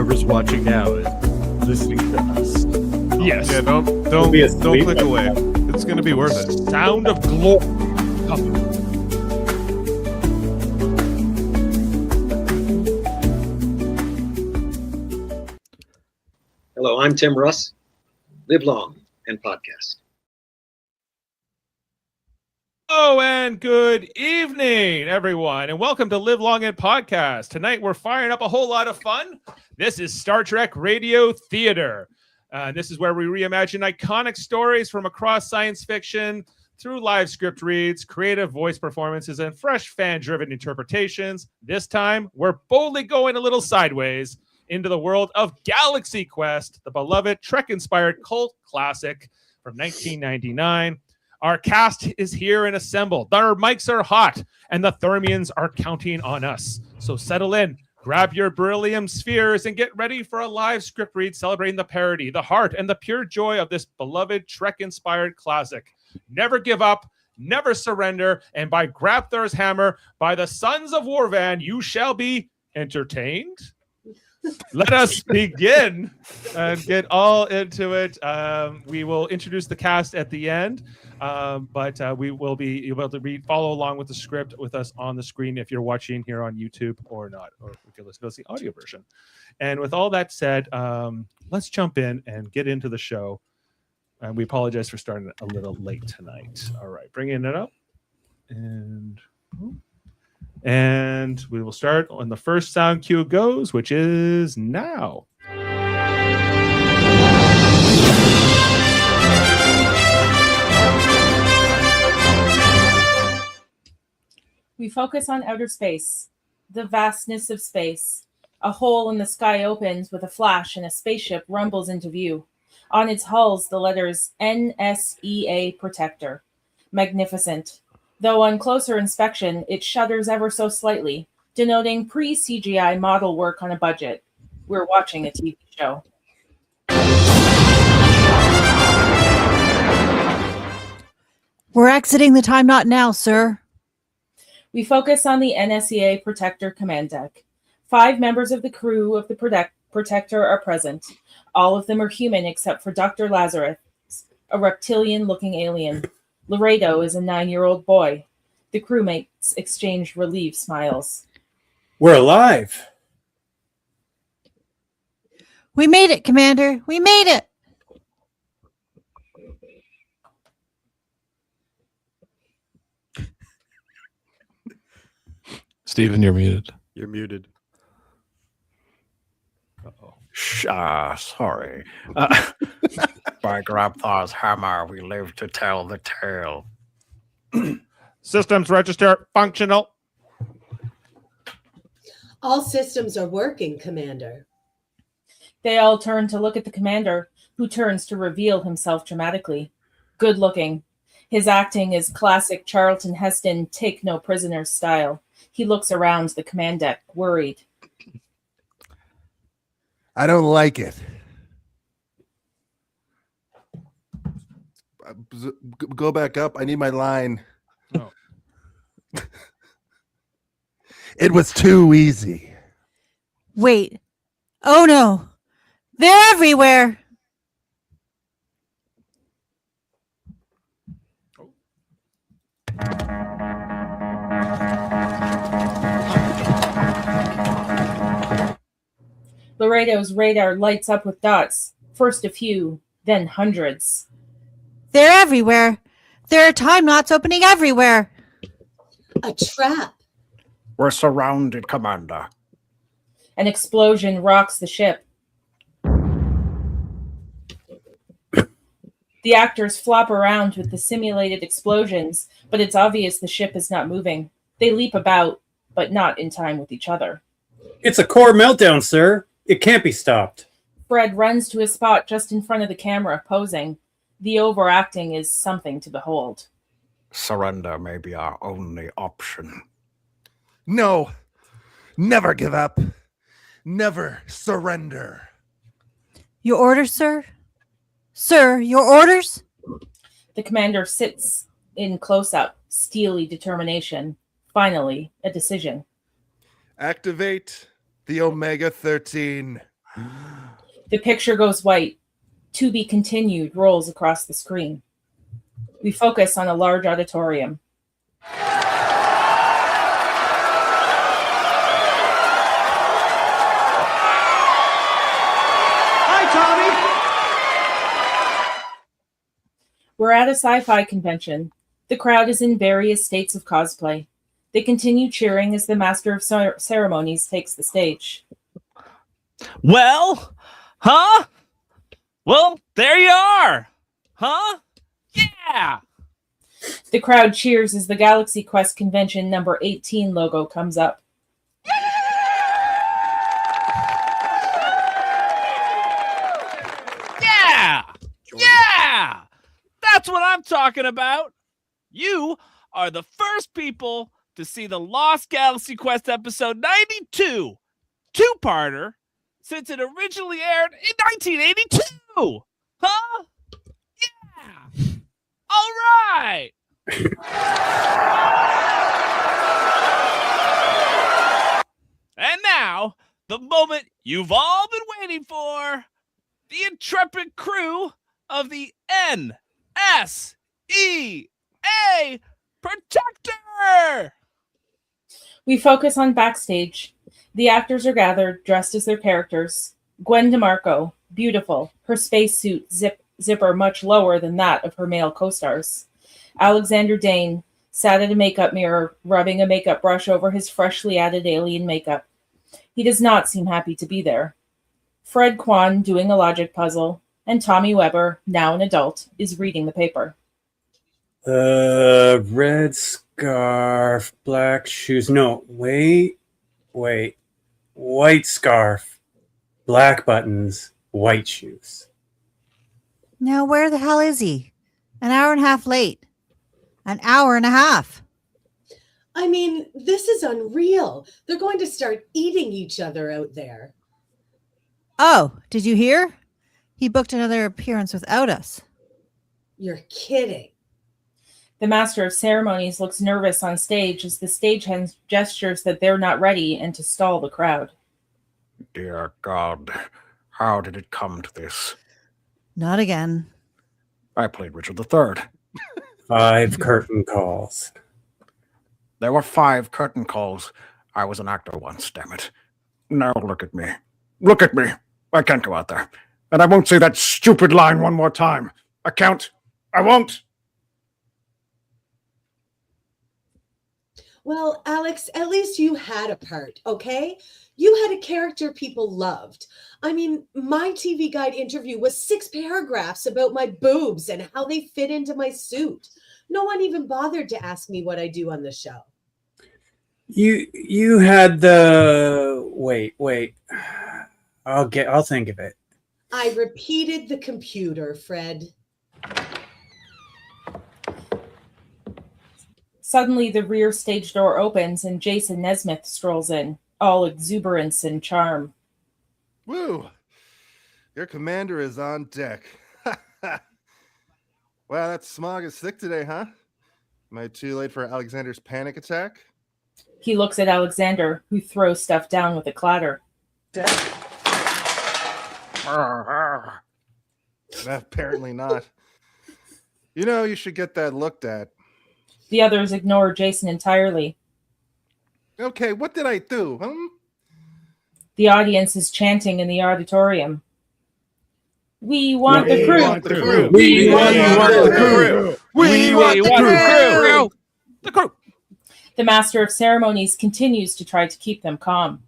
whoever's watching now is listening to us. Yes. Yeah, don't click away. It's gonna be worth it. Sound of glory. Hello, I'm Tim Russ. Live long and podcast. Oh, and good evening, everyone, and welcome to Live Long and Podcast. Tonight, we're firing up a whole lot of fun. This is Star Trek Radio Theater. This is where we reimagine iconic stories from across science fiction through live script reads, creative voice performances, and fresh fan-driven interpretations. This time, we're boldly going a little sideways into the world of Galaxy Quest, the beloved Trek-inspired cult classic from 1999. Our cast is here and assembled. Our mics are hot, and the Thermians are counting on us. So settle in, grab your beryllium spheres, and get ready for a live script read celebrating the parody, the heart, and the pure joy of this beloved Trek-inspired classic. Never give up, never surrender, and by Grabthar's hammer, by the sons of Warvan, you shall be entertained. Let us begin and get all into it. We will introduce the cast at the end, but we will be able to follow along with the script with us on the screen if you're watching here on YouTube or not, or if you're listening to the audio version. And with all that said, let's jump in and get into the show. And we apologize for starting a little late tonight. All right, bringing it up. And we will start when the first sound cue goes, which is now. We focus on outer space, the vastness of space. A hole in the sky opens with a flash and a spaceship rumbles into view. On its hulls, the letters NSEA Protector. Magnificent. Though on closer inspection, it shudders ever so slightly, denoting pre-CGI model work on a budget. We're watching a TV show. We're exiting the time not now, sir. We focus on the NSEA Protector command deck. 5 members of the crew of the Protector are present. All of them are human except for Dr. Lazarus, a reptilian-looking alien. Laredo is a 9-year-old boy. The crewmates exchange relieved smiles. We're alive. We made it, Commander. We made it. Steven, you're muted. You're muted. Uh-oh. Sorry. By Grabthar's hammer, we live to tell the tale. Systems register functional. All systems are working, Commander. They all turn to look at the commander, who turns to reveal himself dramatically. Good looking. His acting is classic Charlton Heston take no prisoners style. He looks around the command deck, worried. I don't like it. Go back up. I need my line. Oh. It was too easy. Wait. Oh, no. They're everywhere. Laredo's radar lights up with dots. First a few, then hundreds. They're everywhere. There are time knots opening everywhere. A trap. We're surrounded, Commander. An explosion rocks the ship. The actors flop around with the simulated explosions, but it's obvious the ship is not moving. They leap about, but not in time with each other. It's a core meltdown, sir. It can't be stopped. Fred runs to a spot just in front of the camera, posing. The overacting is something to behold. Surrender may be our only option. No. Never give up. Never surrender. Your orders, sir? Sir, your orders? The commander sits in close-up, steely determination. Finally, a decision. Activate the Omega-13. The picture goes white. To be continued rolls across the screen. We focus on a large auditorium. We're at a sci-fi convention. The crowd is in various states of cosplay. They continue cheering as the master of ceremonies takes the stage. Well, huh? Well, there you are. Huh? Yeah! The crowd cheers as the Galaxy Quest Convention number 18 logo comes up. Yeah! Yeah! That's what I'm talking about. You are the first people to see the Lost Galaxy Quest episode 92, two-parter, since it originally aired in 1982. Huh? Yeah. All right. And now, the moment you've all been waiting for, the intrepid crew of the NSEA Protector. We focus on backstage. The actors are gathered, dressed as their characters. Gwen DeMarco, beautiful, her spacesuit zipper much lower than that of her male co-stars. Alexander Dane sat at a makeup mirror, rubbing a makeup brush over his freshly added alien makeup. He does not seem happy to be there. Fred Kwan doing a logic puzzle, and Tommy Weber, now an adult, is reading the paper. Red scarf, black shoes. No, wait. White scarf, black buttons, white shoes. Now, where the hell is he? An hour and a half late. An hour and a half. I mean, this is unreal. They're going to start eating each other out there. Oh, did you hear? He booked another appearance without us. You're kidding. The master of ceremonies looks nervous on stage as the stagehand gestures that they're not ready and to stall the crowd. Dear God, how did it come to this? Not again. I played Richard III. 5 curtain calls. There were 5 curtain calls. I was an actor once, damn it. Now look at me. Look at me. I can't go out there. And I won't say that stupid line one more time. I won't. Well, Alex, at least you had a part, okay? You had a character people loved. I mean, my TV Guide interview was 6 paragraphs about my boobs and how they fit into my suit. No one even bothered to ask me what I do on the show. You had the wait. I'll think of it. I repeated the computer, Fred. Suddenly, the rear stage door opens and Jason Nesmith strolls in, all exuberance and charm. Woo! Your commander is on deck. Wow, that smog is thick today, huh? Am I too late for Alexander's panic attack? He looks at Alexander, who throws stuff down with a clatter. Apparently not. You know, you should get that looked at. The others ignore Jason entirely. Okay, what did I do? The audience is chanting in the auditorium. We want the crew. We want the crew. We want the crew. We want the crew. The crew. The master of ceremonies continues to try to keep them calm.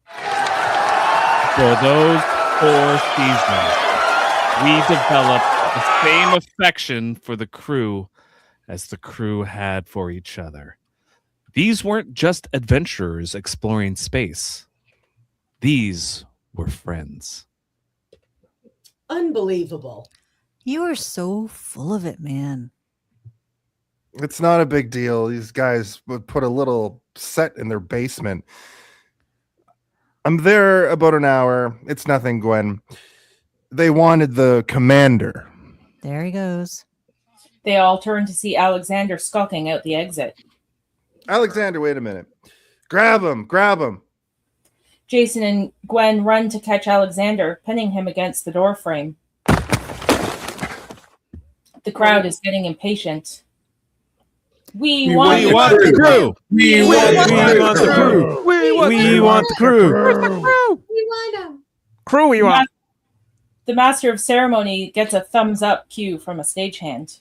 For those 4 seasons, we developed the same affection for the crew as the crew had for each other. These weren't just adventurers exploring space. These were friends. Unbelievable. You are so full of it, man. It's not a big deal. These guys would put a little set in their basement. I'm there about an hour. It's nothing, Gwen. They wanted the commander. There he goes. They all turn to see Alexander skulking out the exit. Alexander, wait a minute. Grab him. Jason and Gwen run to catch Alexander, pinning him against the door frame. The crowd is getting impatient. We want the crew. We want the crew. We want the crew. We want them. Crew, we want. The master of ceremony gets a thumbs up cue from a stagehand.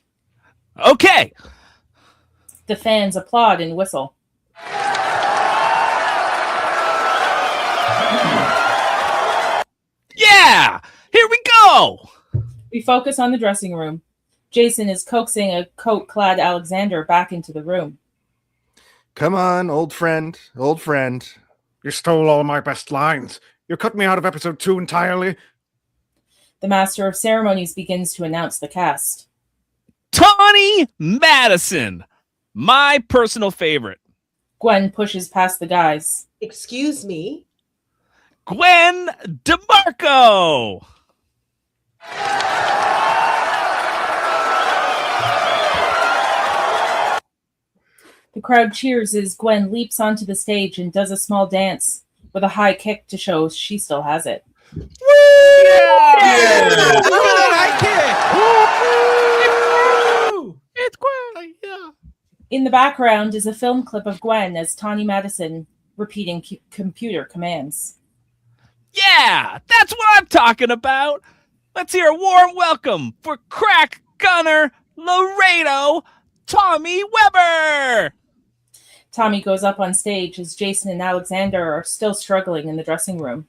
Okay. The fans applaud and whistle. Yeah, here we go. We focus on the dressing room. Jason is coaxing a coat-clad Alexander back into the room. Come on, old friend, old friend. You stole all my best lines. You cut me out of episode 2 entirely. The master of ceremonies begins to announce the cast. Tawny Madison, my personal favorite. Gwen pushes past the guys. Excuse me. Gwen DeMarco. The crowd cheers as Gwen leaps onto the stage and does a small dance with a high kick to show she still has it. It's Gwen. Yeah. In the background is a film clip of Gwen as Tawny Madison repeating computer commands. Yeah, that's what I'm talking about. Let's hear a warm welcome for crack gunner Laredo Tommy Weber. Tommy goes up on stage as Jason and Alexander are still struggling in the dressing room.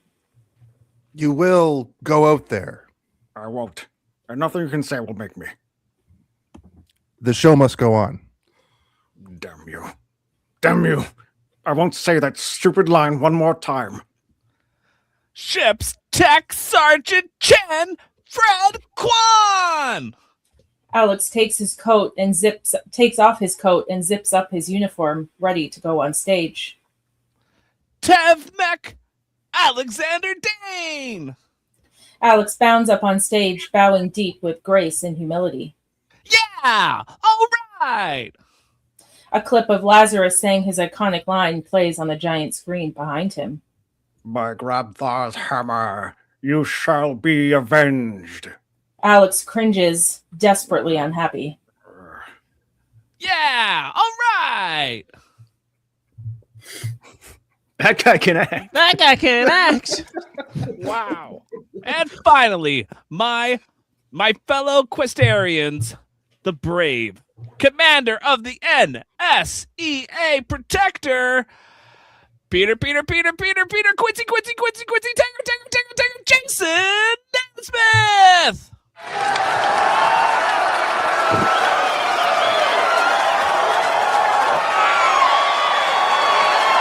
You will go out there. I won't. And nothing you can say will make me. The show must go on. Damn you. Damn you. I won't say that stupid line one more time. Ship's Tech Sergeant Chen Fred Kwan. Alex takes off his coat and zips up his uniform, ready to go on stage. Tevmek Alexander Dane. Alex bounds up on stage, bowing deep with grace and humility. Yeah, all right. A clip of Lazarus saying his iconic line plays on the giant screen behind him. By Grabthar's hammer, you shall be avenged. Alex cringes, desperately unhappy. Yeah, all right. That guy can act. That guy can act. Wow. And finally, my fellow Questarians, the brave commander of the NSEA Protector, Peter, Quincy, Tanger, Jason Smith.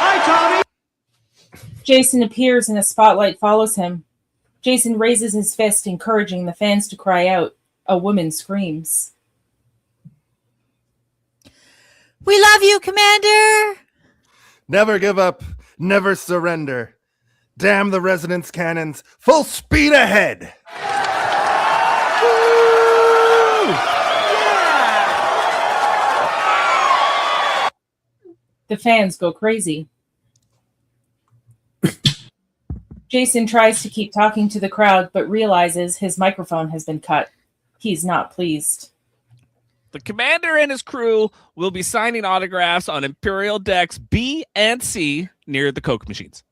Hi, Tommy. Jason appears and a spotlight follows him. Jason raises his fist, encouraging the fans to cry out. A woman screams. We love you, Commander. Never give up, never surrender. Damn the resonance cannons, full speed ahead. The fans go crazy. Jason tries to keep talking to the crowd, but realizes his microphone has been cut. He's not pleased. The commander and his crew will be signing autographs on Imperial decks B and C near the Coke machines.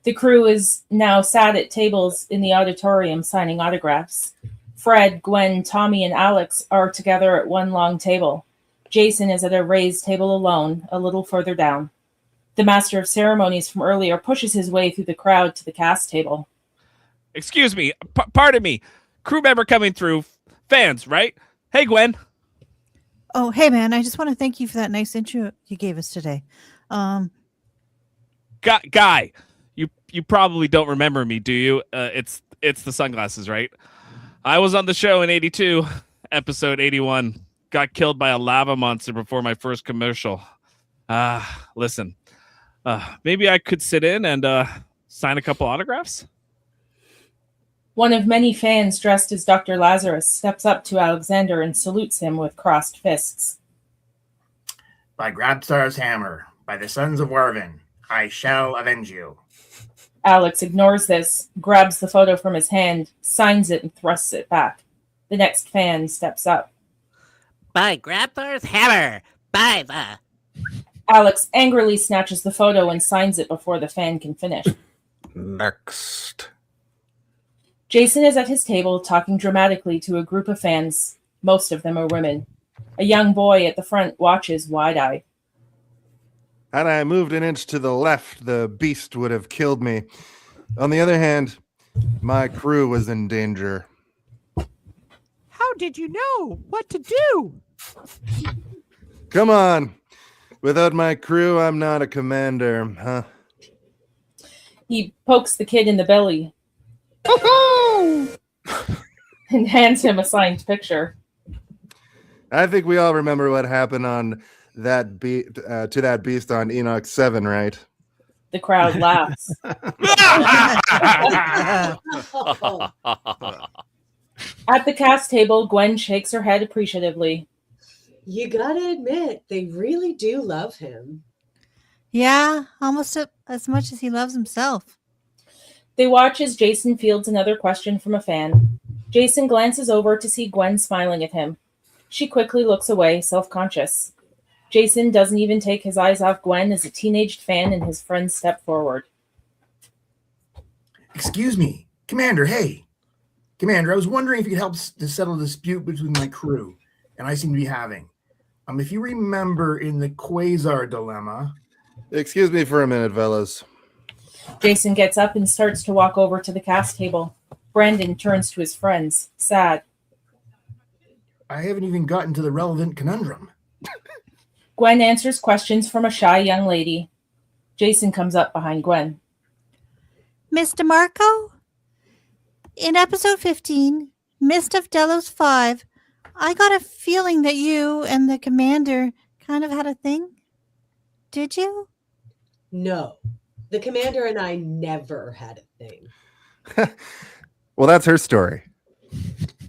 The crew is now sat at tables in the auditorium signing autographs. Fred, Gwen, Tommy, and Alex are together at one long table. Jason is at a raised table alone, a little further down. The master of ceremonies from earlier pushes his way through the crowd to the cast table. Excuse me, pardon me. Crew member coming through. Fans, right? Hey, Gwen. Oh, hey, man. I just want to thank you for that nice intro you gave us today. Guy, you probably don't remember me, do you? It's the sunglasses, right? I was on the show in 82, episode 81. Got killed by a lava monster before my first commercial. Listen, maybe I could sit in and sign a couple autographs? One of many fans dressed as Dr. Lazarus steps up to Alexander and salutes him with crossed fists. By Grabthar's hammer, by the sons of Warvin, I shall avenge you. Alex ignores this, grabs the photo from his hand, signs it, and thrusts it back. The next fan steps up. By Grandpa's hammer! By the... Alex angrily snatches the photo and signs it before the fan can finish. Next. Jason is at his table talking dramatically to a group of fans. Most of them are women. A young boy at the front watches wide-eyed. Had I moved an inch to the left, the beast would have killed me. On the other hand, my crew was in danger. How did you know what to do? Come on. Without my crew, I'm not a commander, huh? He pokes the kid in the belly and hands him a signed picture. I think we all remember what happened on that to that beast on Enoch 7, right? The crowd laughs. At the cast table, Gwen shakes her head appreciatively. You gotta admit, they really do love him. Yeah, almost as much as he loves himself. They watch as Jason fields another question from a fan. Jason glances over to see Gwen smiling at him. She quickly looks away, self-conscious. Jason doesn't even take his eyes off Gwen as a teenaged fan and his friends step forward. Excuse me, Commander, hey. Commander, I was wondering if you could help to settle a dispute between my crew and I seem to be having. If you remember in the Quasar dilemma... Excuse me for a minute, fellas. Jason gets up and starts to walk over to the cast table. Brandon turns to his friends, sad. I haven't even gotten to the relevant conundrum. Gwen answers questions from a shy young lady. Jason comes up behind Gwen. Mr. Marco? In episode 15, Mist of Delos 5, I got a feeling that you and the commander kind of had a thing. Did you? No. The commander and I never had a thing. Well, that's her story.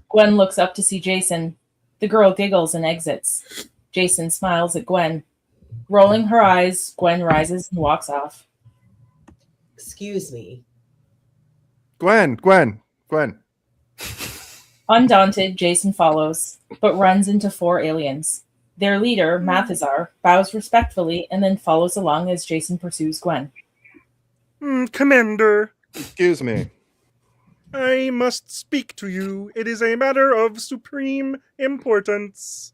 Gwen looks up to see Jason. The girl giggles and exits. Jason smiles at Gwen. Rolling her eyes, Gwen rises and walks off. Excuse me. Gwen. Undaunted, Jason follows, but runs into 4 aliens. Their leader, Mathazar, bows respectfully and then follows along as Jason pursues Gwen. Commander, Excuse me. I must speak to you. It is a matter of supreme importance.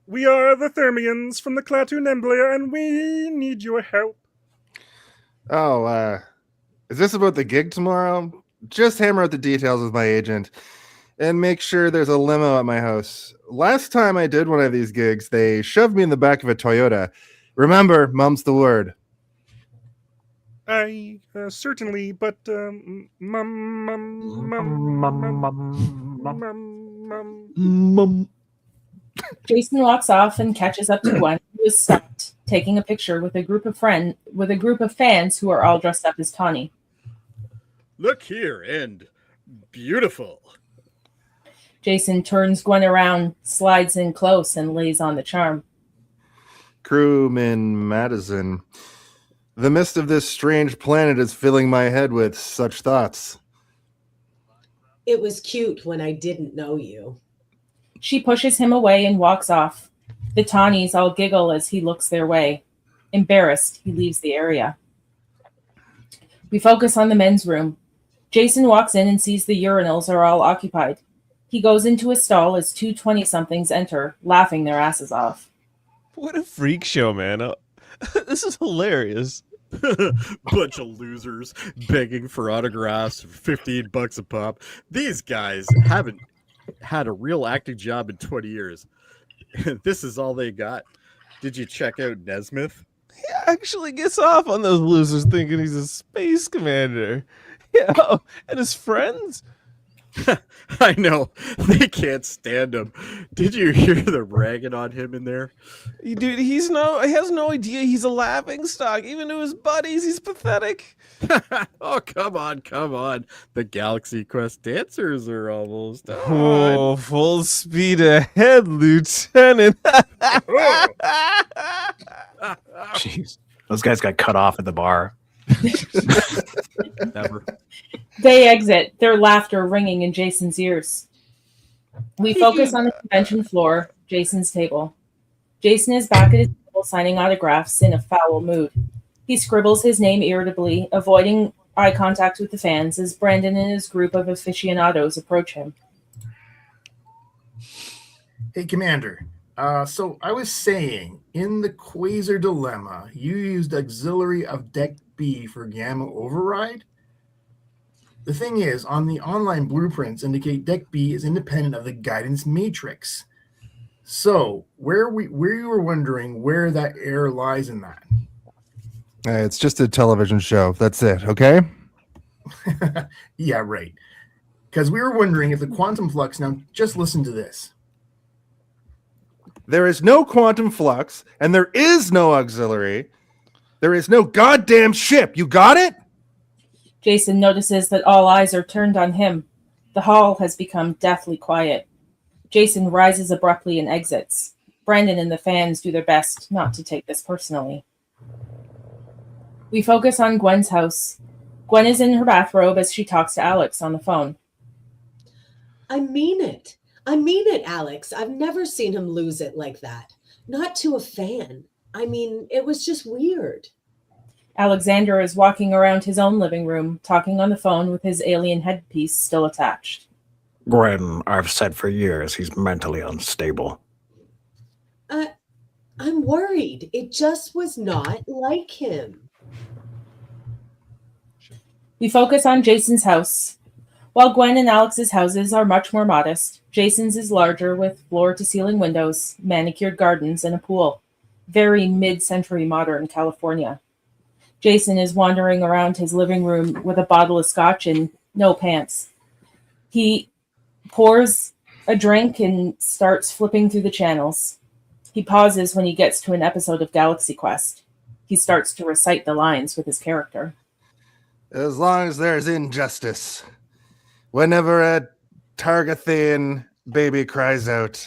We are the Thermians from the Klaatu Nebula, and we need your help. Oh, is this about the gig tomorrow? Just hammer out the details with my agent and make sure there's a limo at my house. Last time I did one of these gigs, they shoved me in the back of a Toyota. Remember, mum's the word. I certainly, but Jason walks off and catches up to Gwen, who is stopped, taking a picture with a group of fans who are all dressed up as Tawny. Look here, and beautiful. Jason turns Gwen around, slides in close, and lays on the charm. Crewman Madison. The mist of this strange planet is filling my head with such thoughts. It was cute when I didn't know you. She pushes him away and walks off. The Tawnies all giggle as he looks their way. Embarrassed, he leaves the area. We focus on the men's room. Jason walks in and sees the urinals are all occupied. He goes into a stall as 2 20-somethings enter, laughing their asses off. what a freak show, man. This is hilarious. Bunch of losers begging for autographs for $15 a pop. These guys haven't had a real acting job in 20 years. This is all they got. Did you check out Nesmith? He actually gets off on those losers thinking he's a space commander. Yeah, and his friends. I know. They can't stand him. Did you hear the ragging on him in there? Dude, he has no idea he's a laughing stock. Even to his buddies, he's pathetic. Oh, come on. The Galaxy Quest dancers are almost on. Oh, full speed ahead, Lieutenant. Jeez. Those guys got cut off at the bar. Never. They exit, their laughter ringing in Jason's ears. We focus on the convention floor, Jason's table. Jason is back at his table signing autographs in a foul mood. He scribbles his name irritably, avoiding eye contact with the fans as Brandon and his group of aficionados approach him. Hey, Commander. So I was saying, in the Quasar Dilemma, you used auxiliary of Deck B for Gamma Override? The thing is, on the online blueprints indicate Deck B is independent of the guidance matrix. So, where you were wondering where that error lies in that? It's just a television show. That's it, okay? Yeah, right. Because we were wondering if the quantum flux, now just listen to this. There is no quantum flux, and there is no auxiliary. There is no goddamn ship. You got it? Jason notices that all eyes are turned on him. The hall has become deathly quiet. Jason rises abruptly and exits. Brandon and the fans do their best not to take this personally. We focus on Gwen's house. Gwen is in her bathrobe as she talks to Alex on the phone. I mean it. I mean it, Alex. I've never seen him lose it like that. Not to a fan. I mean, it was just weird. Alexander is walking around his own living room, talking on the phone with his alien headpiece still attached. Gwen, I've said for years he's mentally unstable. I'm worried. It just was not like him. We focus on Jason's house. While Gwen and Alex's houses are much more modest, Jason's is larger with floor-to-ceiling windows, manicured gardens, and a pool. Very mid-century modern California. Jason is wandering around his living room with a bottle of scotch and no pants. He pours a drink and starts flipping through the channels. He pauses when he gets to an episode of Galaxy Quest. He starts to recite the lines with his character. As long as there's injustice. Whenever a Targathian baby cries out,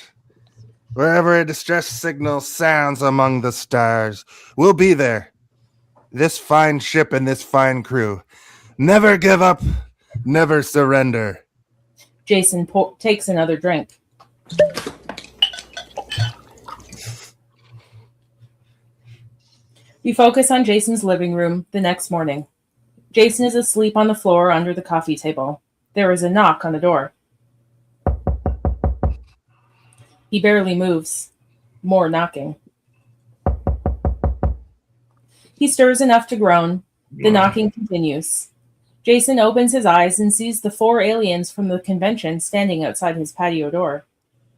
wherever a distress signal sounds among the stars, we'll be there. This fine ship and this fine crew. Never give up, never surrender. Jason takes another drink. We focus on Jason's living room the next morning. Jason is asleep on the floor under the coffee table. There is a knock on the door. He barely moves. More knocking. He stirs enough to groan. The knocking continues. Jason opens his eyes and sees the 4 aliens from the convention standing outside his patio door.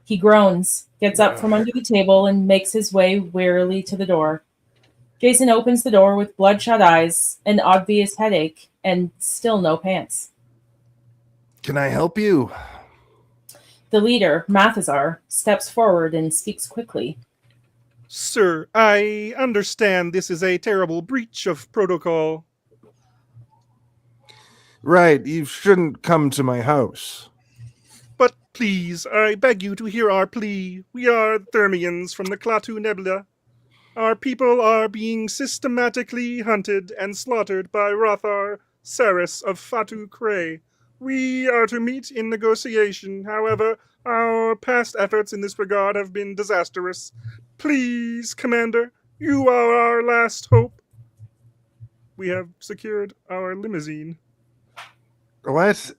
He groans, gets up from under the table, and makes his way wearily to the door. Jason opens the door with bloodshot eyes, an obvious headache, and still no pants. Can I help you? The leader, Mathazar, steps forward and speaks quickly. Sir, I understand this is a terrible breach of protocol. Right, you shouldn't come to my house. But please, I beg you to hear our plea. We are Thermians from the Klaatu Nebula. Our people are being systematically hunted and slaughtered by Rothar Saris of Fatu Cray. We are to meet in negotiation. However, our past efforts in this regard have been disastrous. Please, Commander, you are our last hope. We have secured our limousine. What?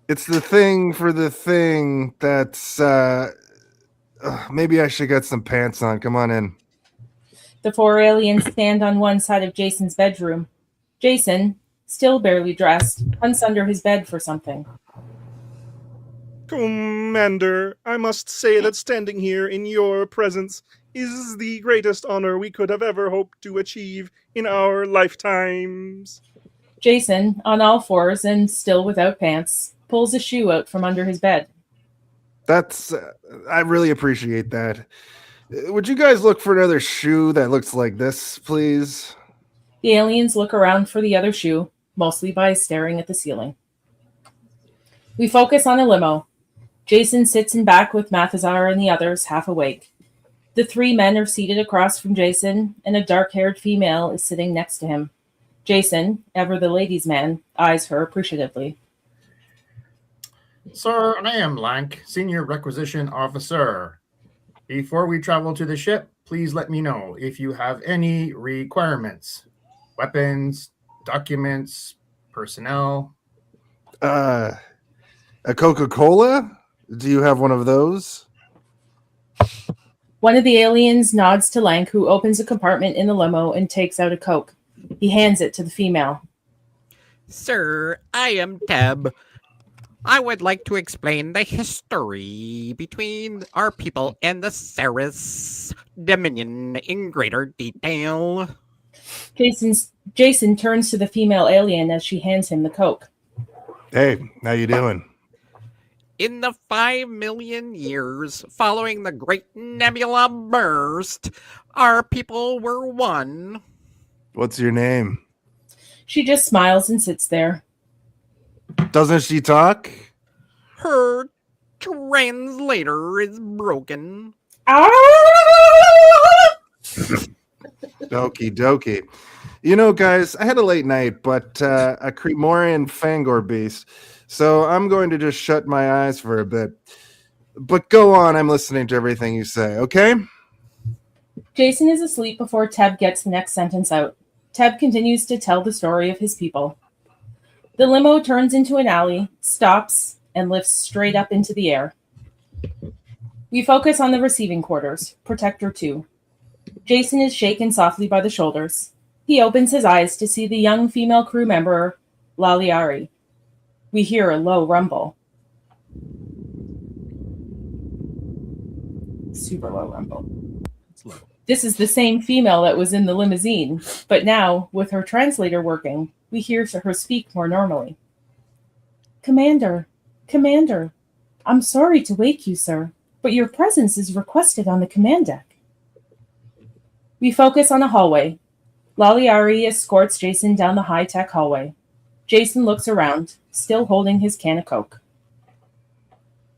It's the thing for the thing that's, maybe I should get some pants on. Come on in. The 4 aliens stand on one side of Jason's bedroom. Jason, still barely dressed, hunts under his bed for something. Commander, I must say that standing here in your presence is the greatest honor we could have ever hoped to achieve in our lifetimes. Jason, on all fours and still without pants, pulls a shoe out from under his bed. That's, I really appreciate that. Would you guys look for another shoe that looks like this, please? The aliens look around for the other shoe, mostly by staring at the ceiling. We focus on a limo. Jason sits in back with Mathazar and the others, half awake. The three men are seated across from Jason, and a dark-haired female is sitting next to him. Jason, ever the ladies' man, eyes her appreciatively. Sir, I am Lank, Senior Requisition Officer. Before we travel to the ship, please let me know if you have any requirements. Weapons, documents, personnel. A Coca-Cola? Do you have one of those? One of the aliens nods to Lank, who opens a compartment in the limo and takes out a Coke. He hands it to the female. Sir, I am Teb. I would like to explain the history between our people and the Ceres Dominion in greater detail. Jason turns to the female alien as she hands him the Coke. Hey, how you doing? In the 5 million years following the Great Nebula burst, our people were one. What's your name? She just smiles and sits there. Doesn't she talk? Her translator is broken. Dokie dokie. You know, guys, I had a late night, but a Cremorian Fangor beast, so I'm going to just shut my eyes for a bit. But go on, I'm listening to everything you say, okay? Jason is asleep before Teb gets the next sentence out. Teb continues to tell the story of his people. The limo turns into an alley, stops, and lifts straight up into the air. We focus on the receiving quarters, Protector 2. Jason is shaken softly by the shoulders. He opens his eyes to see the young female crew member, Laliari. We hear a low rumble. Super low rumble. It's low. This is the same female that was in the limousine, but now, with her translator working, we hear her speak more normally. Commander, I'm sorry to wake you, sir, but your presence is requested on the command deck. We focus on a hallway. Laliari escorts Jason down the high-tech hallway. Jason looks around, still holding his can of Coke.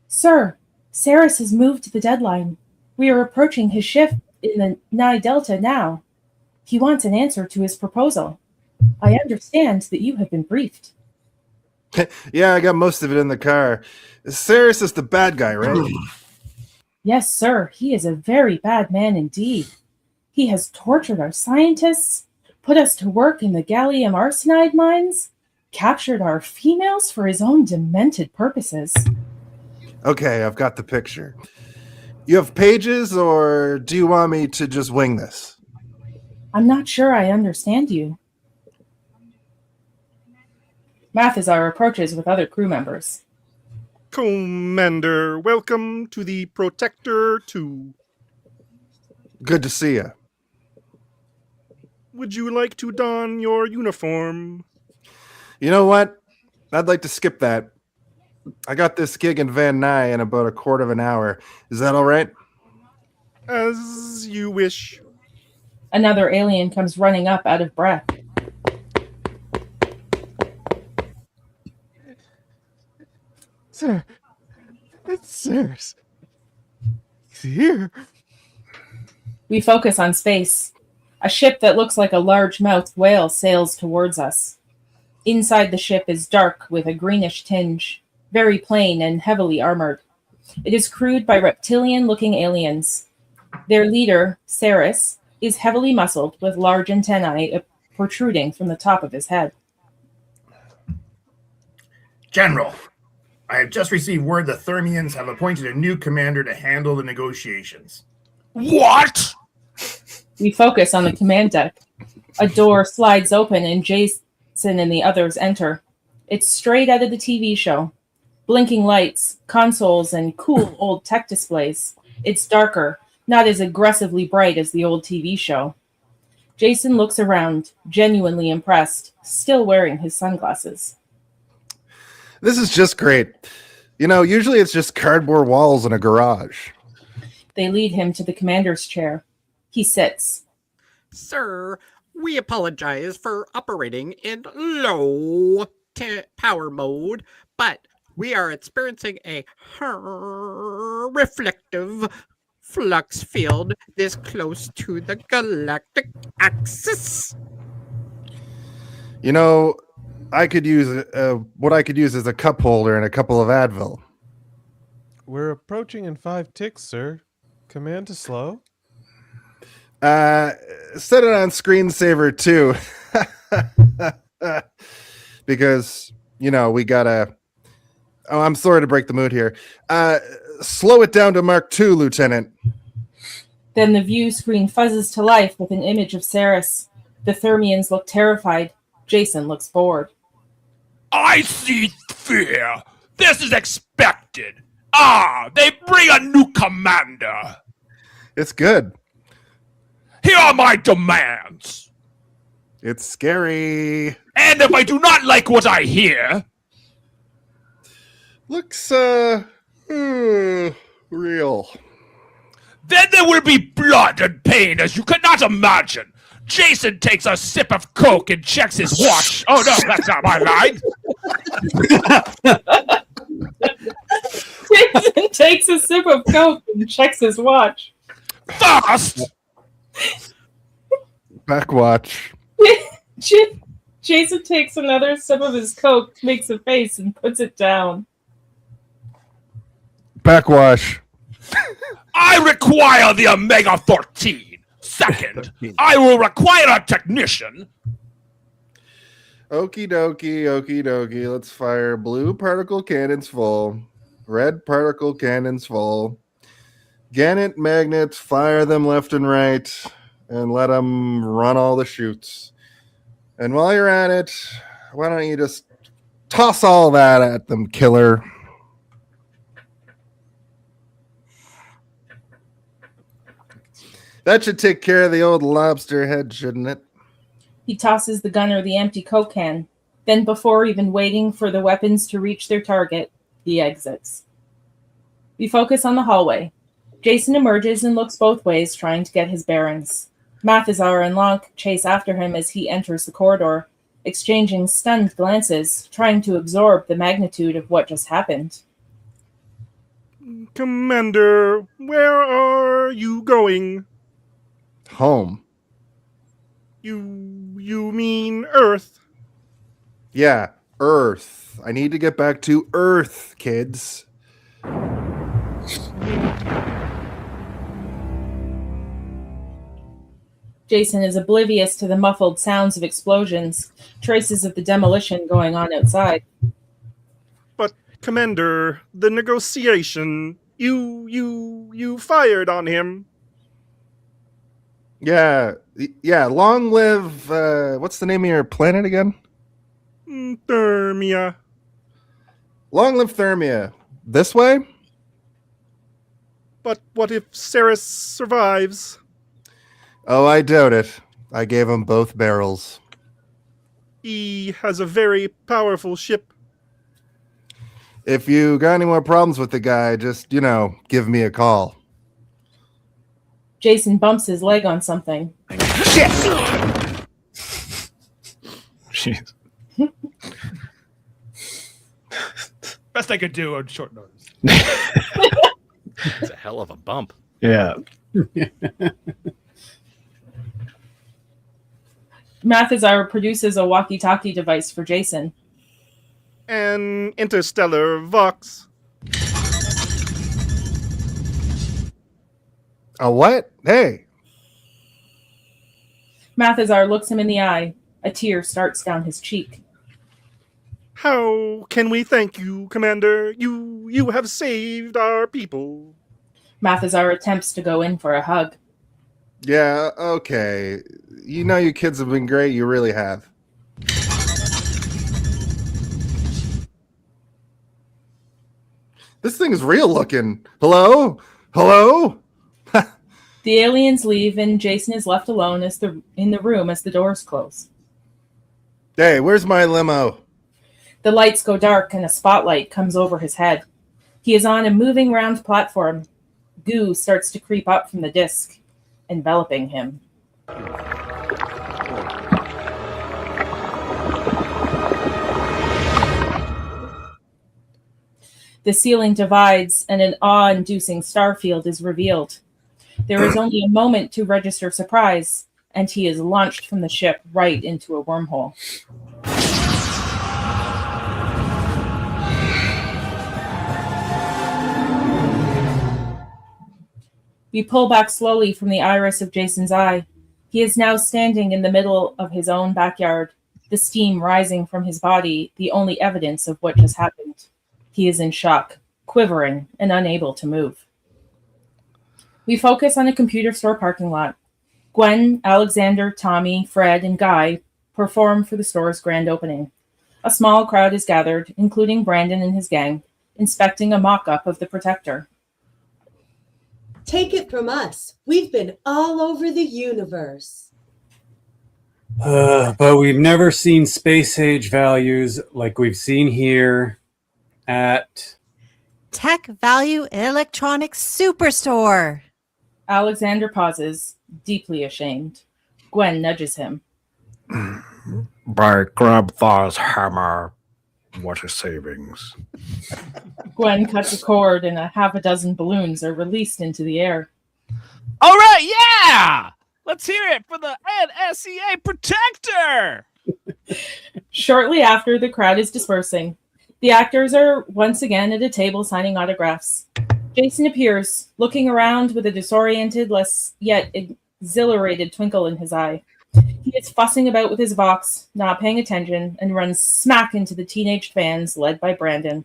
Sir, Ceres has moved the deadline. We are approaching his ship in the Nye Delta now. He wants an answer to his proposal. I understand that you have been briefed. Yeah, I got most of it in the car. Ceres is the bad guy, right? Yes, sir, he is a very bad man indeed. He has tortured our scientists, put us to work in the gallium arsenide mines, captured our females for his own demented purposes. Okay, I've got the picture. You have pages, or do you want me to just wing this? I'm not sure I understand you. Mathazar approaches with other crew members. Commander, welcome to the Protector 2. Good to see you. Would you like to don your uniform? You know what? I'd like to skip that. I got this gig in Van Nuys in about a quarter of an hour. Is that all right? As you wish. Another alien comes running up out of breath. Sir, it's Ceres. He's here. We focus on space. A ship that looks like a large-mouthed whale sails towards us. Inside the ship is dark with a greenish tinge, very plain and heavily armored. It is crewed by reptilian-looking aliens. Their leader, Ceres, is heavily muscled with large antennae protruding from the top of his head. General, I have just received word the Thermians have appointed a new commander to handle the negotiations. What? We focus on the command deck. A door slides open and Jason and the others enter. It's straight out of the TV show. Blinking lights, consoles, and cool old tech displays. It's darker, not as aggressively bright as the old TV show. Jason looks around, genuinely impressed, still wearing his sunglasses. This is just great. You know, usually it's just cardboard walls in a garage. They lead him to the commander's chair. He sits. Sir, we apologize for operating in low power mode, but we are experiencing a reflective flux field this close to the galactic axis? You know, I could use what I could use is a cup holder and a couple of Advil. We're approaching in 5 ticks, sir. Command to slow. Set it on screensaver too. Because, you know, we gotta. Oh, I'm sorry to break the mood here. Slow it down to Mark II, Lieutenant. Then the view screen fuzzes to life with an image of Ceres. The Thermians look terrified. Jason looks bored. I see fear. This is expected. They bring a new commander. It's good. Here are my demands. It's scary. And if I do not like what I hear... Looks, real. Then there will be blood and pain as you cannot imagine. Jason takes a sip of Coke and checks his watch. Oh no, that's not my line. Jason takes a sip of Coke and checks his watch. Fast! Backwatch. Jason takes another sip of his Coke, makes a face, and puts it down. Backwash. I require the Omega-13. Second, I will require a technician. Okie dokie. Let's fire blue particle cannons full. Red particle cannons full. Gannet magnets, fire them left and right. And let them run all the chutes. And while you're at it, why don't you just toss all that at them, killer? That should take care of the old lobster head, shouldn't it? He tosses the gunner the empty Coke can. Then, before even waiting for the weapons to reach their target, he exits. We focus on the hallway. Jason emerges and looks both ways, trying to get his bearings. Mathazar and Lonk chase after him as he enters the corridor, exchanging stunned glances, trying to absorb the magnitude of what just happened. Commander, where are you going? Home. You mean Earth? Yeah, Earth. I need to get back to Earth, kids. Jason is oblivious to the muffled sounds of explosions, traces of the demolition going on outside. But, Commander, the negotiation, you fired on him. Yeah, long live, what's the name of your planet again? Thermia. Long live Thermia. This way? But what if Ceres survives? Oh, I doubt it. I gave him both barrels. He has a very powerful ship. If you got any more problems with the guy, just, give me a call. Jason bumps his leg on something. Shit! Jeez. Best I could do on short notice. It's a hell of a bump. Yeah. Mathazar produces a walkie-talkie device for Jason. An interstellar vox. A what? Hey. Mathazar looks him in the eye. A tear starts down his cheek. How can we thank you, Commander? You have saved our people. Mathazar attempts to go in for a hug. Yeah, okay. You kids have been great. You really have. This thing is real looking. Hello? The aliens leave and Jason is left alone in the room as the doors close. Hey, where's my limo? The lights go dark and a spotlight comes over his head. He is on a moving round platform. Goo starts to creep up from the disc, enveloping him. The ceiling divides and an awe-inducing starfield is revealed. There is only a moment to register surprise, and he is launched from the ship right into a wormhole. We pull back slowly from the iris of Jason's eye. He is now standing in the middle of his own backyard, the steam rising from his body, the only evidence of what just happened. He is in shock, quivering, and unable to move. We focus on a computer store parking lot. Gwen, Alexander, Tommy, Fred, and Guy perform for the store's grand opening. A small crowd is gathered, including Brandon and his gang, inspecting a mock-up of the Protector. Take it from us. We've been all over the universe. But we've never seen space age values like we've seen here at Tech Value Electronics Superstore. Alexander pauses, deeply ashamed. Gwen nudges him. By Grabthar's hammer, what a savings. Gwen cuts a cord and a half a dozen balloons are released into the air. All right, yeah! Let's hear it for the NSEA Protector! Shortly after the crowd is dispersing, the actors are once again at a table signing autographs. Jason appears, looking around with a disoriented, less yet exhilarated twinkle in his eye. He is fussing about with his Vox, not paying attention, and runs smack into the teenage fans led by Brandon.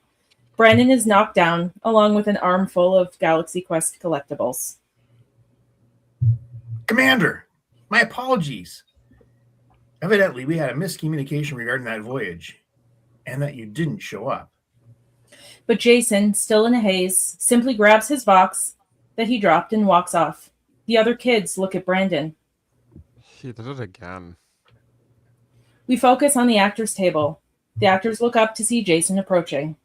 Brandon is knocked down, along with an armful of Galaxy Quest collectibles. Commander, my apologies. Evidently, we had a miscommunication regarding that voyage, and that you didn't show up. But Jason, still in a haze, simply grabs his Vox that he dropped and walks off. The other kids look at Brandon. He did it again. We focus on the actors' table. The actors look up to see Jason approaching.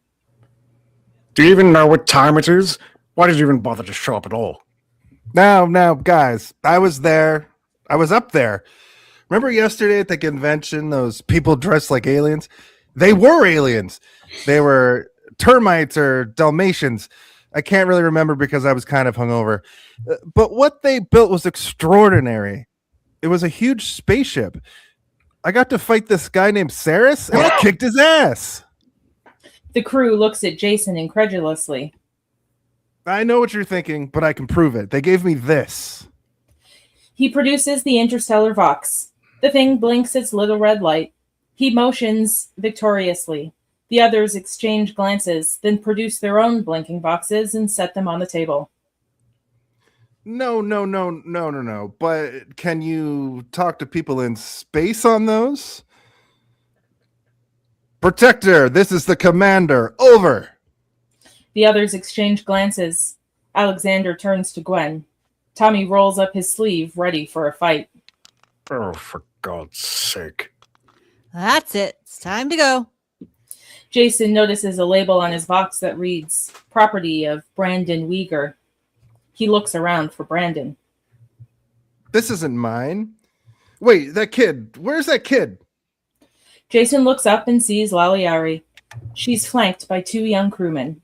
Do you even know what time it is? Why did you even bother to show up at all? Now, guys, I was there. I was up there. Remember yesterday at the convention, those people dressed like aliens? They were aliens. They were termites or Dalmatians. I can't really remember because I was kind of hungover. But what they built was extraordinary. It was a huge spaceship. I got to fight this guy named Saris, and I kicked his ass. The crew looks at Jason incredulously. I know what you're thinking, but I can prove it. They gave me this. He produces the interstellar Vox. The thing blinks its little red light. He motions victoriously. The others exchange glances, then produce their own blinking boxes and set them on the table. No. But can you talk to people in space on those? Protector, this is the commander. Over. The others exchange glances. Alexander turns to Gwen. Tommy rolls up his sleeve, ready for a fight. Oh, for God's sake. That's it. It's time to go. Jason notices a label on his box that reads, Property of Brandon Weegar. He looks around for Brandon. This isn't mine. Wait, that kid. Where's that kid? Jason looks up and sees Laliari. She's flanked by two young crewmen.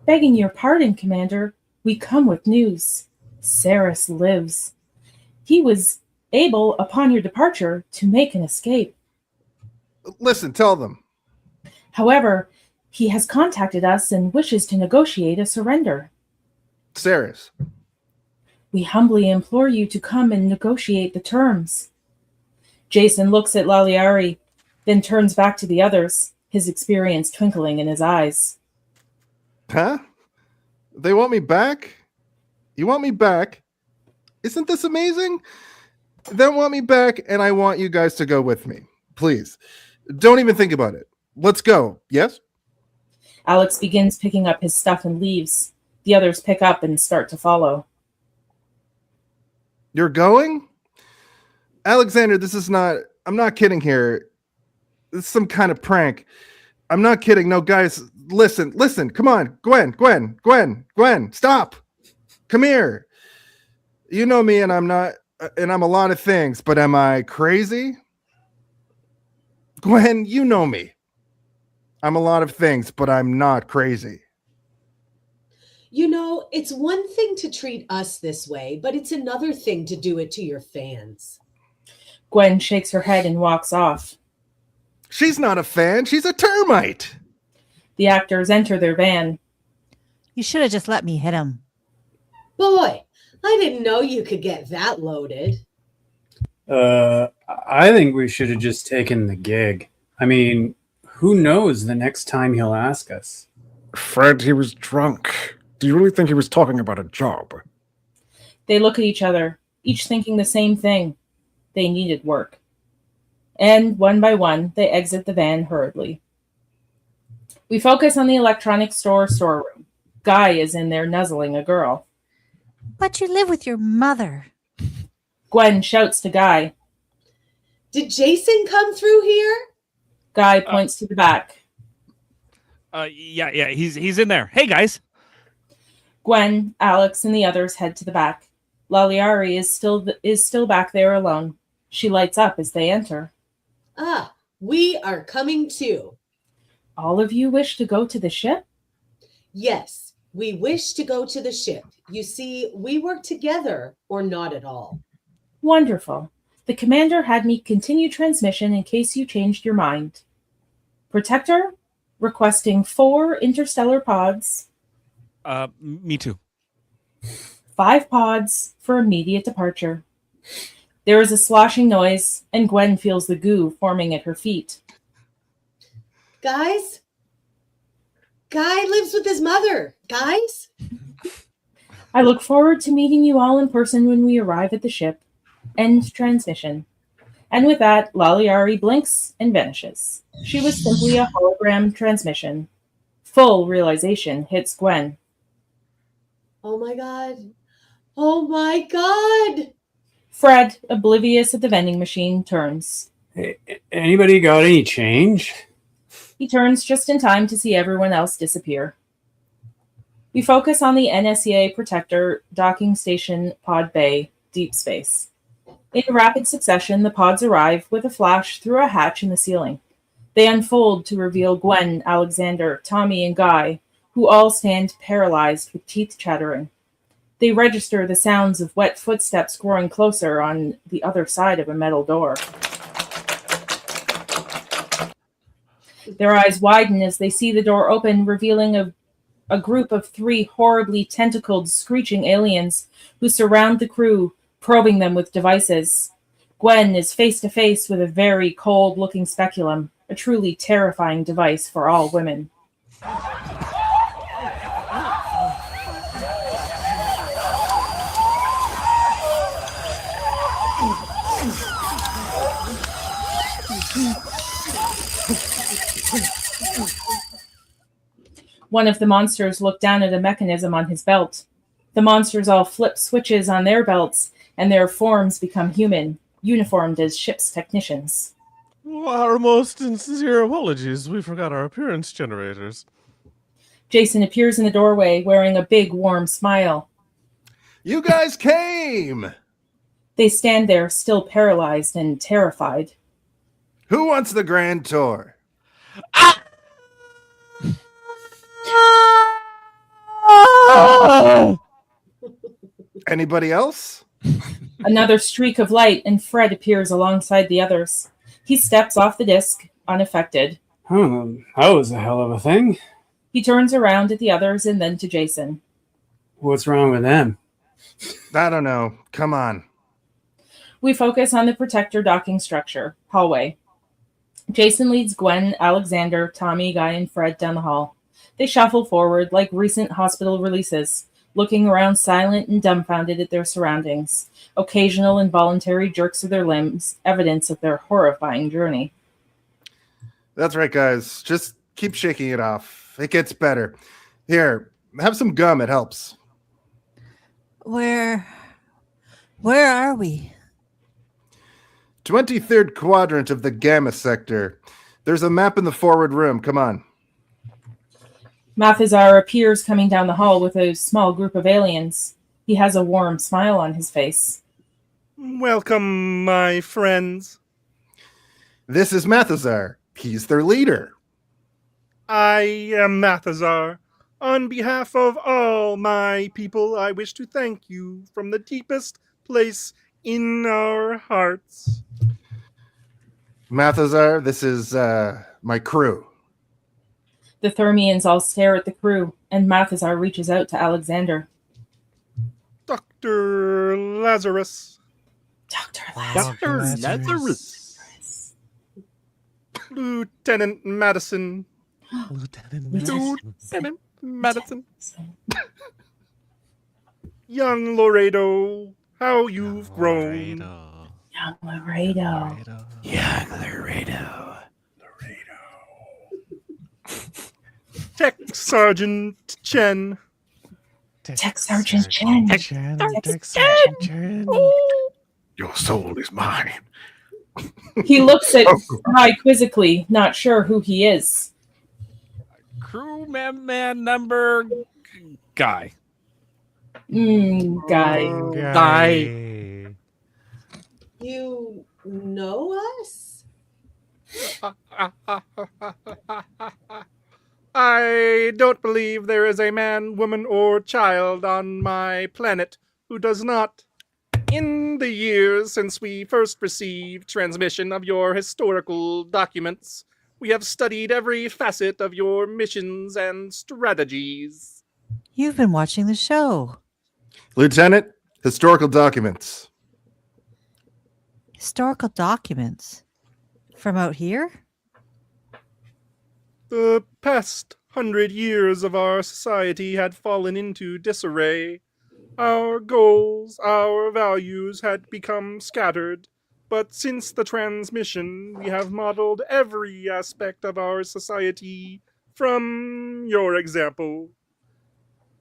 Begging your pardon, Commander, we come with news. Saris lives. He was able, upon your departure, to make an escape. Listen, tell them. However, he has contacted us and wishes to negotiate a surrender. Saris. We humbly implore you to come and negotiate the terms. Jason looks at Laliari, then turns back to the others, his experience twinkling in his eyes. Huh? They want me back? You want me back? Isn't this amazing? They want me back, and I want you guys to go with me. Please. Don't even think about it. Let's go. Yes? Alex begins picking up his stuff and leaves. The others pick up and start to follow. You're going? Alexander, this is not... I'm not kidding here. This is some kind of prank. I'm not kidding. No, guys, listen. Come on. Gwen, stop. Come here. You know me, and I'm a lot of things, but am I crazy? Gwen, you know me. I'm a lot of things, but I'm not crazy. You know, it's one thing to treat us this way, but it's another thing to do it to your fans. Gwen shakes her head and walks off. She's not a fan, she's a termite. The actors enter their van. You should have just let me hit him. Boy, I didn't know you could get that loaded. I think we should have just taken the gig. I mean, who knows the next time he'll ask us? Fred, he was drunk. Do you really think he was talking about a job? They look at each other, each thinking the same thing. They needed work. And one by one, they exit the van hurriedly. We focus on the electronics storeroom. Guy is in there nuzzling a girl. But you live with your mother. Gwen shouts to Guy. Did Jason come through here? Guy points to the back. Yeah, he's in there. Hey, guys. Gwen, Alex, and the others head to the back. Laliari is still back there alone. She lights up as they enter. Ah, we are coming too. All of you wish to go to the ship? Yes, we wish to go to the ship. You see, we work together or not at all. Wonderful. The commander had me continue transmission in case you changed your mind. Protector, requesting 4 interstellar pods. Me too. 5 pods for immediate departure. There is a sloshing noise, and Gwen feels the goo forming at her feet. Guys? Guy lives with his mother. Guys? I look forward to meeting you all in person when we arrive at the ship. End transmission. And with that, Laliari blinks and vanishes. She was simply a hologram transmission. Full realization hits Gwen. Oh my God. Oh my God. Fred, oblivious at the vending machine, turns. Hey, anybody got any change? He turns just in time to see everyone else disappear. We focus on the NSEA Protector docking station pod bay, deep space. In rapid succession, the pods arrive with a flash through a hatch in the ceiling. They unfold to reveal Gwen, Alexander, Tommy, and Guy, who all stand paralyzed with teeth chattering. They register the sounds of wet footsteps growing closer on the other side of a metal door. Their eyes widen as they see the door open, revealing a group of 3 horribly tentacled, screeching aliens who surround the crew, probing them with devices. Gwen is face to face with a very cold-looking speculum, a truly terrifying device for all women. One of the monsters looked down at a mechanism on his belt. The monsters all flip switches on their belts, and their forms become human, uniformed as ship's technicians. Our most sincere apologies. We forgot our appearance generators. Jason appears in the doorway, wearing a big, warm smile. You guys came! They stand there, still paralyzed and terrified. Who wants the grand tour? Anybody else? Another streak of light, and Fred appears alongside the others. He steps off the disc, unaffected. Oh, that was a hell of a thing. He turns around at the others and then to Jason. What's wrong with them? I don't know. Come on. We focus on the Protector docking structure, hallway. Jason leads Gwen, Alexander, Tommy, Guy, and Fred down the hall. They shuffle forward like recent hospital releases, looking around silent and dumbfounded at their surroundings, occasional involuntary jerks of their limbs, evidence of their horrifying journey. That's right, guys. Just keep shaking it off. It gets better. Here, have some gum. It helps. Where are we? 23rd quadrant of the Gamma sector. There's a map in the forward room. Come on. Mathazar appears coming down the hall with a small group of aliens. He has a warm smile on his face. Welcome, my friends. This is Mathazar. He's their leader. I am Mathazar, On behalf of all my people, I wish to thank you from the deepest place in our hearts. Mathazar, this is my crew. The Thermians all stare at the crew, and Mathazar reaches out to Alexander. Dr. Lazarus. Dr. Dr. Lazarus. Lieutenant Madison. Lieutenant Madison. Young Laredo, how you've grown. Young Laredo. Young Laredo. Tech Sergeant Chen. Tech Sergeant Chen. Tech Sergeant Chen. Your soul is mine. He looks at Guy quizzically, not sure who he is. Crew man number guy. Guy. You know us? I don't believe there is a man, woman, or child on my planet who does not. In the years since we first received transmission of your historical documents, we have studied every facet of your missions and strategies. You've been watching the show. Lieutenant, historical documents. Historical documents? From out here? The past 100 years of our society had fallen into disarray. Our goals, our values had become scattered, but since the transmission, we have modeled every aspect of our society from your example.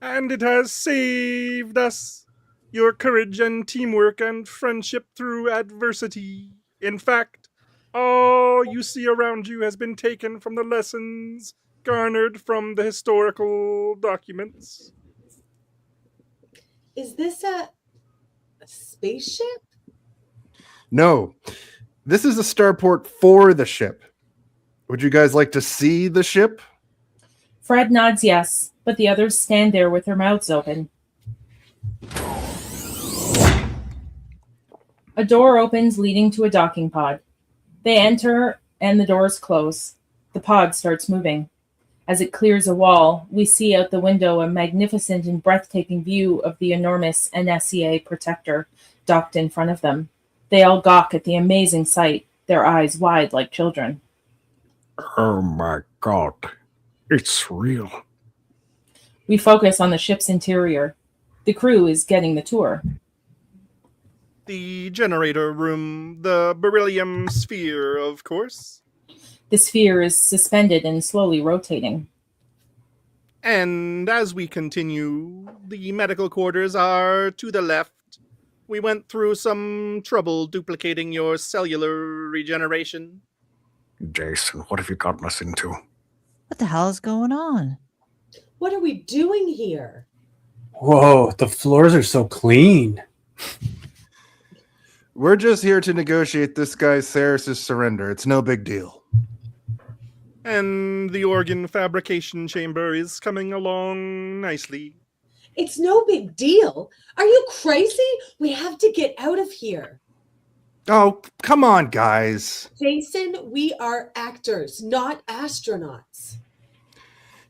And it has saved us. Your courage and teamwork and friendship through adversity. In fact, all you see around you has been taken from the lessons garnered from the historical documents. Is this a spaceship? No, this is a starport for the ship. Would you guys like to see the ship? Fred nods yes, but the others stand there with their mouths open. A door opens leading to a docking pod. They enter and the doors close. The pod starts moving. As it clears a wall, we see out the window a magnificent and breathtaking view of the enormous NSEA protector docked in front of them. They all gawk at the amazing sight, their eyes wide like children. Oh my God. It's real. We focus on the ship's interior. The crew is getting the tour. The generator room, the beryllium sphere, of course. The sphere is suspended and slowly rotating. And as we continue, the medical quarters are to the left. We went through some trouble duplicating your cellular regeneration. Jason, what have you gotten us into? What the hell is going on? What are we doing here? Whoa, the floors are so clean. We're just here to negotiate this guy Ceres' surrender. It's no big deal. And the organ fabrication chamber is coming along nicely. It's no big deal. Are you crazy? We have to get out of here. Oh, come on, guys. Jason, we are actors, not astronauts.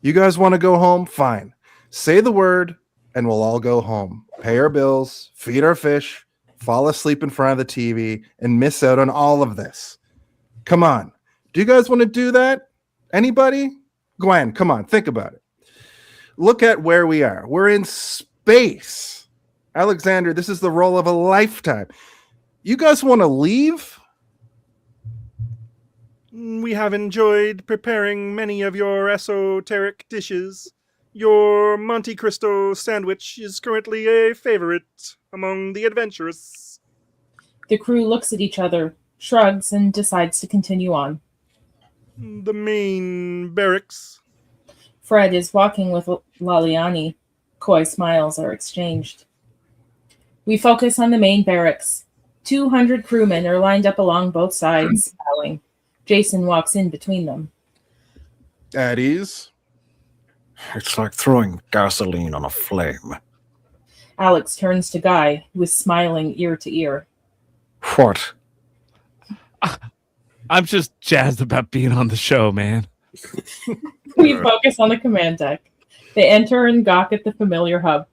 You guys want to go home? Fine. Say the word, and we'll all go home. Pay our bills, feed our fish, fall asleep in front of the TV, and miss out on all of this. Come on. Do you guys want to do that? Anybody? Gwen, come on, think about it. Look at where we are. We're in space. Alexander, this is the role of a lifetime. You guys want to leave? We have enjoyed preparing many of your esoteric dishes. Your Monte Cristo sandwich is currently a favorite among the adventurous. The crew looks at each other, shrugs, and decides to continue on. The main barracks. Fred is walking with Laliani. Coy smiles are exchanged. We focus on the main barracks. 200 crewmen are lined up along both sides, bowing. Jason walks in between them. At ease. It's like throwing gasoline on a flame. Alex turns to Guy, who is smiling ear to ear. What? I'm just jazzed about being on the show, man. We focus on the command deck. They enter and gawk at the familiar hub.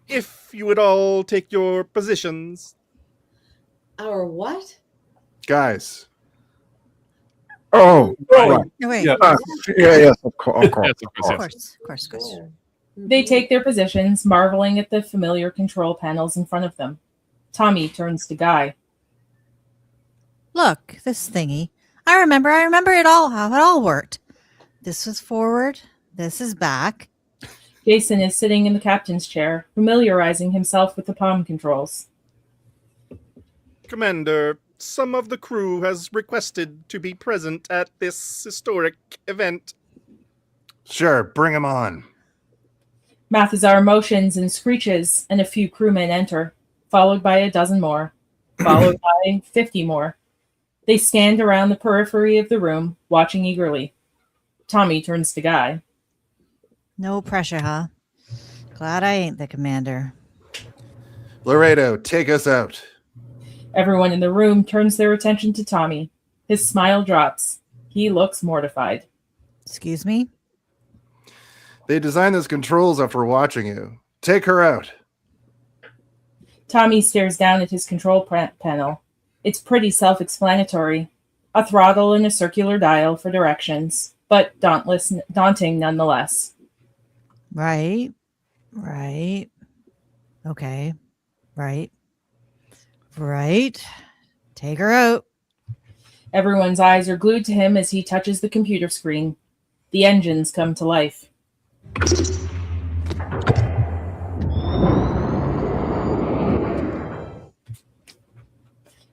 If you would all take your positions. Our what? Guys. Oh, right. Wait. Yes, of course. Of course. They take their positions, marveling at the familiar control panels in front of them. Tommy turns to Guy. Look, this thingy. I remember it all, how it all worked. This is forward, this is back. Jason is sitting in the captain's chair, familiarizing himself with the palm controls. Commander, some of the crew has requested to be present at this historic event. Sure, bring him on. Mathazar motions and screeches, and a few crewmen enter, followed by a dozen more, followed by 50 more. They stand around the periphery of the room, watching eagerly. Tommy turns to Guy. No pressure, huh? Glad I ain't the commander. Laredo, take us out. Everyone in the room turns their attention to Tommy. His smile drops. He looks mortified. Excuse me? They designed those controls up for watching you. Take her out. Tommy stares down at his control panel. It's pretty self-explanatory. A throttle and a circular dial for directions, but daunting nonetheless. Right. Okay. Right. Take her out. Everyone's eyes are glued to him as he touches the computer screen. The engines come to life.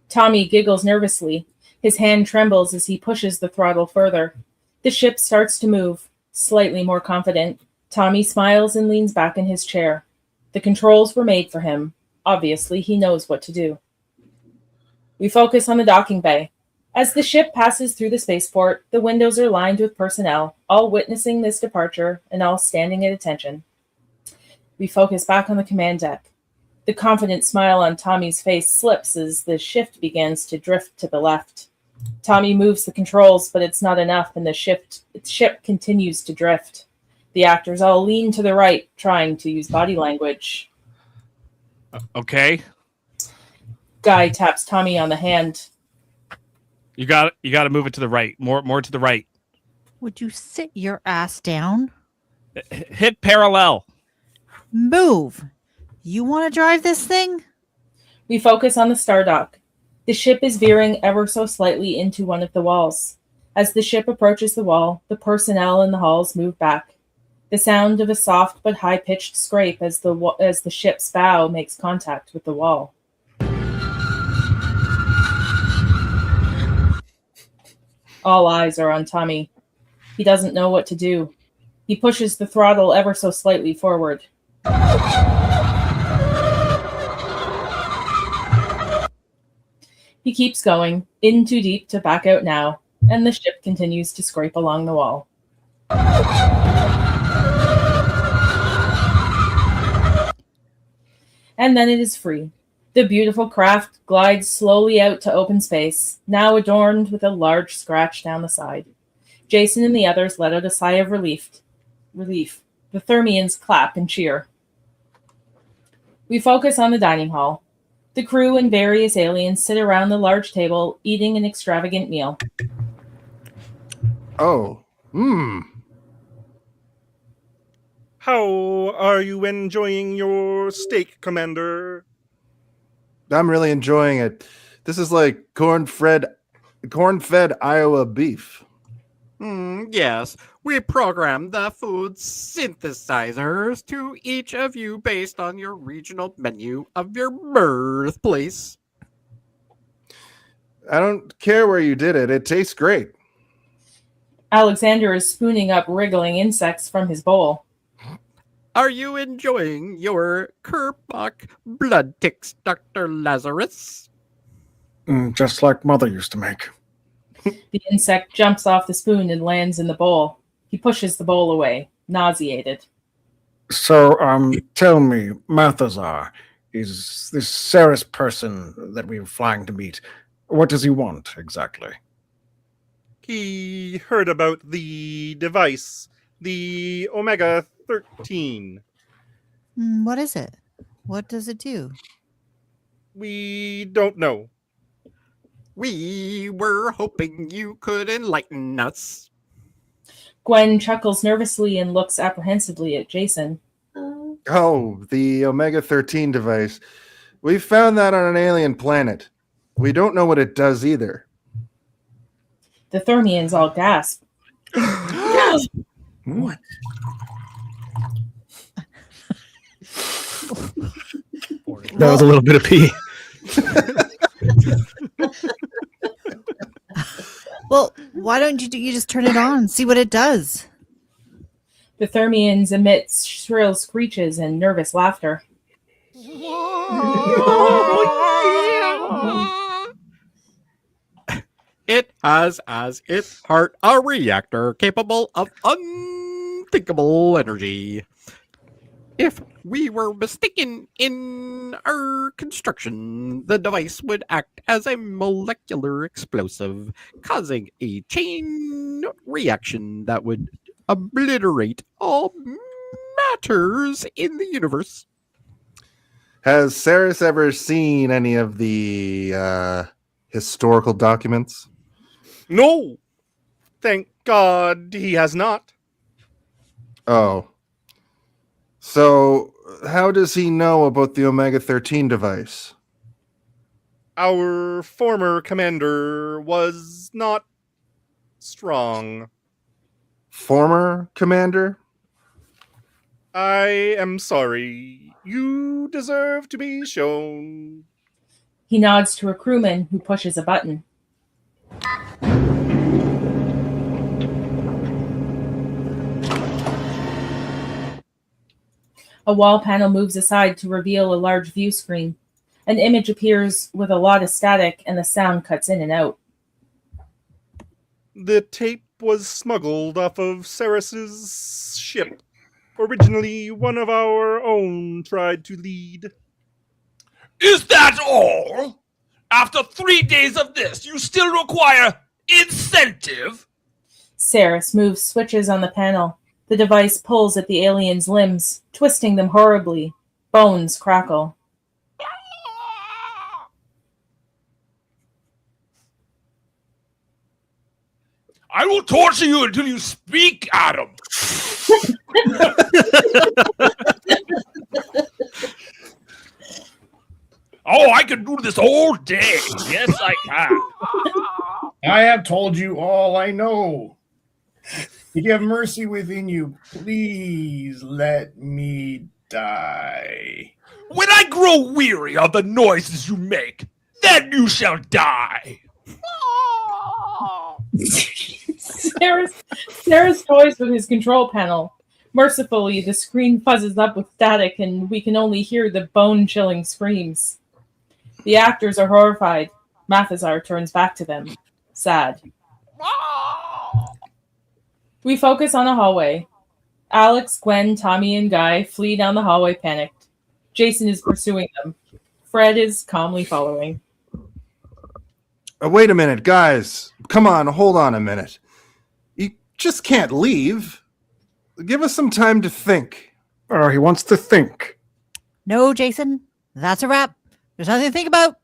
Tommy giggles nervously. His hand trembles as he pushes the throttle further. The ship starts to move, slightly more confident. Tommy smiles and leans back in his chair. The controls were made for him. Obviously, he knows what to do. We focus on the docking bay. As the ship passes through the spaceport, the windows are lined with personnel, all witnessing this departure and all standing at attention. We focus back on the command deck. The confident smile on Tommy's face slips as the shift begins to drift to the left. Tommy moves the controls, but it's not enough, and the ship continues to drift. The actors all lean to the right, trying to use body language. Okay. Guy taps Tommy on the hand. You got to move it to the right. More to the right. Would you sit your ass down? Hit parallel. Move. You want to drive this thing? We focus on the star dock. The ship is veering ever so slightly into one of the walls. As the ship approaches the wall, the personnel in the halls move back. The sound of a soft but high-pitched scrape as the ship's bow makes contact with the wall. All eyes are on Tommy. He doesn't know what to do. He pushes the throttle ever so slightly forward. He keeps going, in too deep to back out now, and the ship continues to scrape along the wall. And then it is free. The beautiful craft glides slowly out to open space, now adorned with a large scratch down the side. Jason and the others let out a sigh of relief. The Thermians clap and cheer. We focus on the dining hall. The crew and various aliens sit around the large table, eating an extravagant meal. Oh, How are you enjoying your steak, Commander? I'm really enjoying it. This is like corn-fed Iowa beef. Yes, we programmed the food synthesizers to each of you based on your regional menu of your birthplace. I don't care where you did it. It tastes great. Alexander is spooning up wriggling insects from his bowl. Are you enjoying your Kerbach blood ticks, Dr. Lazarus? Just like Mother used to make. The insect jumps off the spoon and lands in the bowl. He pushes the bowl away, nauseated. So, tell me, Malthazar, is this Ceres person that we're flying to meet, what does he want exactly? He heard about the device, the Omega 13. What is it? What does it do? We don't know. We were hoping you could enlighten us. Gwen chuckles nervously and looks apprehensively at Jason. Oh, the Omega 13 device. We found that on an alien planet. We don't know what it does either. The Thermians all gasp. What? That was a little bit of pee. Well, why don't you just turn it on and see what it does? The Thermians emit shrill screeches and nervous laughter. It has as its heart a reactor capable of unthinkable energy. If we were mistaken in our construction, the device would act as a molecular explosive, causing a chain reaction that would obliterate all matters in the universe. Has Ceres ever seen any of the historical documents? No! Thank God he has not. Oh. So, how does he know about the Omega 13 device? Our former commander was not strong. Former commander? I am sorry. You deserve to be shown. He nods to a crewman who pushes a button. A wall panel moves aside to reveal a large view screen. An image appears with a lot of static and the sound cuts in and out. The tape was smuggled off of Ceres's ship. Originally, one of our own tried to lead. Is that all? After 3 days of this, you still require incentive? Ceres moves switches on the panel. The device pulls at the alien's limbs, twisting them horribly. Bones crackle. I will torture you until you speak, Adam. Oh, I can do this all day. Yes, I can. I have told you all I know. If you have mercy within you, please let me die. When I grow weary of the noises you make, then you shall die. Ceres toys with his control panel. Mercifully, the screen fuzzes up with static and we can only hear the bone-chilling screams. The actors are horrified. Malthazar turns back to them, sad. We focus on a hallway. Alex, Gwen, Tommy, and Guy flee down the hallway panicked. Jason is pursuing them. Fred is calmly following. Wait a minute, guys. Come on, hold on a minute. You just can't leave. Give us some time to think. Oh, he wants to think. No, Jason, that's a wrap. There's nothing to think about.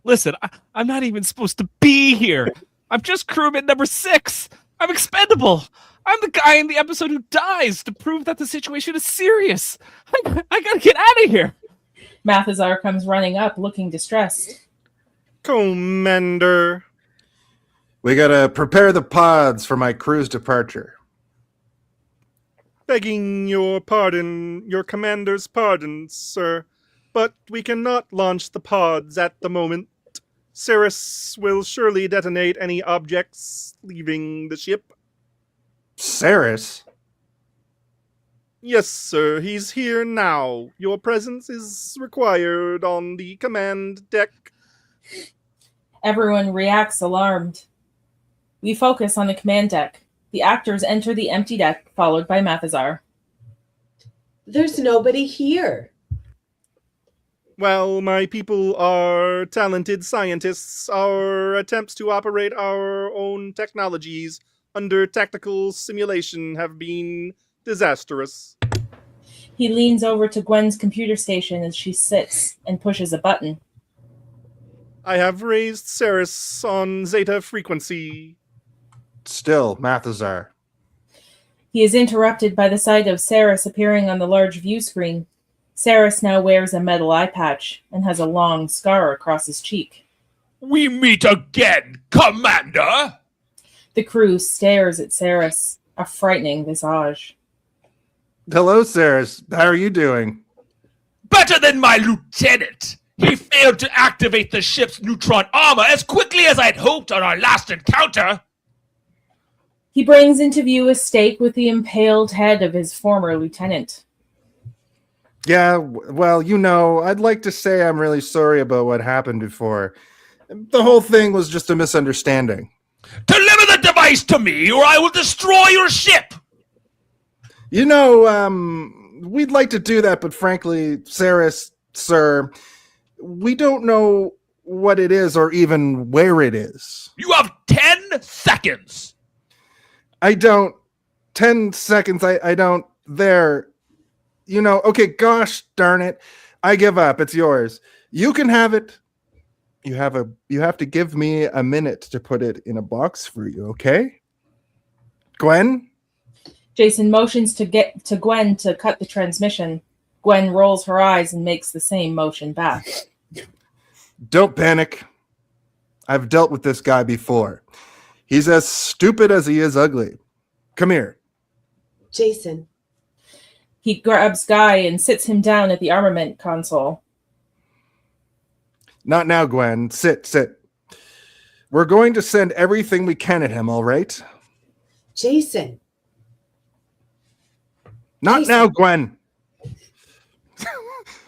Listen, I'm not even supposed to be here. I'm just crewman number 6. I'm expendable. I'm the guy in the episode who dies to prove that the situation is serious. I gotta get out of here. Malthazar comes running up, looking distressed. Commander. We gotta prepare the pods for my crew's departure. Begging your pardon, your commander's pardon, sir, but we cannot launch the pods at the moment. Ceres will surely detonate any objects leaving the ship. Ceres? Yes, sir, he's here now. Your presence is required on the command deck. Everyone reacts alarmed. We focus on the command deck. The actors enter the empty deck, followed by Mathazar. There's nobody here. Well, my people are talented scientists. Our attempts to operate our own technologies under tactical simulation have been disastrous. He leans over to Gwen's computer station as she sits and pushes a button. I have raised Ceres on Zeta frequency. Still, Mathazar. He is interrupted by the sight of Ceres appearing on the large view screen. Ceres now wears a metal eye patch and has a long scar across his cheek. We meet again, Commander! The crew stares at Ceres, a frightening visage. Hello, Ceres. How are you doing? Better than my lieutenant! He failed to activate the ship's neutron armor as quickly as I'd hoped on our last encounter! He brings into view a stake with the impaled head of his former lieutenant. Yeah, well, I'd like to say I'm really sorry about what happened before. The whole thing was just a misunderstanding. Deliver the device to me, or I will destroy your ship! We'd like to do that, but frankly, Ceres, sir, we don't know what it is or even where it is. You have 10 seconds! I don't. 10 seconds, I don't. There. Okay, gosh darn it. I give up. It's yours. You can have it. You have to give me a minute to put it in a box for you, okay? Gwen? Jason motions to Gwen to cut the transmission. Gwen rolls her eyes and makes the same motion back. Don't panic. I've dealt with this guy before. He's as stupid as he is ugly. Come here. Jason. He grabs Guy and sits him down at the armament console. Not now, Gwen. Sit. We're going to send everything we can at him, all right? Jason. Not now, Gwen.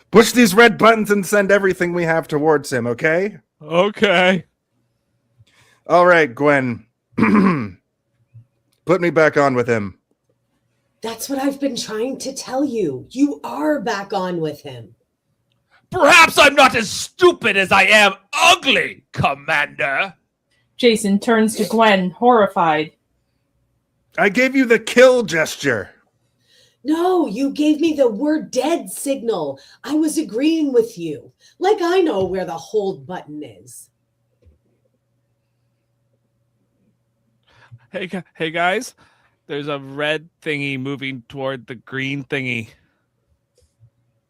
Push these red buttons and send everything we have towards him, okay? Okay. All right, Gwen. Put me back on with him. That's what I've been trying to tell you. You are back on with him. Perhaps I'm not as stupid as I am ugly, Commander. Jason turns to Gwen, horrified. I gave you the kill gesture. No, you gave me the "we're dead" signal. I was agreeing with you. Like I know where the hold button is. Hey guys. There's a red thingy moving toward the green thingy.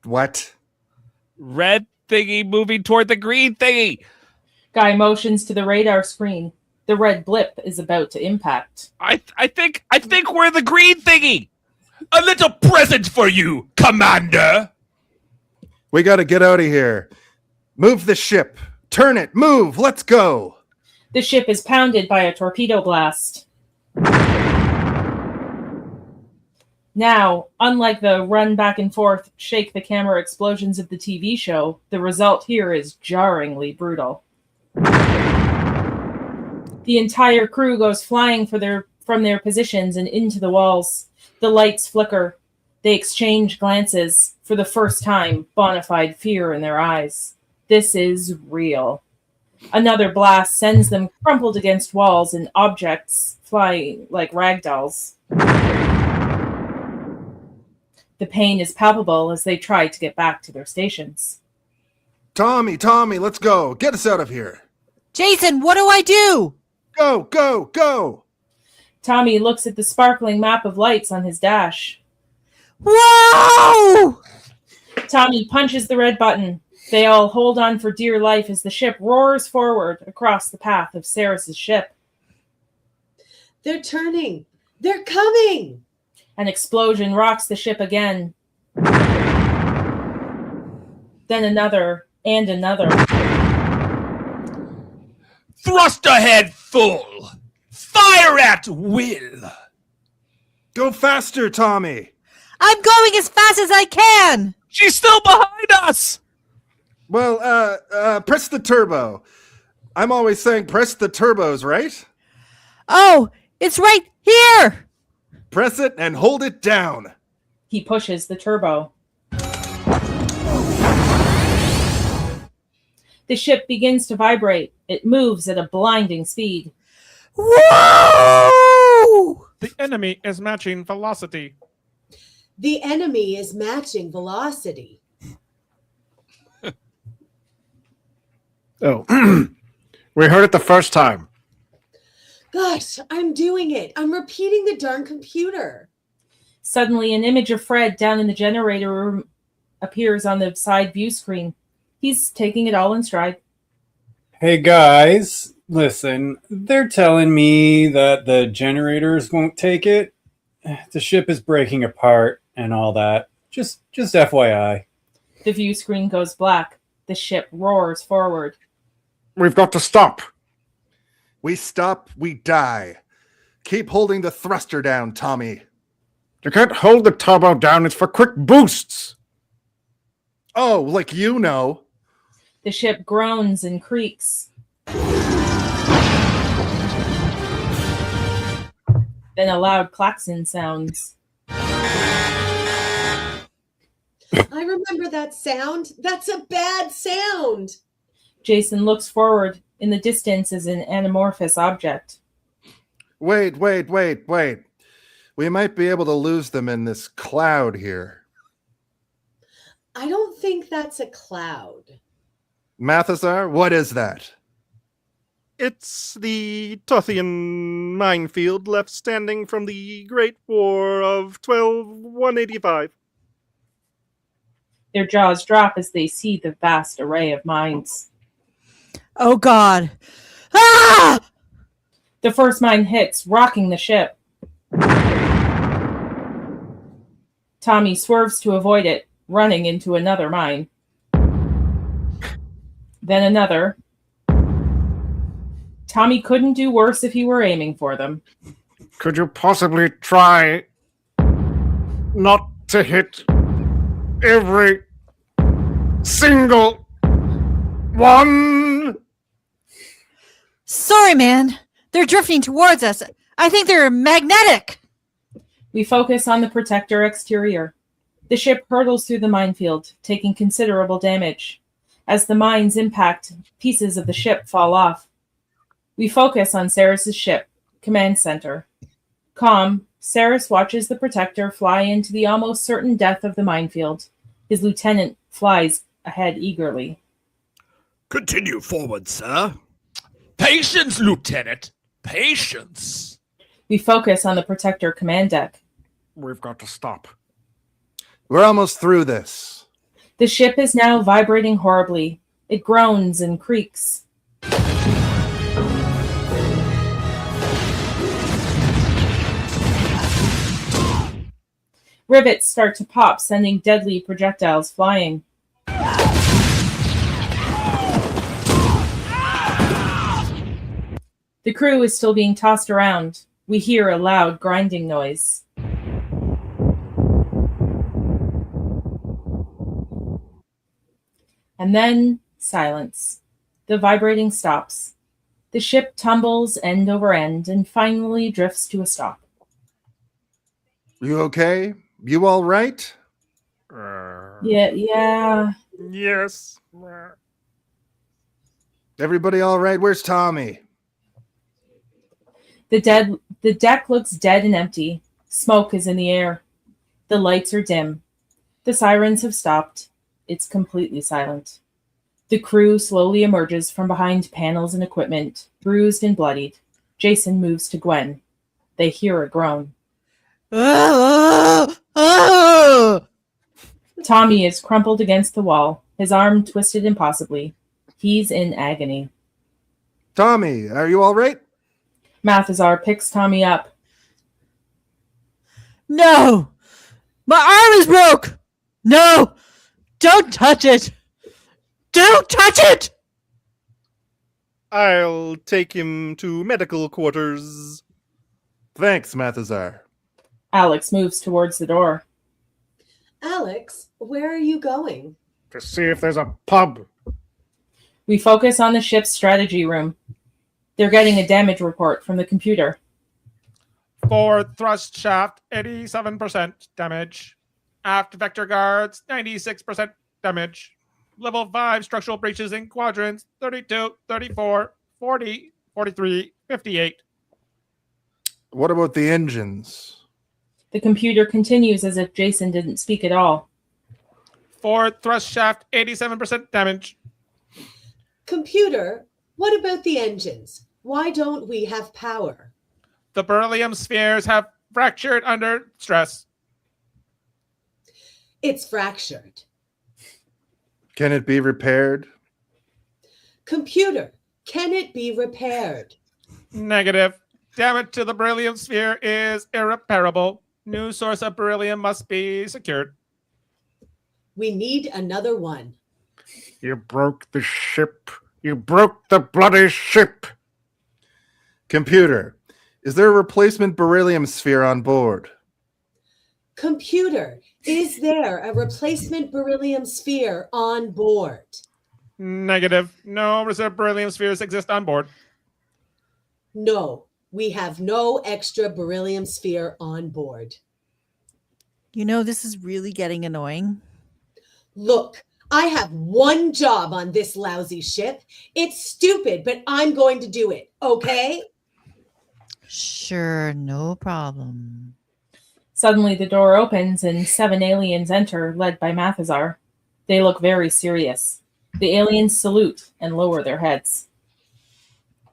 What? Red thingy moving toward the green thingy. Guy motions to the radar screen. The red blip is about to impact. I think we're the green thingy. A little present for you, Commander. We got to get out of here. Move the ship. Turn it. Move. Let's go. The ship is pounded by a torpedo blast. Now, unlike the run back and forth, shake the camera explosions of the TV show, the result here is jarringly brutal. The entire crew goes flying from their positions and into the walls. The lights flicker. They exchange glances. For the first time, bona fide fear in their eyes. This is real. Another blast sends them crumpled against walls and objects fly like ragdolls. The pain is palpable as they try to get back to their stations. Tommy, let's go. Get us out of here. Jason, what do I do? Go. Tommy looks at the sparkling map of lights on his dash. Whoa! Tommy punches the red button. They all hold on for dear life as the ship roars forward across the path of Ceres' ship. They're turning. They're coming. An explosion rocks the ship again. Then another and another. Thrust ahead full. Fire at will. Go faster, Tommy. I'm going as fast as I can. She's still behind us. Well, press the turbo. I'm always saying press the turbos, right? Oh, it's right Here! Press it and hold it down. He pushes the turbo. The ship begins to vibrate. It moves at a blinding speed. Whoa! The enemy is matching velocity. The enemy is matching velocity. Oh, we heard it the first time. Gosh, I'm doing it. I'm repeating the darn computer. Suddenly, an image of Fred down in the generator room appears on the side view screen. He's taking it all in stride. Hey guys, listen, they're telling me that the generators won't take it. The ship is breaking apart and all that. Just FYI. The view screen goes black. The ship roars forward. We've got to stop. We stop, we die. Keep holding the thruster down, Tommy. You can't hold the turbo down. It's for quick boosts. Oh, like you know. The ship groans and creaks. Then a loud klaxon sounds. I remember that sound. That's a bad sound. Jason looks forward. In the distance is an anamorphous object. Wait. We might be able to lose them in this cloud here. I don't think that's a cloud. Mathazar, what is that? It's the Tothian minefield left standing from the Great War of 12185. Their jaws drop as they see the vast array of mines. Oh, God. Ah! The first mine hits, rocking the ship. Tommy swerves to avoid it, running into another mine. Then another. Tommy couldn't do worse if he were aiming for them. Could you possibly try not to hit every single one? Sorry, man. They're drifting towards us. I think they're magnetic. We focus on the protector exterior. The ship hurtles through the minefield, taking considerable damage. As the mines impact, pieces of the ship fall off. We focus on Saris's ship, command center. Calm, Saris watches the protector fly into the almost certain death of the minefield. His lieutenant flies ahead eagerly. Continue forward, sir. Patience, Lieutenant. Patience. We focus on the protector command deck. We've got to stop. We're almost through this. The ship is now vibrating horribly. It groans and creaks. Rivets start to pop, sending deadly projectiles flying. The crew is still being tossed around. We hear a loud grinding noise. And then silence. The vibrating stops. The ship tumbles end over end and finally drifts to a stop. You okay? You all right? Yeah. Yes. Everybody all right? Where's Tommy? The deck looks dead and empty. Smoke is in the air. The lights are dim. The sirens have stopped. It's completely silent. The crew slowly emerges from behind panels and equipment, bruised and bloodied. Jason moves to Gwen. They hear a groan. Tommy is crumpled against the wall, his arm twisted impossibly. He's in agony. Tommy, are you all right? Mathazar picks Tommy up. No! My arm is broke! No! Don't touch it! Don't touch it! I'll take him to medical quarters. Thanks, Mathazar. Alex moves towards the door. Alex, where are you going? To see if there's a pub. We focus on the ship's strategy room. They're getting a damage report from the computer. Forward thrust shaft, 87% damage. Aft vector guards, 96% damage. Level 5 structural breaches in quadrants, 32, 34, 40, 43, 58. What about the engines? The computer continues as if Jason didn't speak at all. Forward thrust shaft, 87% damage. Computer, what about the engines? Why don't we have power? The beryllium spheres have fractured under stress. It's fractured. Can it be repaired? Computer, can it be repaired? Negative. Damage to the beryllium sphere is irreparable. New source of beryllium must be secured. We need another one. You broke the ship. You broke the bloody ship. Computer, is there a replacement beryllium sphere on board? Computer, is there a replacement beryllium sphere on board? Negative. No reserve beryllium spheres exist on board. No, we have no extra beryllium sphere on board. You know, this is really getting annoying. Look, I have one job on this lousy ship. It's stupid, but I'm going to do it, okay? Sure, no problem. Suddenly the door opens and 7 aliens enter, led by Mathazar. They look very serious. The aliens salute and lower their heads.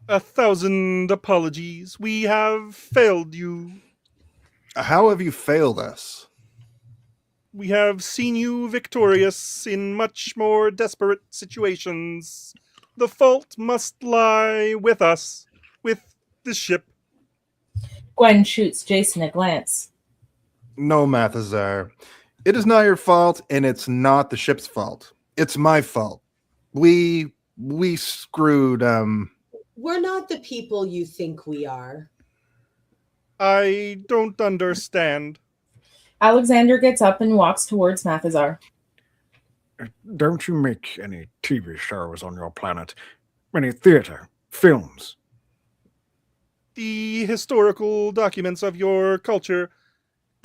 1,000 apologies. We have failed you. How have you failed us? We have seen you victorious in much more desperate situations. The fault must lie with us, with the ship. Gwen shoots Jason a glance. No, Mathazar. It is not your fault, and it's not the ship's fault. It's my fault. We screwed, We're not the people you think we are. I don't understand. Alexander gets up and walks towards Mathazar. Don't you make any TV shows on your planet? Any theater, films? The historical documents of your culture.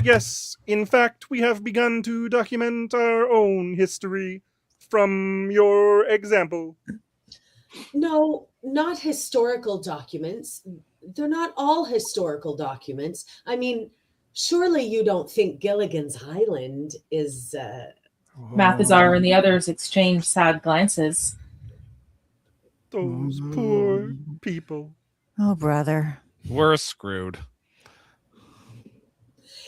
Yes, in fact, we have begun to document our own history from your example. No, not historical documents. They're not all historical documents. I mean, surely you don't think Gilligan's Island is... Mathazar and the others exchange sad glances. Those poor people. Oh, brother. We're screwed.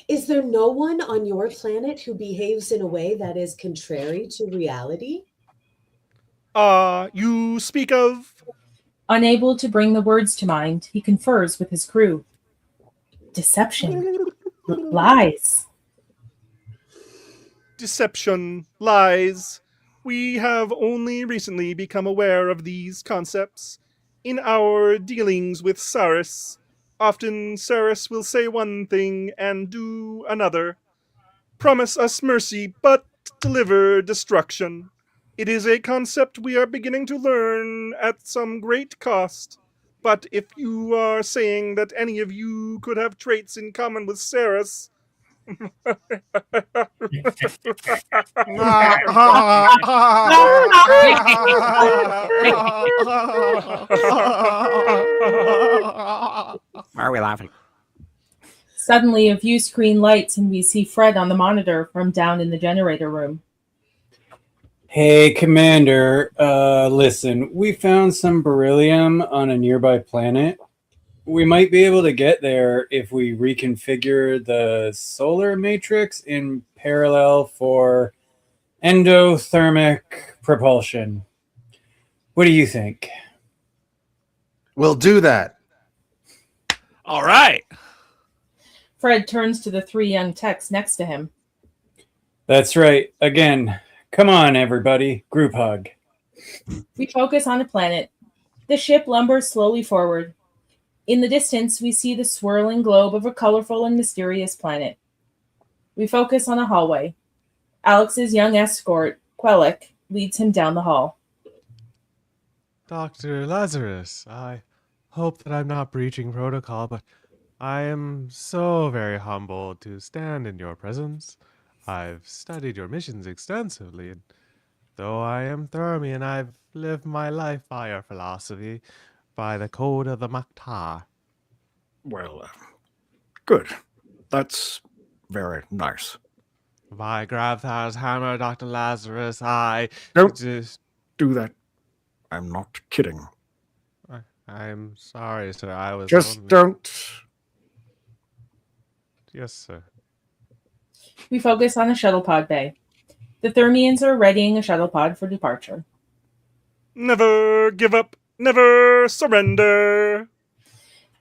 Is there no one on your planet who behaves in a way that is contrary to reality? You speak of... Unable to bring the words to mind, he confers with his crew. Deception. Lies. Deception, lies. We have only recently become aware of these concepts. In our dealings with Saris, often Saris will say one thing and do another. Promise us mercy, but deliver destruction. It is a concept we are beginning to learn at some great cost. But if you are saying that any of you could have traits in common with Saris, Why are we laughing? Suddenly, a view screen lights and we see Fred on the monitor from down in the generator room. Hey, Commander, listen, we found some beryllium on a nearby planet. We might be able to get there if we reconfigure the solar matrix in parallel for endothermic propulsion. What do you think? We'll do that. All right. Fred turns to the 3 young techs next to him. That's right. Again, come on, everybody. Group hug. We focus on a planet. The ship lumbers slowly forward. In the distance, we see the swirling globe of a colorful and mysterious planet. We focus on a hallway. Alex's young escort, Quellic, leads him down the hall. Dr. Lazarus, I hope that I'm not breaching protocol, but I am so very humbled to stand in your presence. I've studied your missions extensively, and though I am Thermian, I've lived my life by your philosophy, by the code of the Maktar. Well, good. That's very nice. By Gravthar's hammer, Dr. Lazarus, I Don't just... do that. I'm not kidding. I'm sorry, sir. I was Just only... don't. Yes, sir. We focus on a shuttle pod bay. The Thermians are readying a shuttle pod for departure. Never give up, never surrender.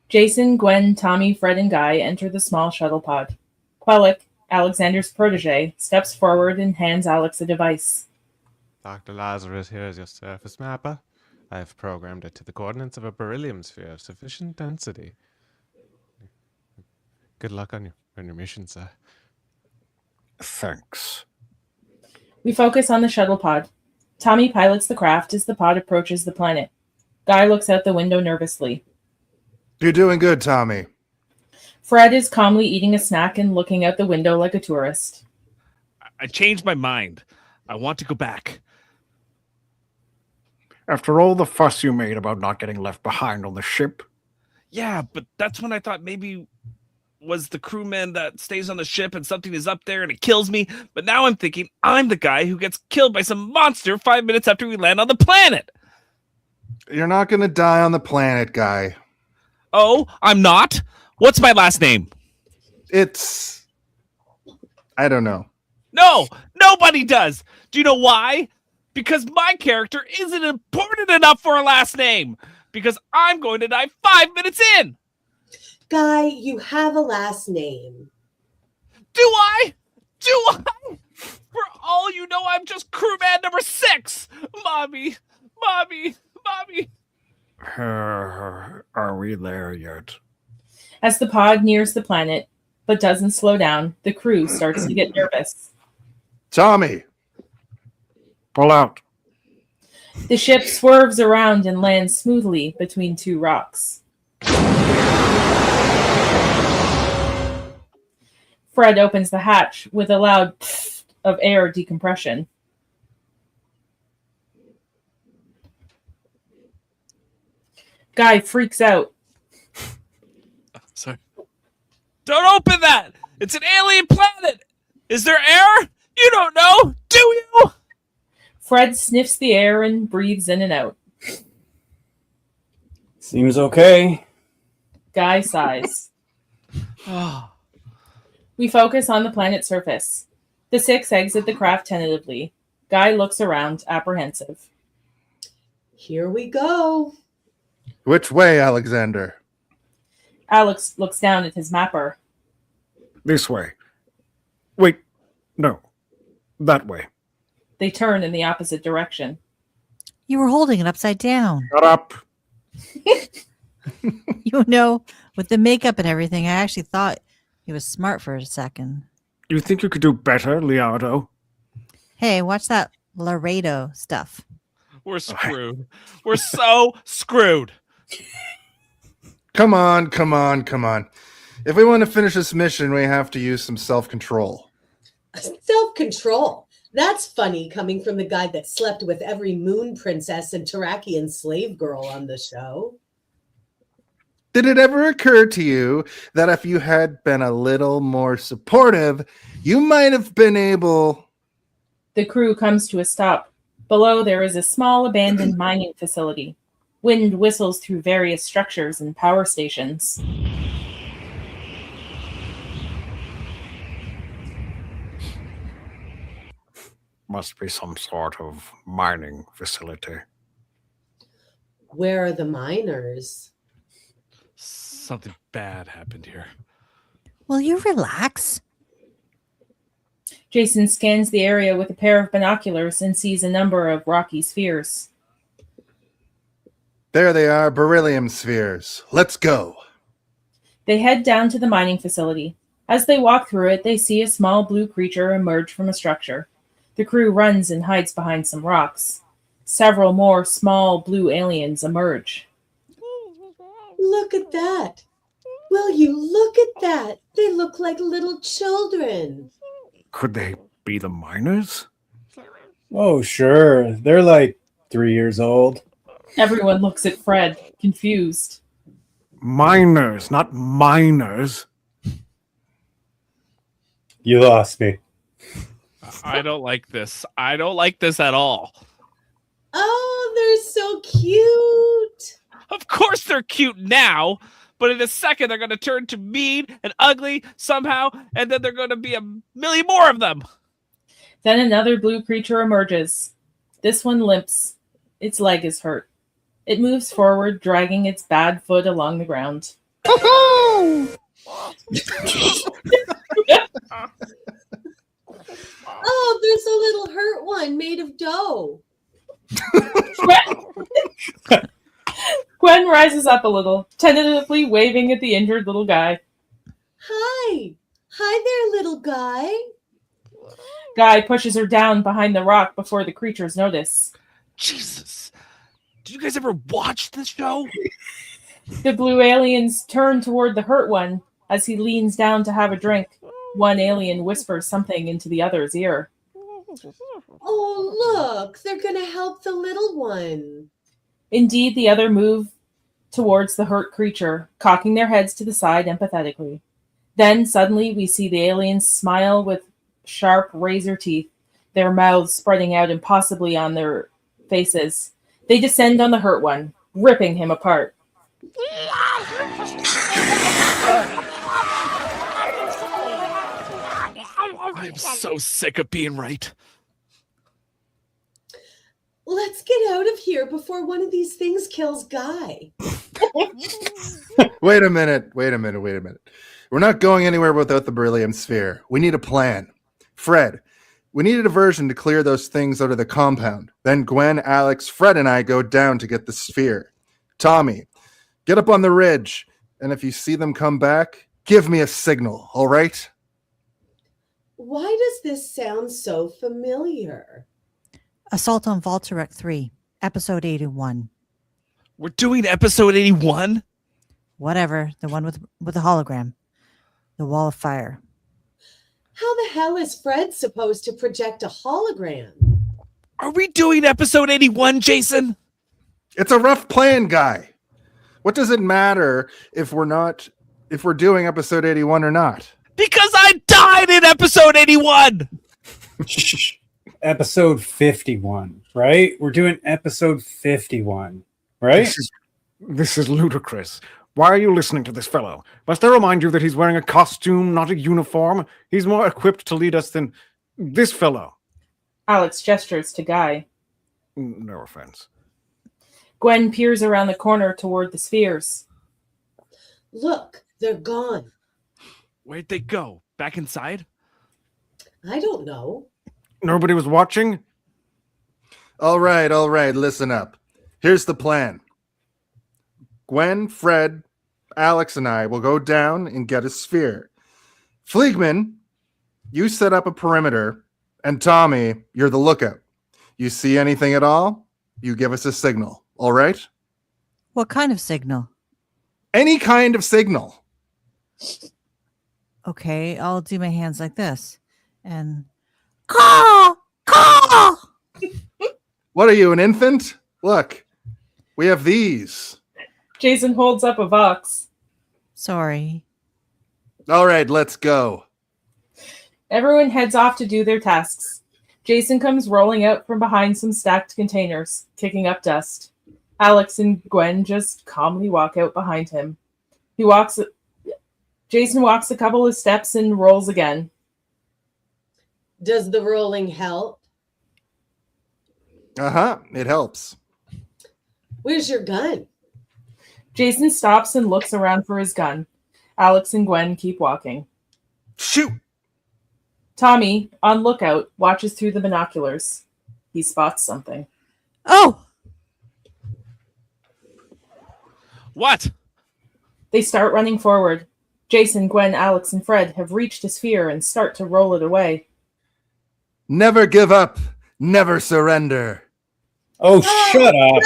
Jason, Gwen, Tommy, Fred, and Guy enter the small shuttle pod. Quellic, Alexander's protege, steps forward and hands Alex a device. Dr. Lazarus, here is your surface mapper. I have programmed it to the coordinates of a beryllium sphere of sufficient density. Good luck on your mission, sir. Thanks. We focus on the shuttle pod. Tommy pilots the craft as the pod approaches the planet. Guy looks out the window nervously. You're doing good, Tommy. Fred is calmly eating a snack and looking out the window like a tourist. I changed my mind. I want to go back. After all the fuss you made about not getting left behind on the ship. Yeah, but that's when I thought maybe was the crewman that stays on the ship and something is up there and it kills me. But now I'm thinking I'm the guy who gets killed by some monster 5 minutes after we land on the planet. You're not going to die on the planet, Guy. Oh, I'm not? What's my last name? It's... I don't know. No, nobody does. Do you know why? Because my character isn't important enough for a last name. Because I'm going to die 5 minutes in. Guy, you have a last name. Do I? Do I? For all you know, I'm just crewman number 6. Mommy. Are we there yet? As the pod nears the planet, but doesn't slow down, the crew starts to get nervous. Tommy! Pull out. The ship swerves around and lands smoothly between two rocks. Fred opens the hatch with a loud pfft of air decompression. Guy freaks out. Sorry. Don't open that! It's an alien planet! Is there air? You don't know, do you? Fred sniffs the air and breathes in and out. Seems okay. Guy sighs. We focus on the planet's surface. The 6 exit the craft tentatively. Guy looks around, apprehensive. Here we go. Which way, Alexander? Alex looks down at his mapper. This way. Wait, no. That way. They turn in the opposite direction. You were holding it upside down. Shut up. You know, with the makeup and everything, I actually thought he was smart for a second. You think you could do better, Leonardo? Hey, watch that Laredo stuff. We're screwed. We're so screwed. Come on. If we want to finish this mission, we have to use some self-control. Self-control. That's funny coming from the guy that slept with every moon princess and Tarakian slave girl on the show. Did it ever occur to you that if you had been a little more supportive, you might have been able... The crew comes to a stop. Below there is a small abandoned mining facility. Wind whistles through various structures and power stations. Must be some sort of mining facility. Where are the miners? Something bad happened here. Will you relax? Jason scans the area with a pair of binoculars and sees a number of rocky spheres. There they are, beryllium spheres. Let's go. They head down to the mining facility. As they walk through it, they see a small blue creature emerge from a structure. The crew runs and hides behind some rocks. Several more small blue aliens emerge. Look at that. Will you look at that? They look like little children. Could they be the miners? Oh, sure. They're like 3 years old. Everyone looks at Fred, confused. Miners, not miners. You lost me. I don't like this. I don't like this at all. Oh, they're so cute. Of course they're cute now, but in a second they're going to turn to mean and ugly somehow, and then they're going to be a million more of them. Then another blue creature emerges. This one limps. Its leg is hurt. It moves forward, dragging its bad foot along the ground. Oh, there's a little hurt one made of dough. Gwen rises up a little, tentatively waving at the injured little guy. Hi. Hi there, little guy. Guy pushes her down behind the rock before the creatures notice. Jesus. Did you guys ever watch this show? The blue aliens turn toward the hurt one as he leans down to have a drink. One alien whispers something into the other's ear. Oh, look. They're going to help the little one. Indeed, the other move towards the hurt creature, cocking their heads to the side empathetically. Then, suddenly, we see the aliens smile with sharp razor teeth, their mouths spreading out impossibly on their faces. They descend on the hurt one, ripping him apart. I'm so sick of being right. Let's get out of here before one of these things kills Guy. Wait a minute. We're not going anywhere without the beryllium sphere. We need a plan. Fred, we need a diversion to clear those things out of the compound. Then Gwen, Alex, Fred, and I go down to get the sphere. Tommy, get up on the ridge, and if you see them come back, give me a signal, all right? Why does this sound so familiar? Assault on Volturek 3, episode 81. We're doing episode 81? Whatever, the one with the hologram. The wall of fire. How the hell is Fred supposed to project a hologram? Are we doing episode 81, Jason? It's a rough plan, Guy. What does it matter if we're doing episode 81 or not? Because I died in episode 81! Episode 51, right? We're doing episode 51, right? This is ludicrous. Why are you listening to this fellow? Must I remind you that he's wearing a costume, not a uniform? He's more equipped to lead us than this fellow. Alex gestures to Guy. No offense. Gwen peers around the corner toward the spheres. Look, they're gone. Where'd they go? Back inside? I don't know. Nobody was watching? All right, listen up. Here's the plan. Gwen, Fred, Alex, and I will go down and get a sphere. Fleegman, you set up a perimeter, and Tommy, you're the lookout. You see anything at all, you give us a signal, all right? What kind of signal? Any kind of signal. Okay, I'll do my hands like this. And caw! Caw! What are you, an infant? Look, we have these. Jason holds up a box. Sorry. All right, let's go. Everyone heads off to do their tasks. Jason comes rolling out from behind some stacked containers, kicking up dust. Alex and Gwen just calmly walk out behind him. Jason walks a couple of steps and rolls again. Does the rolling help? It helps. Where's your gun? Jason stops and looks around for his gun. Alex and Gwen keep walking. Shoot! Tommy, on lookout, watches through the binoculars. He spots something. Oh! What? They start running forward. Jason, Gwen, Alex, and Fred have reached a sphere and start to roll it away. Never give up. Never surrender. Oh, shut up.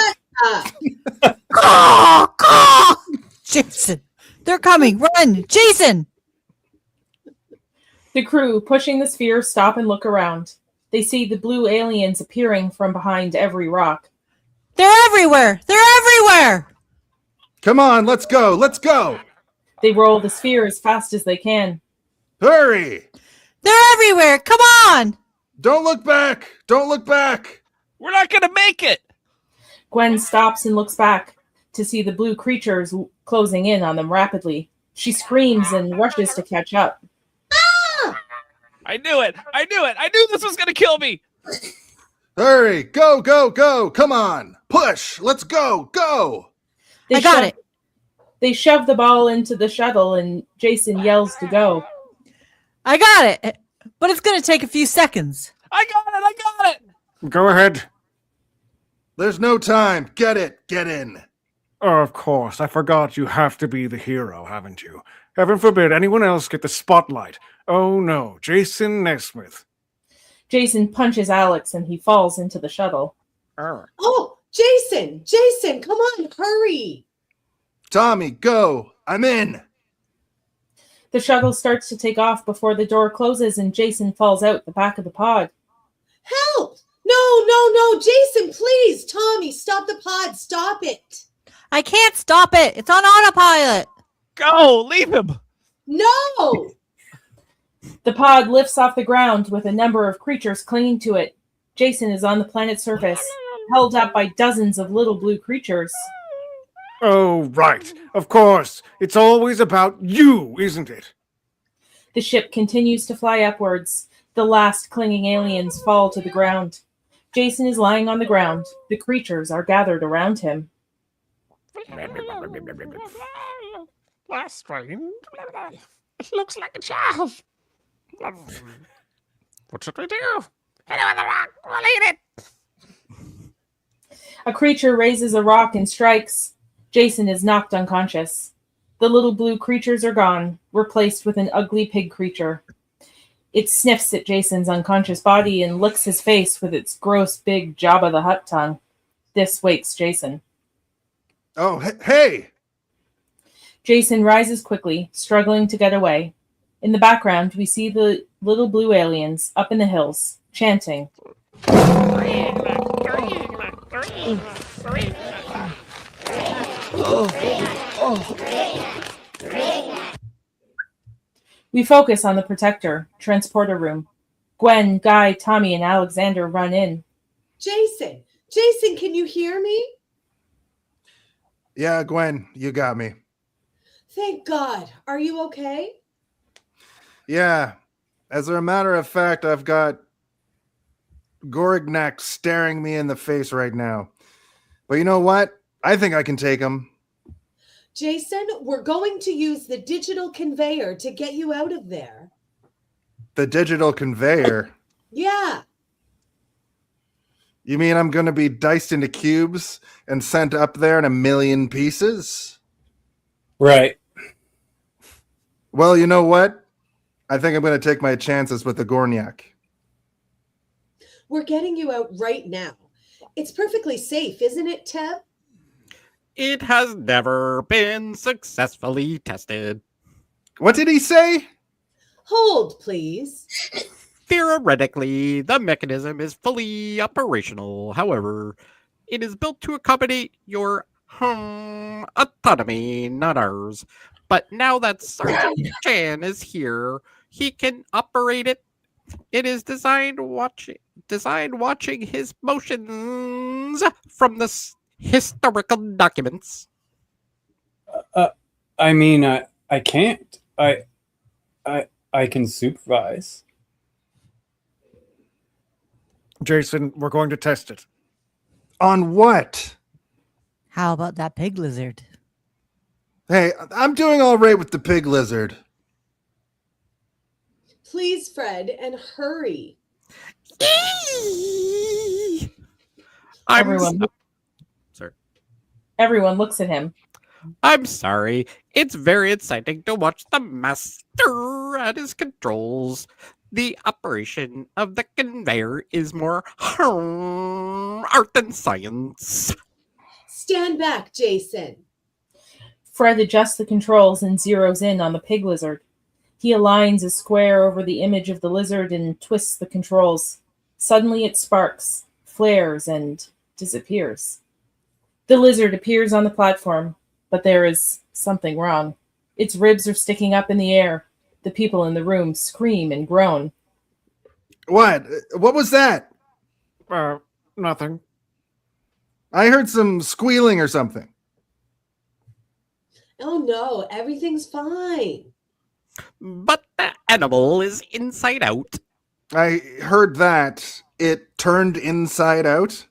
Caw! Caw! Jason, They're coming. Run! Jason! The crew, pushing the sphere, stop and look around. They see the blue aliens appearing from behind every rock. They're everywhere! They're everywhere! Come on, let's go. Let's go. They roll the sphere as fast as they can. Hurry. They're everywhere! Come on! Don't look back. Don't look back. We're not going to make it. Gwen stops and looks back to see the blue creatures closing in on them rapidly. She screams and rushes to catch up. I knew it. I knew it. I knew this was going to kill me. Hurry. Go, go, go. Come on. Push. Let's go. Go. They I got it. They shove the ball into the shuttle and Jason yells to go. I got it. But it's going to take a few seconds. I got it. I got it. Go ahead. There's no time. Get it. Get in. Of course, I forgot you have to be the hero, haven't you? Heaven forbid anyone else get the spotlight. Oh no, Jason Nesmith. Jason punches Alex and he falls into the shuttle. Oh, Jason! Jason, come on, hurry! Tommy, go. I'm in. The shuttle starts to take off before the door closes and Jason falls out the back of the pod. Help! No, Jason, please! Tommy, stop the pod, stop it! I can't stop it. It's on autopilot. Go, leave him. No! The pod lifts off the ground with a number of creatures clinging to it. Jason is on the planet's surface, held up by dozens of little blue creatures. Oh, right. Of course. It's always about you, isn't it? The ship continues to fly upwards. The last clinging aliens fall to the ground. Jason is lying on the ground. The creatures are gathered around him. Last friend. It looks like a child. What should we do? Hit it with a rock. We'll eat it. A creature raises a rock and strikes. Jason is knocked unconscious. The little blue creatures are gone, replaced with an ugly pig creature. It sniffs at Jason's unconscious body and licks his face with its gross big Jabba the Hutt tongue. This wakes Jason. Oh, hey! Jason rises quickly, struggling to get away. In the background, we see the little blue aliens up in the hills, chanting. We focus on the protector, transporter room. Gwen, Guy, Tommy, and Alexander run in. Jason, can you hear me? Yeah, Gwen, you got me. Thank God. Are you okay? Yeah. As a matter of fact, I've got Gorignac staring me in the face right now. But you know what? I think I can take him. Jason, we're going to use the digital conveyor to get you out of there. The digital conveyor? Yeah. You mean I'm going to be diced into cubes and sent up there in a million pieces? Right. Well, you know what? I think I'm going to take my chances with the Gorniak. We're getting you out right now. It's perfectly safe, isn't it, Teb? It has never been successfully tested. What did he say? Hold, please. Theoretically, the mechanism is fully operational. However, it is built to accommodate your autonomy, not ours. But now that Sergeant Chan is here, he can operate it. It is designed watching his motions from the historical documents. I mean, I can't. I can supervise. Jason, we're going to test it. On what? How about that pig lizard? Hey, I'm doing all right with the pig lizard. Please, Fred, and hurry. Everyone looks at him. I'm sorry. It's very exciting to watch the master at his controls. The operation of the conveyor is more art than science. Stand back, Jason. Fred adjusts the controls and zeroes in on the pig lizard. He aligns a square over the image of the lizard and twists the controls. Suddenly it sparks, flares, and disappears. The lizard appears on the platform, but there is something wrong. Its ribs are sticking up in the air. The people in the room scream and groan. What? What was that? Nothing. I heard some squealing or something. Oh no, everything's fine. But the animal is inside out. I heard that. It turned inside out.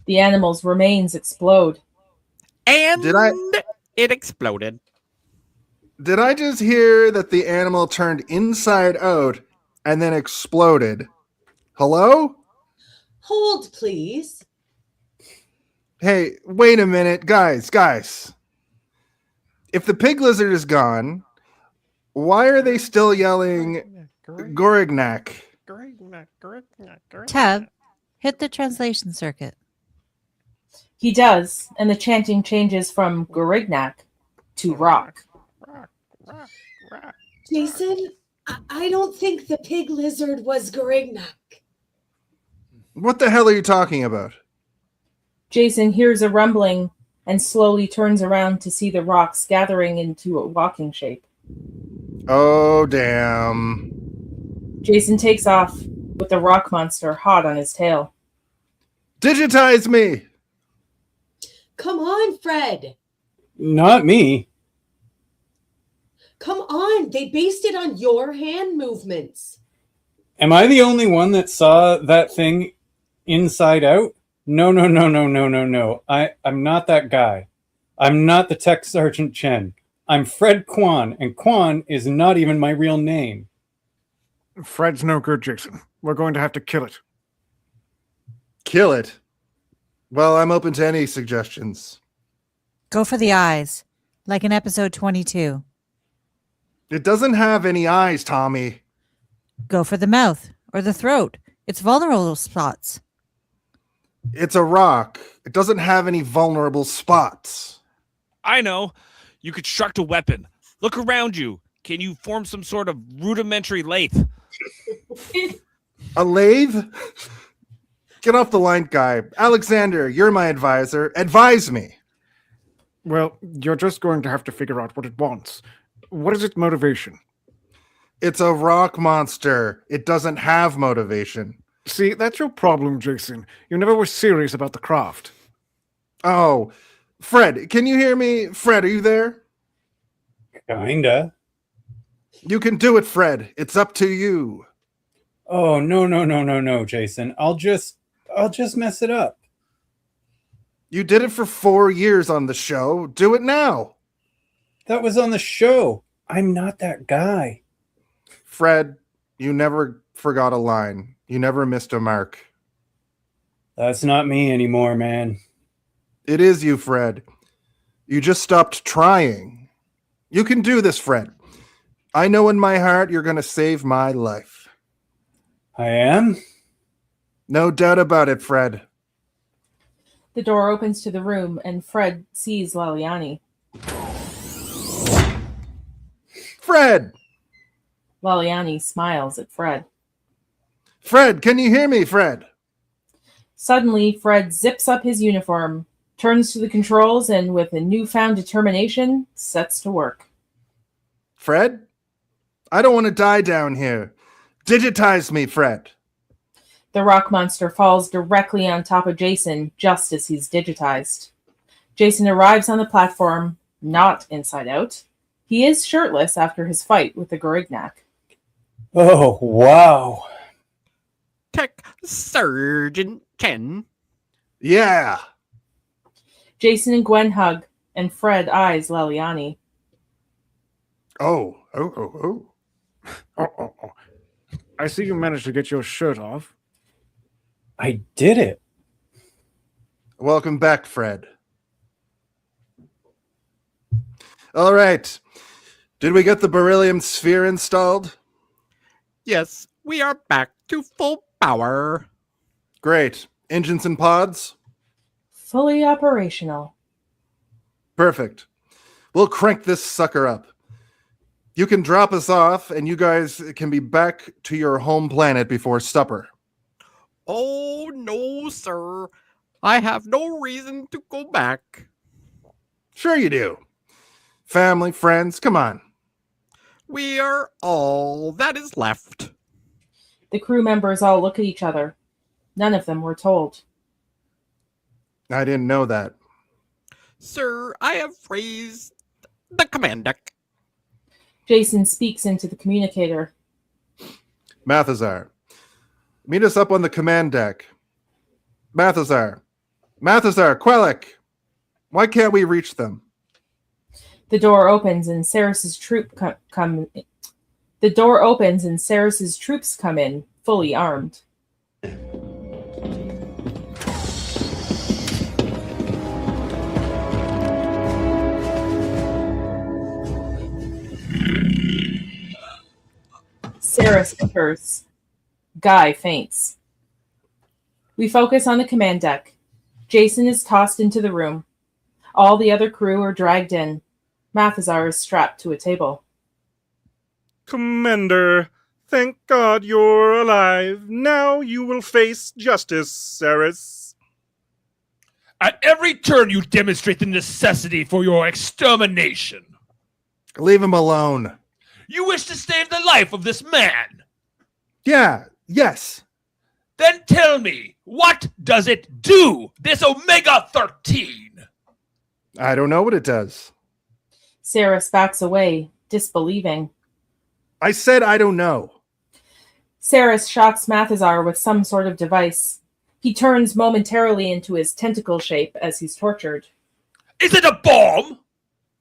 The animal's remains explode. And it exploded. Did I just hear that the animal turned inside out and then exploded? Hello? Hold, please. Hey, wait a minute, guys. If the pig lizard is gone, why are they still yelling Gorignac? Tab, hit the translation circuit. He does, and the chanting changes from Gorignac to rock. Jason, I don't think the pig lizard was Gorignac. What the hell are you talking about? Jason hears a rumbling and slowly turns around to see the rocks gathering into a walking shape. Oh, damn. Jason takes off with the rock monster hot on his tail. Digitize me! Come on, Fred. Not me. Come on. They based it on your hand movements. Am I the only one that saw that thing inside out? No. I'm not that guy. I'm not the Tech Sergeant Chen. I'm Fred Kwan, and Kwan is not even my real name. Fred's no good, Jason. We're going to have to kill it. Kill it? Well, I'm open to any suggestions. Go for the eyes, like in episode 22. It doesn't have any eyes, Tommy. Go for the mouth or the throat. It's vulnerable spots. It's a rock. It doesn't have any vulnerable spots. I know. You construct a weapon. Look around you. Can you form some sort of rudimentary lathe? A lathe? Get off the line, guy. Alexander, you're my advisor. Advise me. Well, you're just going to have to figure out what it wants. What is its motivation? It's a rock monster. It doesn't have motivation. See, that's your problem, Jason. You never were serious about the craft. Oh, Fred, can you hear me? Fred, are you there? Kinda. You can do it, Fred. It's up to you. Oh, no, Jason. I'll just mess it up. You did it for 4 years on the show. Do it now. That was on the show. I'm not that guy. Fred, you never forgot a line. You never missed a mark. That's not me anymore, man. It is you, Fred. You just stopped trying. You can do this, Fred. I know in my heart you're going to save my life. I am? No doubt about it, Fred. The door opens to the room, and Fred sees Laliani. Fred! Laliani smiles at Fred. Fred, can you hear me, Fred? Suddenly, Fred zips up his uniform, turns to the controls, and with a newfound determination, sets to work. Fred? I don't want to die down here. Digitize me, Fred. The rock monster falls directly on top of Jason just as he's digitized. Jason arrives on the platform, not inside out. He is shirtless after his fight with the Gorignac. Oh, wow. Tech Sergeant Chen. Yeah. Jason and Gwen hug, and Fred eyes Laliani. Oh. I see you managed to get your shirt off. I did it. Welcome back, Fred. All right. Did we get the beryllium sphere installed? Yes, we are back to full power. Great. Engines and pods? fully operational. Perfect. We'll crank this sucker up. You can drop us off, and you guys can be back to your home planet before supper. Oh, no, sir. I have no reason to go back. Sure you do. Family, friends, come on. We are all that is left. The crew members all look at each other. None of them were told. I didn't know that. Sir, I have raised the command deck. Jason speaks into the communicator. Mathazar, meet us up on the command deck. Mathazar, Quellic, why can't we reach them? The door opens and Ceres's The door opens and Ceres's troops come in, fully armed. Ceres enters. Guy faints. We focus on the command deck. Jason is tossed into the room. All the other crew are dragged in. Mathazar is strapped to a table. Commander, thank God you're alive. Now you will face justice, Ceres. At every turn, you demonstrate the necessity for your extermination. Leave him alone. You wish to save the life of this man. Yes. Then tell me, what does it do, this Omega-13? I don't know what it does. Ceres backs away, disbelieving. I said I don't know. Ceres shocks Mathazar with some sort of device. He turns momentarily into his tentacle shape as he's tortured. Is it a bomb?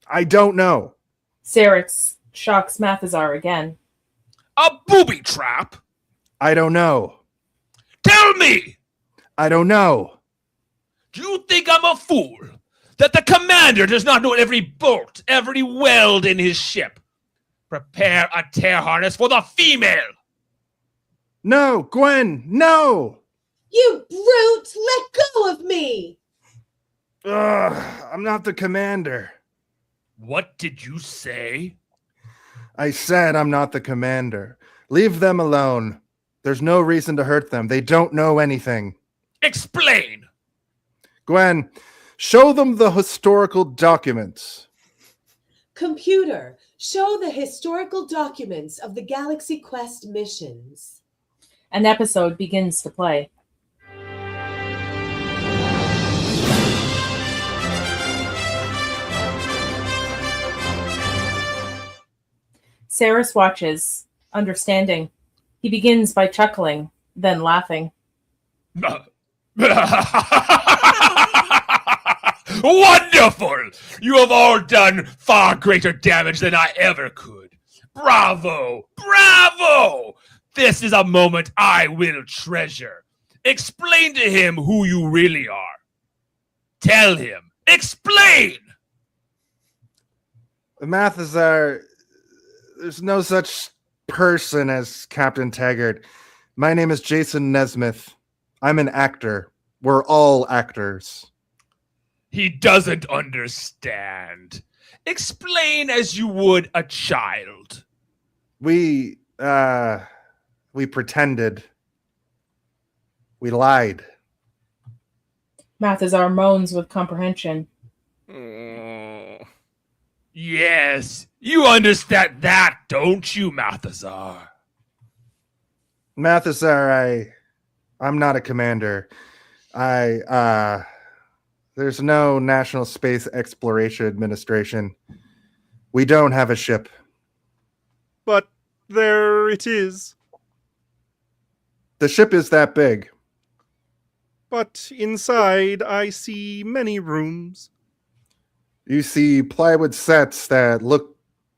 I don't know. Ceres shocks Mathazar again. A booby trap? I don't know. Tell me! I don't know. Do you think I'm a fool? That the commander does not know every bolt, every weld in his ship? Prepare a tear harness for the female! No, Gwen, no! You brute! Let go of me! I'm not the commander. What did you say? I said I'm not the commander. Leave them alone. There's no reason to hurt them. They don't know anything. Explain! Gwen, show them the historical documents. Computer, show the historical documents of the Galaxy Quest missions. An episode begins to play. Ceres watches, understanding. He begins by chuckling, then laughing. Wonderful! You have all done far greater damage than I ever could. Bravo! Bravo! This is a moment I will treasure. Explain to him who you really are. Tell him. Explain! Mathazar, there's no such person as Captain Taggart. My name is Jason Nesmith. I'm an actor. We're all actors. He doesn't understand. Explain as you would a child. We pretended. We lied. Mathazar moans with comprehension. Yes, you understand that, don't you, Mathazar? Mathazar, I'm not a commander. There's no National Space Exploration Administration. We don't have a ship. But there it is. The ship is that big. But inside I see many rooms. You see plywood sets that look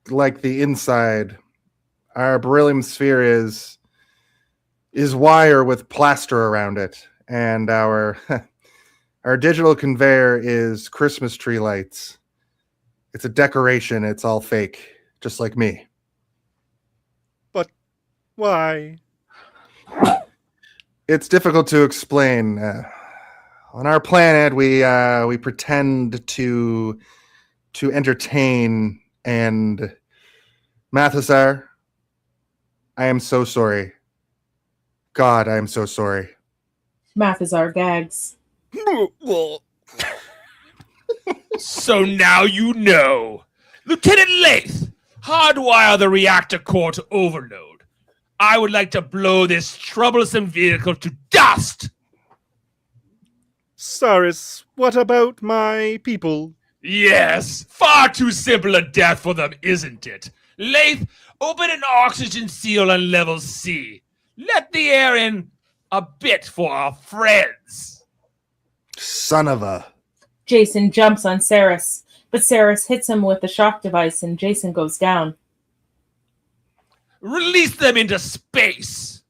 like the inside. Our beryllium sphere is wire with plaster around it, and our digital conveyor is Christmas tree lights. It's a decoration. It's all fake, just like me. But why? It's difficult to explain. On our planet, we pretend to entertain, and Mathasar, I am so sorry. God, I am so sorry. Mathazar gags. So now you know. Lieutenant Lath, hardwire the reactor core to overload. I would like to blow this troublesome vehicle to dust. Saris, what about my people? Yes, far too simple a death for them, isn't it? Lath, open an oxygen seal on level C. Let the air in a bit for our friends. Son of a... Jason jumps on Saris, but Saris hits him with the shock device and Jason goes down. Release them into space.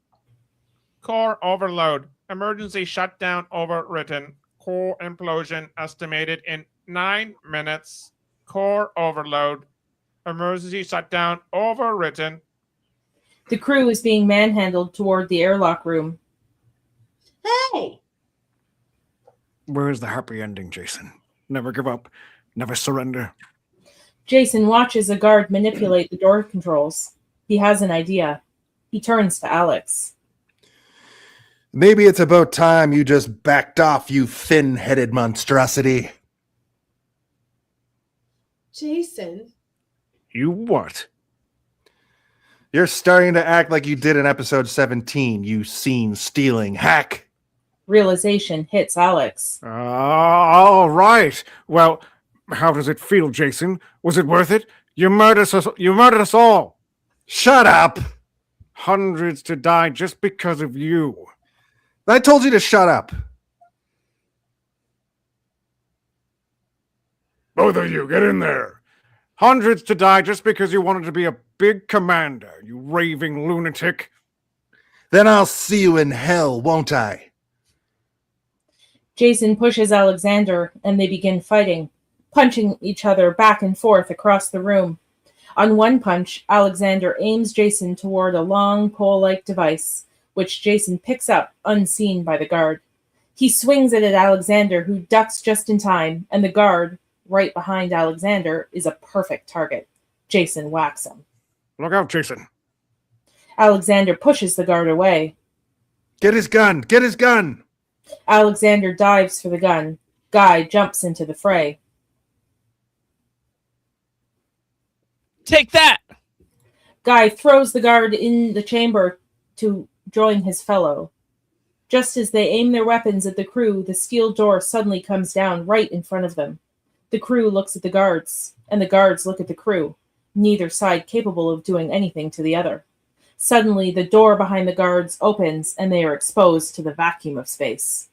Core overload. Emergency shutdown overwritten. Core implosion estimated in 9 minutes. Core overload. Emergency shutdown overwritten. The crew is being manhandled toward the airlock room. Hey! Where's the happy ending, Jason? Never give up. Never surrender. Jason watches a guard manipulate the door controls. He has an idea. He turns to Alex. Maybe it's about time you just backed off, you thin-headed monstrosity. Jason? You what? You're starting to act like you did in episode 17, you scene-stealing hack. Realization hits Alex. All right. Well, how does it feel, Jason? Was it worth it? You murdered us all. Shut up. Hundreds to die just because of you. I told you to shut up. Both of you, get in there. Hundreds to die just because you wanted to be a big commander, you raving lunatic. Then I'll see you in hell, won't I? Jason pushes Alexander and they begin fighting, punching each other back and forth across the room. On one punch, Alexander aims Jason toward a long pole-like device, which Jason picks up unseen by the guard. He swings it at Alexander, who ducks just in time, and the guard, right behind Alexander, is a perfect target. Jason whacks him. Look out, Jason. Alexander pushes the guard away. Get his gun! Get his gun! Alexander dives for the gun. Guy jumps into the fray. Take that! Guy throws the guard in the chamber to join his fellow. Just as they aim their weapons at the crew, the steel door suddenly comes down right in front of them. The crew looks at the guards, and the guards look at the crew, neither side capable of doing anything to the other. Suddenly, the door behind the guards opens, and they are exposed to the vacuum of space.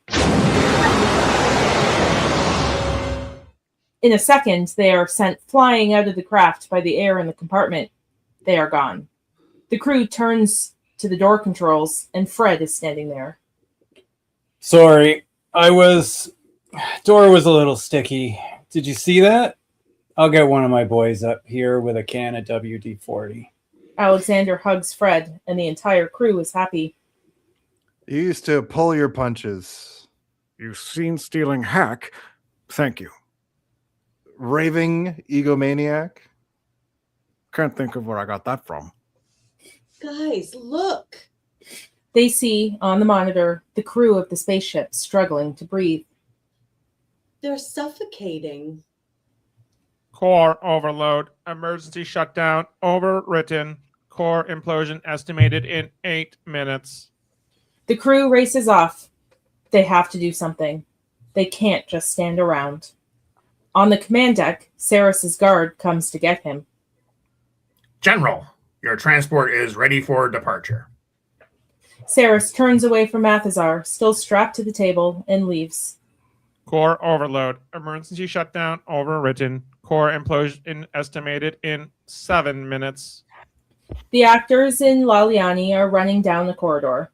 In a second, they are sent flying out of the craft by the air in the compartment. They are gone. The crew turns to the door controls, and Fred is standing there. Sorry, door was a little sticky. Did you see that? I'll get one of my boys up here with a can of WD-40. Alexander hugs Fred, and the entire crew is happy. You used to pull your punches. You scene-stealing hack. Thank you. Raving egomaniac. Can't think of where I got that from. Guys, look. They see, on the monitor, the crew of the spaceship struggling to breathe. They're suffocating. Core overload. Emergency shutdown overwritten. Core implosion estimated in 8 minutes. The crew races off. They have to do something. They can't just stand around. On the command deck, Saris's guard comes to get him. General, your transport is ready for departure. Saris turns away from Mathazar, still strapped to the table, and leaves. Core overload. Emergency shutdown overwritten. Core implosion estimated in 7 minutes. The actors in Laliani are running down the corridor.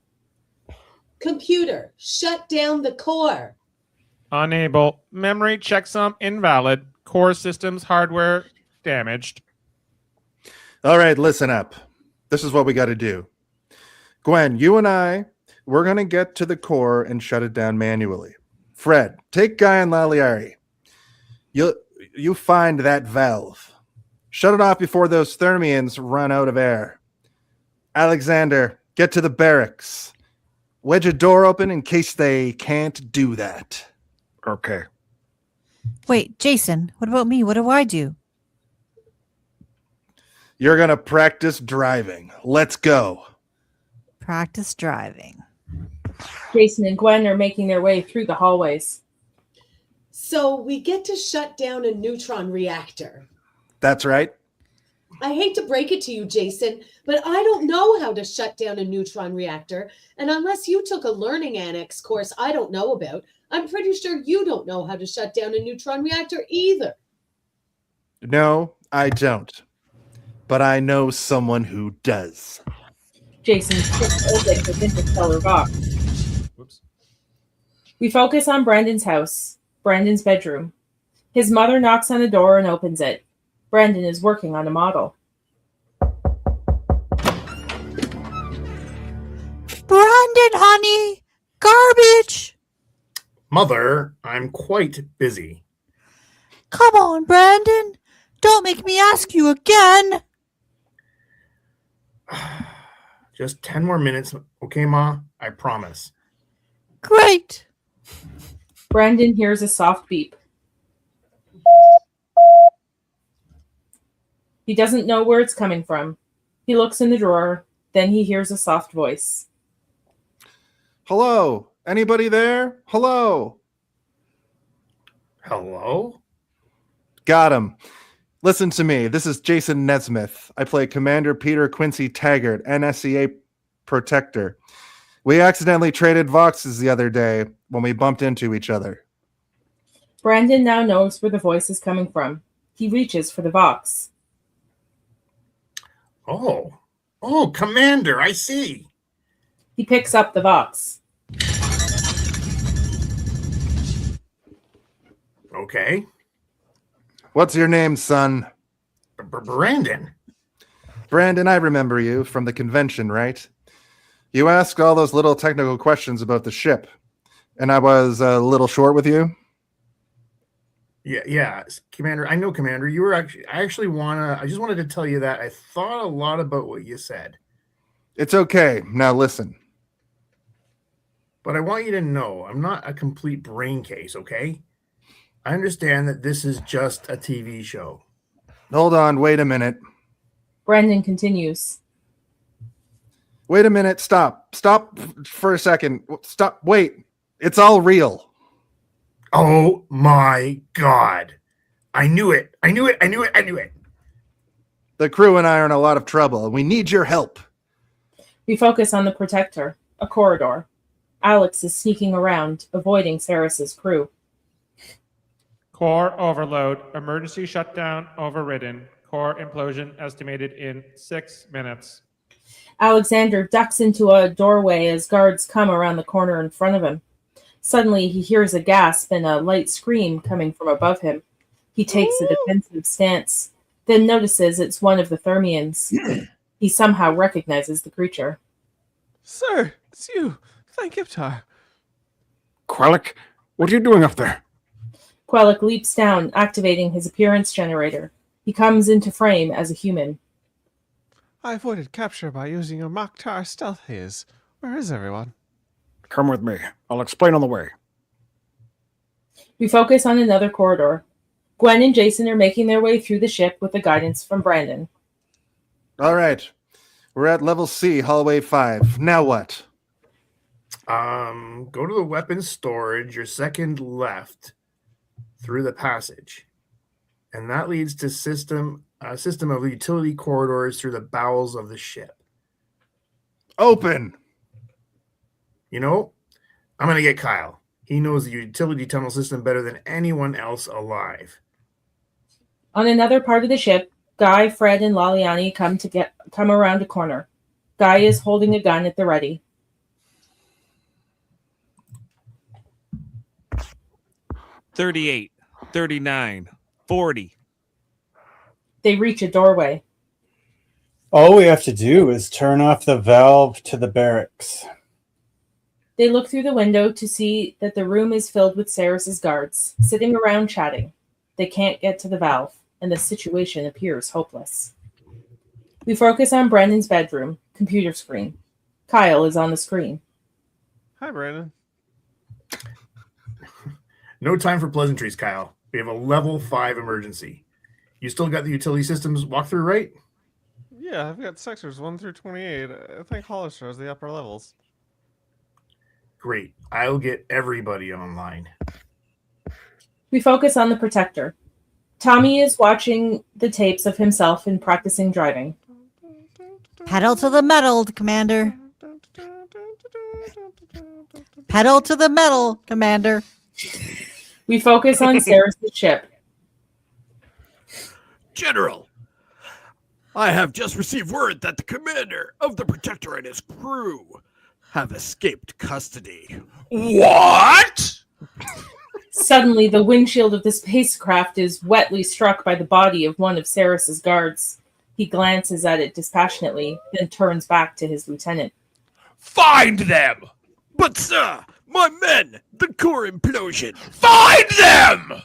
Computer, shut down the core. Unable. Memory checksum invalid. Core systems hardware damaged. All right, listen up. This is what we got to do. Gwen, you and I, we're going to get to the core and shut it down manually. Fred, take Guy and Laliari. You find that valve. Shut it off before those Thermians run out of air. Alexander, get to the barracks. Wedge a door open in case they can't do that. Okay. Wait, Jason, what about me? What do I do? You're going to practice driving. Let's go. Practice driving. Jason and Gwen are making their way through the hallways. So we get to shut down a neutron reactor. That's right. I hate to break it to you, Jason, but I don't know how to shut down a neutron reactor. And unless you took a learning annex course I don't know about, I'm pretty sure you don't know how to shut down a neutron reactor either. No, I don't. But I know someone who does. Jason skips open his interstellar box. Whoops. We focus on Brandon's house, Brandon's bedroom. His mother knocks on the door and opens it. Brandon is working on a model. Brandon, honey! Garbage! Mother, I'm quite busy. Come on, Brandon! Don't make me ask you again! Just 10 more minutes, okay, Ma? I promise. Great! Brandon hears a soft beep. He doesn't know where it's coming from. He looks in the drawer, then he hears a soft voice. Hello? Anybody there? Hello? Hello? Got him. Listen to me. This is Jason Nesmith. I play Commander Peter Quincy Taggart, NSCA Protector. We accidentally traded Voxes the other day when we bumped into each other. Brandon now knows where the voice is coming from. He reaches for the Vox. Oh, Commander, I see. He picks up the Vox. Okay. What's your name, son? Brandon. Brandon, I remember you from the convention, right? You asked all those little technical questions about the ship, and I was a little short with you? Yeah, Commander. I know, Commander. You were actually. I just wanted to tell you that I thought a lot about what you said. It's okay. Now listen. But I want you to know I'm not a complete brain case, okay? I understand that this is just a TV show. Hold on. Wait a minute. Brandon continues. Wait a minute. Stop. Stop for a second. Stop. Wait. It's all real. Oh my God. I knew it. I knew it. The crew and I are in a lot of trouble, and we need your help. We focus on the Protector, a corridor. Alex is sneaking around, avoiding Saris's crew. Core overload. Emergency shutdown overridden. Core implosion estimated in 6 minutes. Alexander ducks into a doorway as guards come around the corner in front of him. Suddenly, he hears a gasp and a light scream coming from above him. He takes a defensive stance, then notices it's one of the Thermians. He somehow recognizes the creature. Sir, it's you. Thank Iptar. Quellic, what are you doing up there? Quellic leaps down, activating his appearance generator. He comes into frame as a human. I avoided capture by using your Mokhtar stealth haze. Where is everyone? Come with me. I'll explain on the way. We focus on another corridor. Gwen and Jason are making their way through the ship with the guidance from Brandon. All right. We're at level C, hallway 5. Now what? Go to the weapons storage, your second left through the passage. And that leads to system of utility corridors through the bowels of the ship. Open! You know, I'm going to get Kyle. He knows the utility tunnel system better than anyone else alive. On another part of the ship, Guy, Fred, and Laliani come around a corner. Guy is holding a gun at the ready. $38, $39, $40. They reach a doorway. All we have to do is turn off the valve to the barracks. They look through the window to see that the room is filled with Saris's guards, sitting around chatting. They can't get to the valve, and the situation appears hopeless. We focus on Brandon's bedroom, computer screen. Kyle is on the screen. Hi, Brandon. No time for pleasantries, Kyle. We have a level 5 emergency. You still got the utility systems walkthrough, right? Yeah, I've got sectors 1 through 28. I think Hollister has the upper levels. Great. I'll get everybody online. We focus on the Protector. Tommy is watching the tapes of himself and practicing driving. Pedal to the metal, Commander. Pedal to the metal, Commander. We focus on Saris's ship. General, I have just received word that the commander of the Protector and his crew have escaped custody. What? Suddenly, the windshield of the spacecraft is wetly struck by the body of one of Saris's guards. He glances at it dispassionately, then turns back to his lieutenant. Find them! But sir, my men, the core implosion. Find them!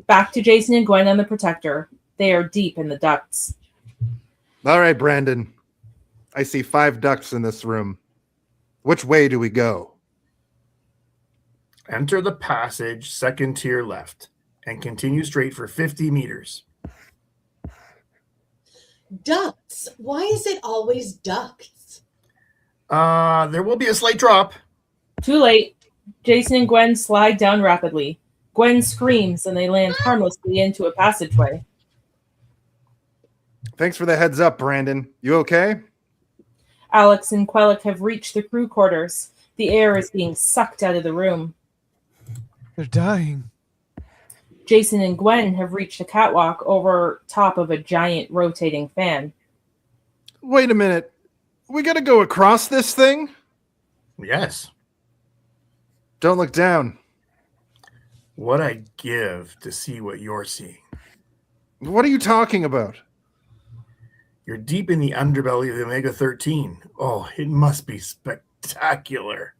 Back to Jason and Gwen on the Protector. They are deep in the ducts. All right, Brandon. I see 5 ducts in this room. Which way do we go? Enter the passage, second tier left, and continue straight for 50 meters. Ducts? Why is it always ducts? There will be a slight drop. Too late. Jason and Gwen slide down rapidly. Gwen screams and they land harmlessly into a passageway. Thanks for the heads up, Brandon. You okay? Alex and Quellic have reached the crew quarters. The air is being sucked out of the room. They're dying. Jason and Gwen have reached a catwalk over top of a giant rotating fan. Wait a minute. We gotta go across this thing? Yes. Don't look down. What I'd give to see what you're seeing. What are you talking about? You're deep in the underbelly of the Omega-13. Oh, it must be spectacular.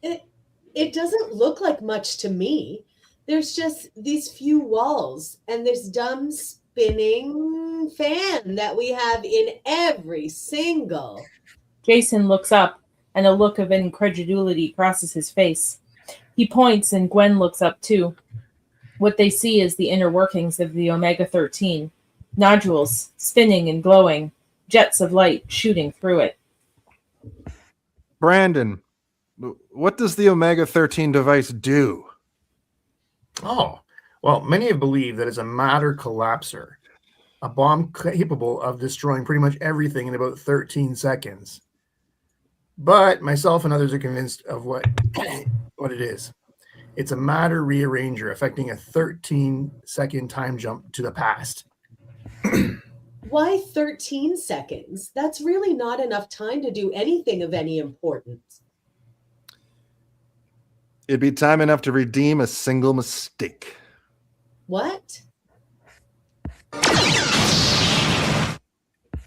It doesn't look like much to me. There's just these few walls and this dumb spinning fan that we have in every single. Jason looks up and a look of incredulity crosses his face. He points and Gwen looks up too. What they see is the inner workings of the Omega-13. Nodules spinning and glowing, jets of light shooting through it. Brandon, what does the Omega-13 device do? Oh, well, many have believed that it's a matter collapser, a bomb capable of destroying pretty much everything in about 13 seconds. But myself and others are convinced of what it is. It's a matter rearranger affecting a 13-second time jump to the past. Why 13 seconds? That's really not enough time to do anything of any importance. It'd be time enough to redeem a single mistake. What?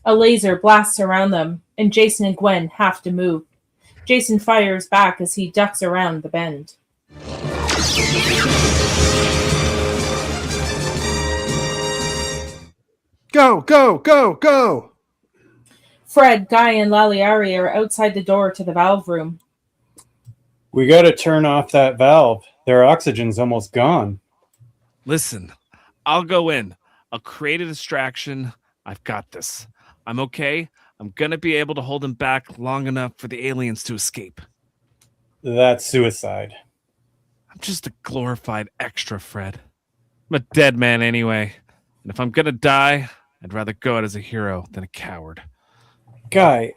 A laser blasts around them, and Jason and Gwen have to move. Jason fires back as he ducks around the bend. Go, go, go, go! Fred, Guy, and Laliari are outside the door to the valve room. We gotta turn off that valve. Their oxygen's almost gone. Listen, I'll go in. I'll create a distraction. I've got this. I'm okay. I'm going to be able to hold him back long enough for the aliens to escape. That's suicide. I'm just a glorified extra, Fred. I'm a dead man anyway. And if I'm going to die, I'd rather go out as a hero than a coward. Guy,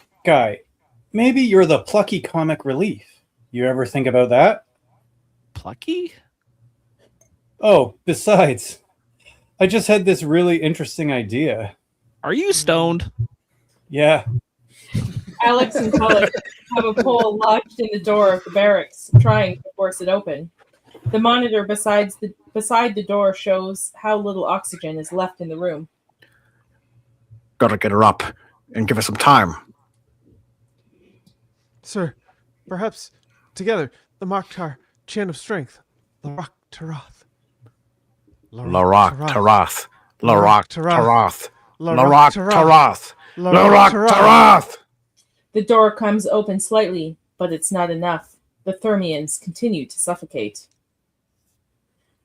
maybe you're the plucky comic relief. You ever think about that? Plucky? Oh, besides, I just had this really interesting idea. Are you stoned? Yeah. Alex and Cullen have a pole lodged in the door of the barracks, trying to force it open. The monitor beside the door shows how little oxygen is left in the room. Gotta get her up and give her some time. Sir, Perhaps together, the Maktar, Chan of Strength, Larak Tarath. Larak Tarath. Larak Tarath. Larak Larak Tarath. Larak Tarath. The door comes open slightly, but it's not enough. The Thermians continue to suffocate.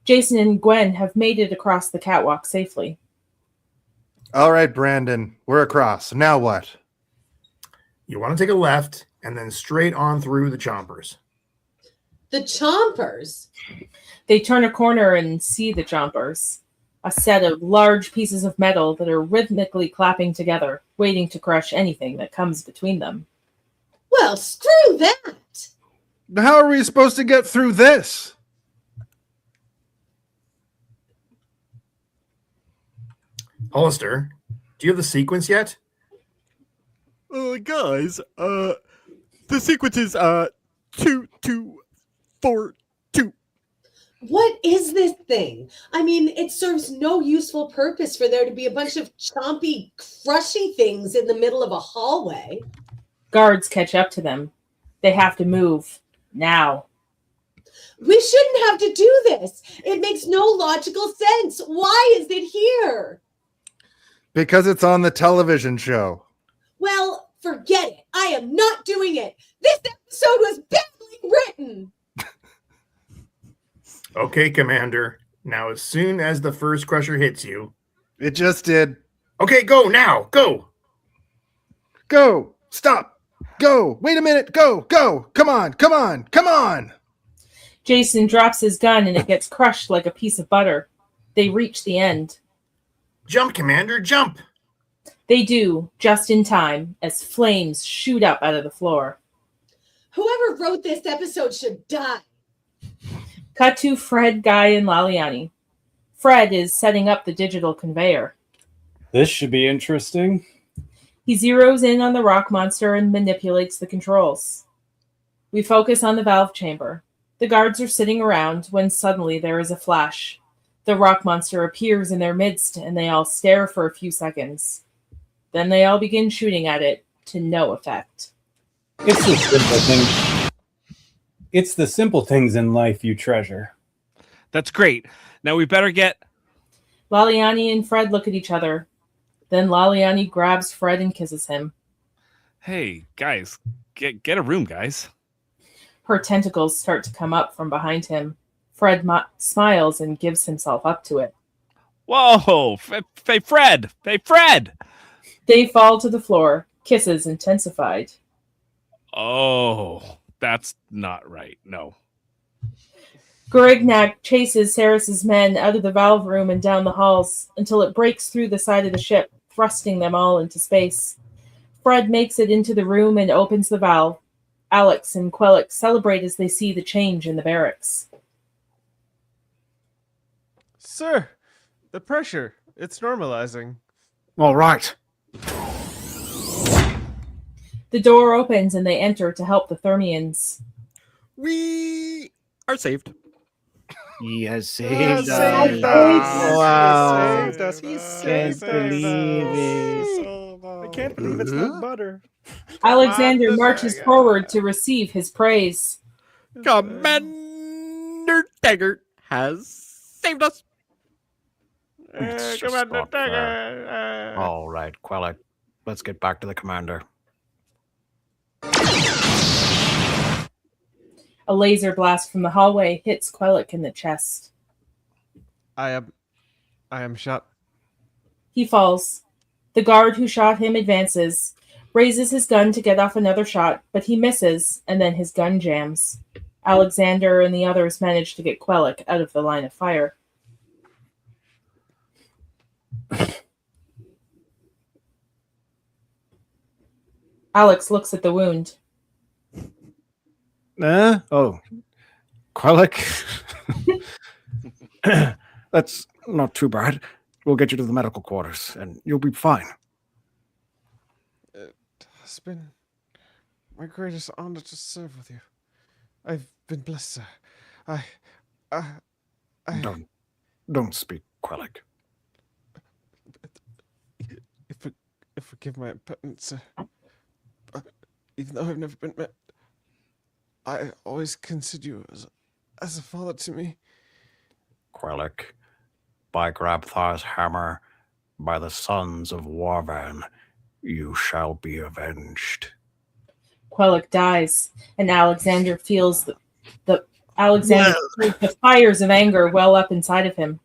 Jason and Gwen have made it across the catwalk safely. All right, Brandon, we're across. Now what? You want to take a left and then straight on through the chompers. The chompers? They turn a corner and see the chompers, a set of large pieces of metal that are rhythmically clapping together, waiting to crush anything that comes between them. Well, screw that! How are we supposed to get through this? Hollister, do you have the sequence yet? Guys, the sequence is 2, 2, 4, 2. What is this thing? I mean, it serves no useful purpose for there to be a bunch of chompy, crushy things in the middle of a hallway. Guards catch up to them. They have to move. Now. We shouldn't have to do this. It makes no logical sense. Why is it here? Because it's on the television show. Well, forget it. I am not doing it. This episode was badly written. Okay, Commander. Now, as soon as the first crusher hits you... It just did. Okay, go now. Go. Go. Stop. Go. Wait a minute. Go. Go. Come on. Come on. Come on. Jason drops his gun and it gets crushed like a piece of butter. They reach the end. Jump, Commander, jump! They do, just in time, as flames shoot up out of the floor. Whoever wrote this episode should die. Cut to Fred, Guy, and Laliani. Fred is setting up the digital conveyor. This should be interesting. He zeroes in on the rock monster and manipulates the controls. We focus on the valve chamber. The guards are sitting around when suddenly there is a flash. The rock monster appears in their midst, and they all stare for a few seconds. Then they all begin shooting at it, to no effect. It's the simple things. It's the simple things in life you treasure. That's great. Now we better get... Laliani and Fred look at each other. Then Laliani grabs Fred and kisses him. Hey, guys, get a room, guys. Her tentacles start to come up from behind him. Fred smiles and gives himself up to it. Whoa! Hey, Fred! Hey, Fred! They fall to the floor, kisses intensified. Oh, that's not right. No. Gorignac chases Saris's men out of the valve room and down the halls until it breaks through the side of the ship, thrusting them all into space. Fred makes it into the room and opens the valve. Alex and Quellic celebrate as they see the change in the barracks. Sir, the pressure, it's normalizing. All right. The door opens and they enter to help the Thermians. We are saved. He has saved us. Saved us. Wow. He saved us. He Can't saved believe us. it. I can't believe it's not butter. Alexander marches forward to receive his praise. Commander Taggart has saved us. It's just not fair. All right, Quellic. Let's get back to the commander. A laser blast from the hallway hits Quellic in the chest. I am shot. He falls. The guard who shot him advances, raises his gun to get off another shot, but he misses, and then his gun jams. Alexander and the others manage to get Quellic out of the line of fire. Alex looks at the wound. Oh, Quellic. That's not too bad. We'll get you to the medical quarters, and you'll be fine. It has been my greatest honor to serve with you. I've been blessed, sir. Don't speak, Quellic. Forgive my impertinence, sir. Even though I've never been met. I always considered you as a father to me. Quellic, by Grabthar's hammer, by the sons of Warvan, you shall be avenged. Quellic dies, and Alexander feels the fires of anger well up inside of him.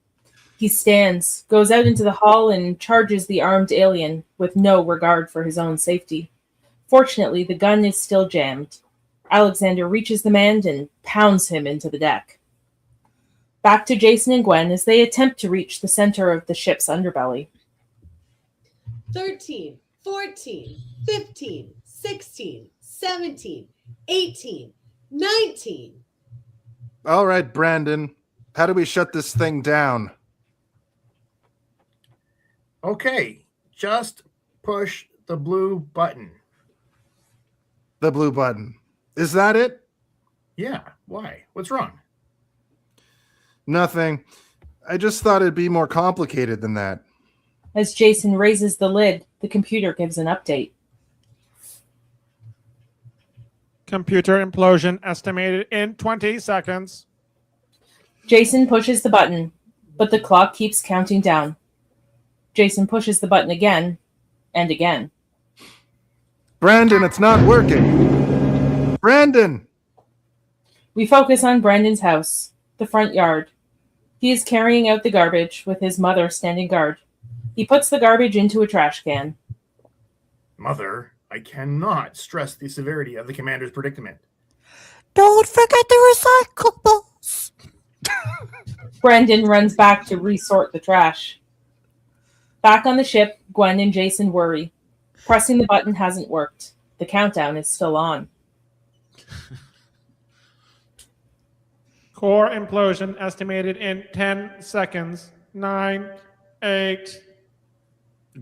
He stands, goes out into the hall, and charges the armed alien with no regard for his own safety. Fortunately, the gun is still jammed. Alexander reaches the man and pounds him into the deck. Back to Jason and Gwen as they attempt to reach the center of the ship's underbelly. 13, 14, 15, 16, 17, 18, 19. All right, Brandon. How do we shut this thing down? Okay, just push the blue button. The blue button. Is that it? Yeah, why? What's wrong? Nothing. I just thought it'd be more complicated than that. As Jason raises the lid, the computer gives an update. Computer implosion estimated in 20 seconds. Jason pushes the button, but the clock keeps counting down. Jason pushes the button again and again. Brandon, it's not working. Brandon! We focus on Brandon's house, the front yard. He is carrying out the garbage with his mother standing guard. He puts the garbage into a trash can. Mother, I cannot stress the severity of the commander's predicament. Don't forget the recyclables. Brandon runs back to resort the trash. Back on the ship, Gwen and Jason worry. Pressing the button hasn't worked. The countdown is still on. Core implosion estimated in 10 seconds. 9, 8,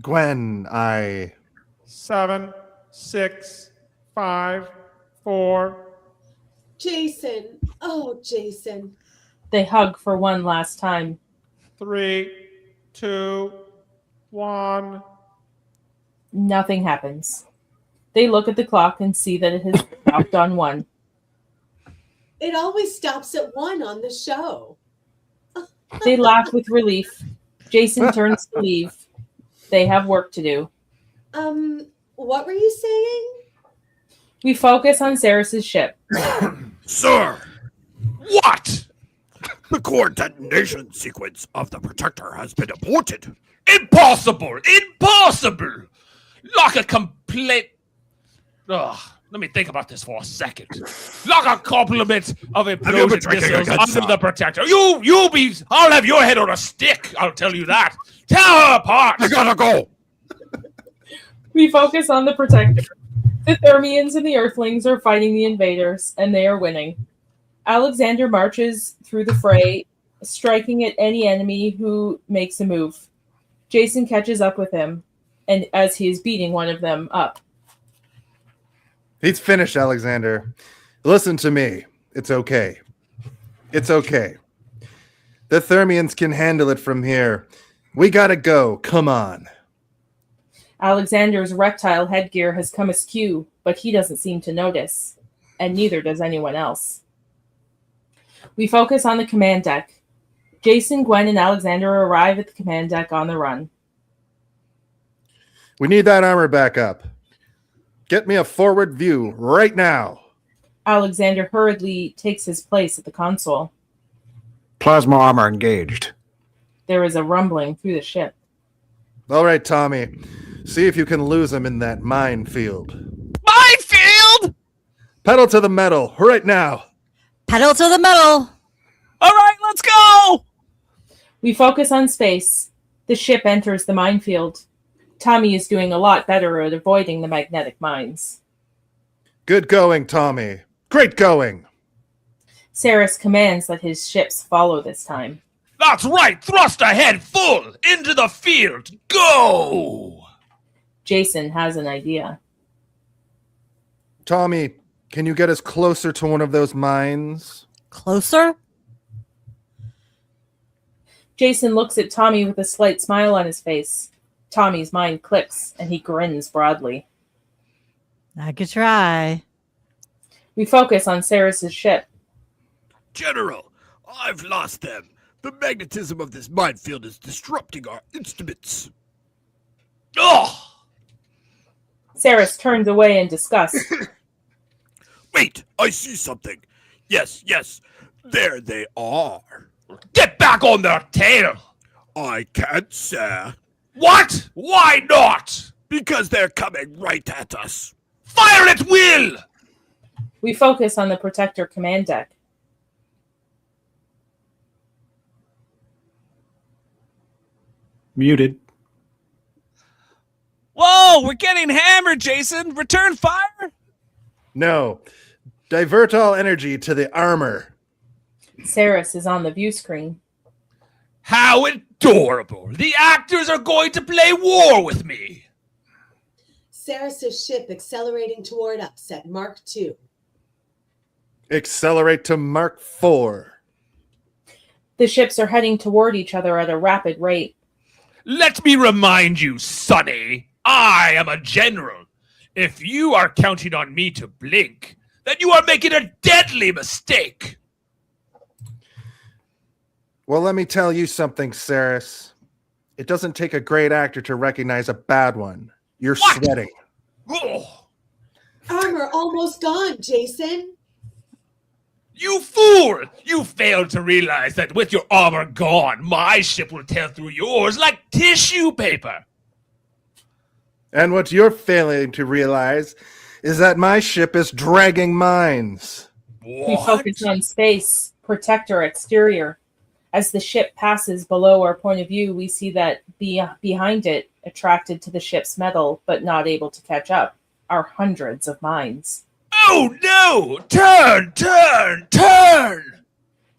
Gwen, 7, 6, 5, 4. Jason. Oh, Jason. They hug for one last time. 3, 2, 1. Nothing happens. They look at the clock and see that it has stopped on 1. It always stops at 1 on the show. They laugh with relief. Jason turns to leave. They have work to do. What were you saying? We focus on Ceres's ship. Sir! What? The core detonation sequence of the Protector has been aborted. Impossible! Impossible! Like a complete... Ugh, let me think about this for a second. Like a complement of implosion missiles under the Protector. I'll have your head on a stick, I'll tell you that. Tear her apart! I gotta go! We focus on the Protector. The Thermians and the Earthlings are fighting the invaders, and they are winning. Alexander marches through the fray, striking at any enemy who makes a move. Jason catches up with him, and as he is beating one of them up. He's finished, Alexander. Listen to me. It's okay. It's okay. The Thermians can handle it from here. We gotta go. Come on. Alexander's reptile headgear has come askew, but he doesn't seem to notice, and neither does anyone else. We focus on the command deck. Jason, Gwen, and Alexander arrive at the command deck on the run. We need that armor back up. Get me a forward view right now. Alexander hurriedly takes his place at the console. Plasma armor engaged. There is a rumbling through the ship. All right, Tommy. See if you can lose him in that minefield. Minefield? Pedal to the metal right now. Pedal to the metal. All right, let's go. We focus on space. The ship enters the minefield. Tommy is doing a lot better at avoiding the magnetic mines. Good going, Tommy. Great going. Ceres commands that his ships follow this time. That's right! Thrust ahead full! Into the field! Go! Jason has an idea. Tommy, can you get us closer to one of those mines? Closer? Jason looks at Tommy with a slight smile on his face. Tommy's mind clicks, and he grins broadly. I could try. We focus on Saris's ship. General, I've lost them. The magnetism of this minefield is disrupting our instruments. Oh! Saris turns away in disgust. Wait, I see something. Yes, there they are. Get back on their tail! I can't, sir. What? Why not? Because they're coming right at us. Fire at will! We focus on the Protector command deck. Muted. Whoa, we're getting hammered, Jason. Return fire? No. Divert all energy to the armor. Saris is on the view screen. How adorable! The actors are going to play war with me! Saris's ship accelerating toward us at Mark II. Accelerate to Mark IV. The ships are heading toward each other at a rapid rate. Let me remind you, Sonny, I am a general. If you are counting on me to blink, then you are making a deadly mistake. Well, let me tell you something, Saris. It doesn't take a great actor to recognize a bad one. You're sweating. Oh, Armor almost gone, Jason. you fool! You failed to realize that with your armor gone, my ship will tear through yours like tissue paper. And what you're failing to realize is that my ship is dragging mines. We focus on space, Protector exterior. As the ship passes below our point of view, we see that behind it, attracted to the ship's metal but not able to catch up, are hundreds of mines. Oh no! Turn!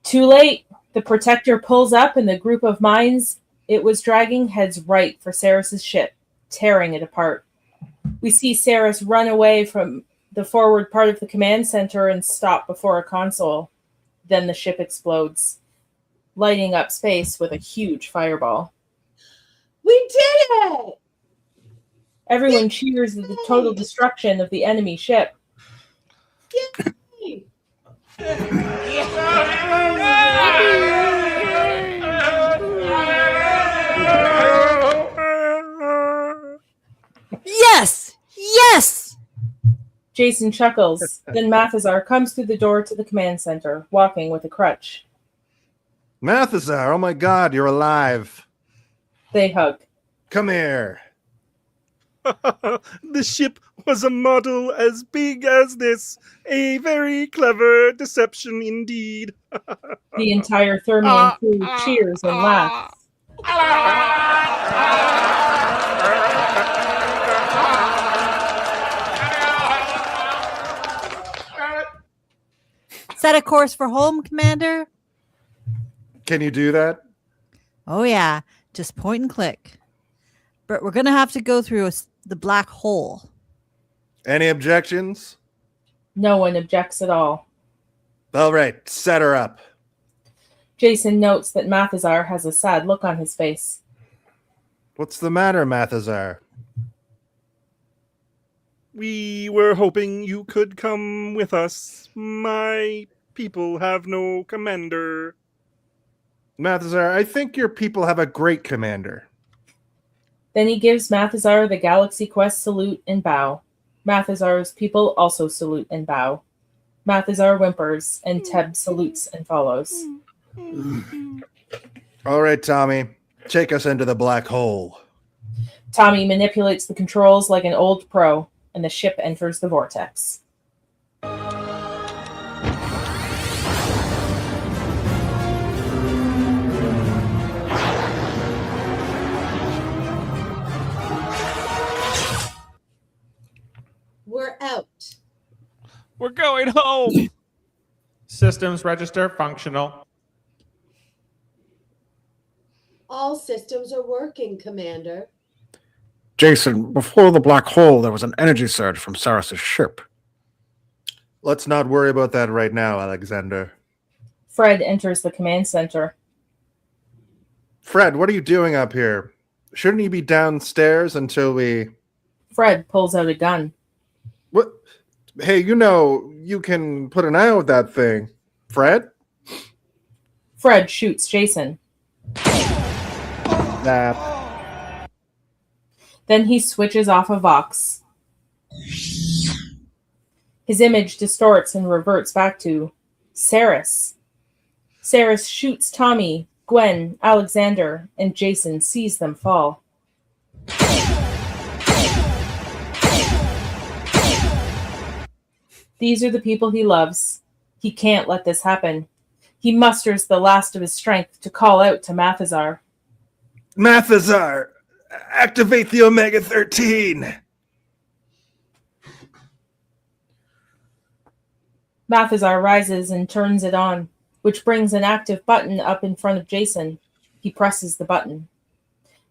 Too late. The Protector pulls up and the group of mines it was dragging heads right for Saris's ship, tearing it apart. We see Saris run away from the forward part of the command center and stop before a console. Then the ship explodes, lighting up space with a huge fireball. We did it! Everyone cheers at the total destruction of the enemy ship. Yay! Yes! Yes! Jason chuckles. Then Mathazar comes through the door to the command center, walking with a crutch. Mathazar, oh my God, you're alive. They hug. Come here. The ship was a model as big as this. A very clever deception indeed. The entire Thermian crew cheers and laughs. Set a course for home, Commander. Can you do that? Oh, yeah. Just point and click. But we're going to have to go through the black hole. Any objections? No one objects at all. All right, set her up. Jason notes that Mathazar has a sad look on his face. What's the matter, Mathazar? We were hoping you could come with us. My people have no commander. Mathazar, I think your people have a great commander. Then he gives Mathazar the Galaxy Quest salute and bow. Mathazar's people also salute and bow. Mathazar whimpers, and Teb salutes and follows. All right, Tommy, take us into the black hole. Tommy manipulates the controls like an old pro, and the ship enters the vortex. We're out. We're going home. Systems register functional. All systems are working, Commander. Jason, before the black hole, there was an energy surge from Saris's ship. Let's not worry about that right now, Alexander. Fred enters the command center. Fred, what are you doing up here? Shouldn't you be downstairs until we... Fred pulls out a gun. What? Hey, you can put an eye out that thing. Fred? Fred shoots Jason. That. Then he switches off a Vox. His image distorts and reverts back to Saris. Saris shoots Tommy, Gwen, Alexander, and Jason sees them fall. These are the people he loves. He can't let this happen. He musters the last of his strength to call out to Mathazar. Mathazar, activate the Omega-13. Mathazar rises and turns it on, which brings an active button up in front of Jason. He presses the button.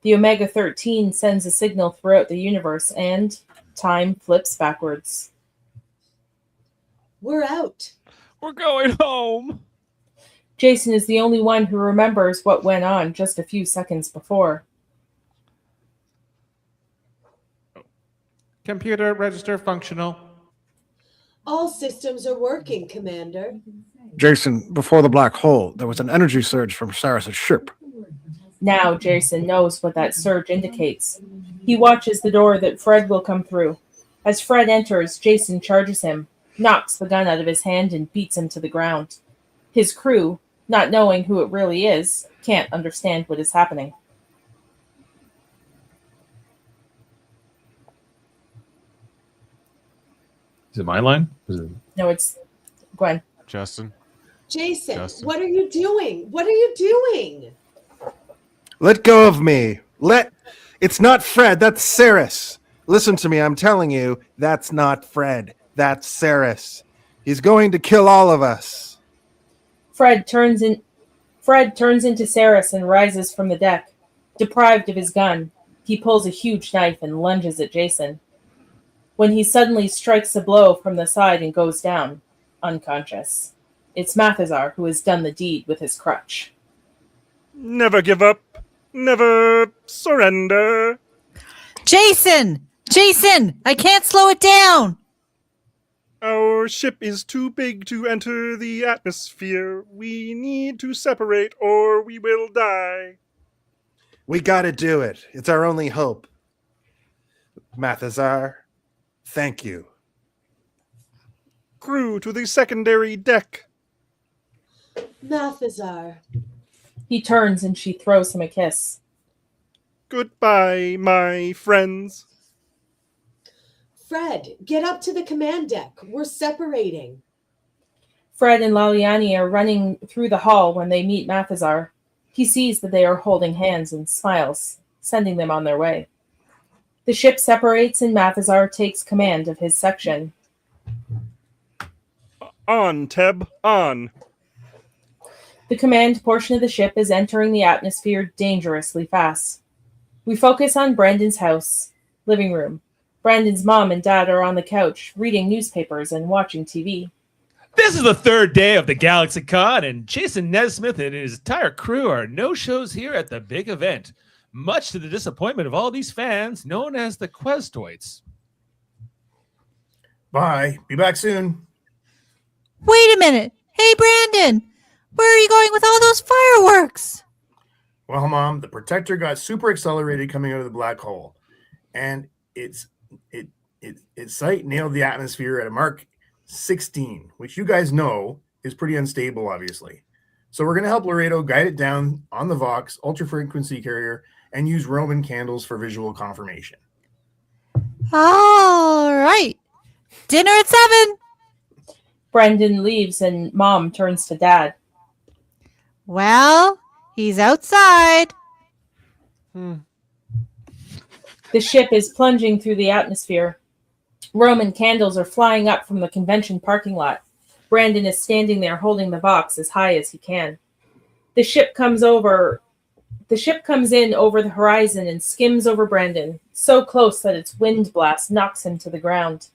The Omega-13 sends a signal throughout the universe, and time flips backwards. We're out. We're going home. Jason is the only one who remembers what went on just a few seconds before. Computer register functional. All systems are working, Commander. Jason, before the black hole, there was an energy surge from Saris' ship. Now Jason knows what that surge indicates. He watches the door that Fred will come through. As Fred enters, Jason charges him, knocks the gun out of his hand, and beats him to the ground. His crew, not knowing who it really is, can't understand what is happening. Is it my line? No, it's Gwen. Justin. Jason, what are you doing? What are you doing? Let go of me. It's not Fred, that's Saris. Listen to me, I'm telling you, that's not Fred. That's Saris. He's going to kill all of us. Fred turns into Saris and rises from the deck. Deprived of his gun, he pulls a huge knife and lunges at Jason. When he suddenly strikes a blow from the side and goes down, unconscious. It's Mathazar who has done the deed with his crutch. Never give up. Never surrender. Jason! Jason! I can't slow it down! Our ship is too big to enter the atmosphere. We need to separate or we will die. We gotta do it. It's our only hope. Mathazar, thank you. Crew to the secondary deck. Mathazar. He turns and she throws him a kiss. Goodbye, my friends. Fred, get up to the command deck. We're separating. Fred and Laliani are running through the hall when they meet Mathazar. He sees that they are holding hands and smiles, sending them on their way. The ship separates and Mathazar takes command of his section. On, Teb, on. The command portion of the ship is entering the atmosphere dangerously fast. We focus on Brandon's house, living room. Brandon's mom and dad are on the couch, reading newspapers and watching TV. This is the third day of the GalaxyCon, and Jason Nesmith and his entire crew are no-shows here at the big event, much to the disappointment of all these fans known as the Questoids. Bye. Be back soon. Wait a minute. Hey, Brandon. Where are you going with all those fireworks? Well, Mom, the Protector got super accelerated coming out of the black hole, and its sight nailed the atmosphere at a Mark 16, which you guys know is pretty unstable, obviously. So we're going to help Laredo guide it down on the Vox ultra-frequency carrier and use Roman candles for visual confirmation. All right. Dinner at 7. Brendan leaves and Mom turns to Dad. Well, he's outside. The ship is plunging through the atmosphere. Roman candles are flying up from the convention parking lot. Brandon is standing there holding the box as high as he can. The ship comes in over the horizon and skims over Brandon, so close that its wind blast knocks him to the ground.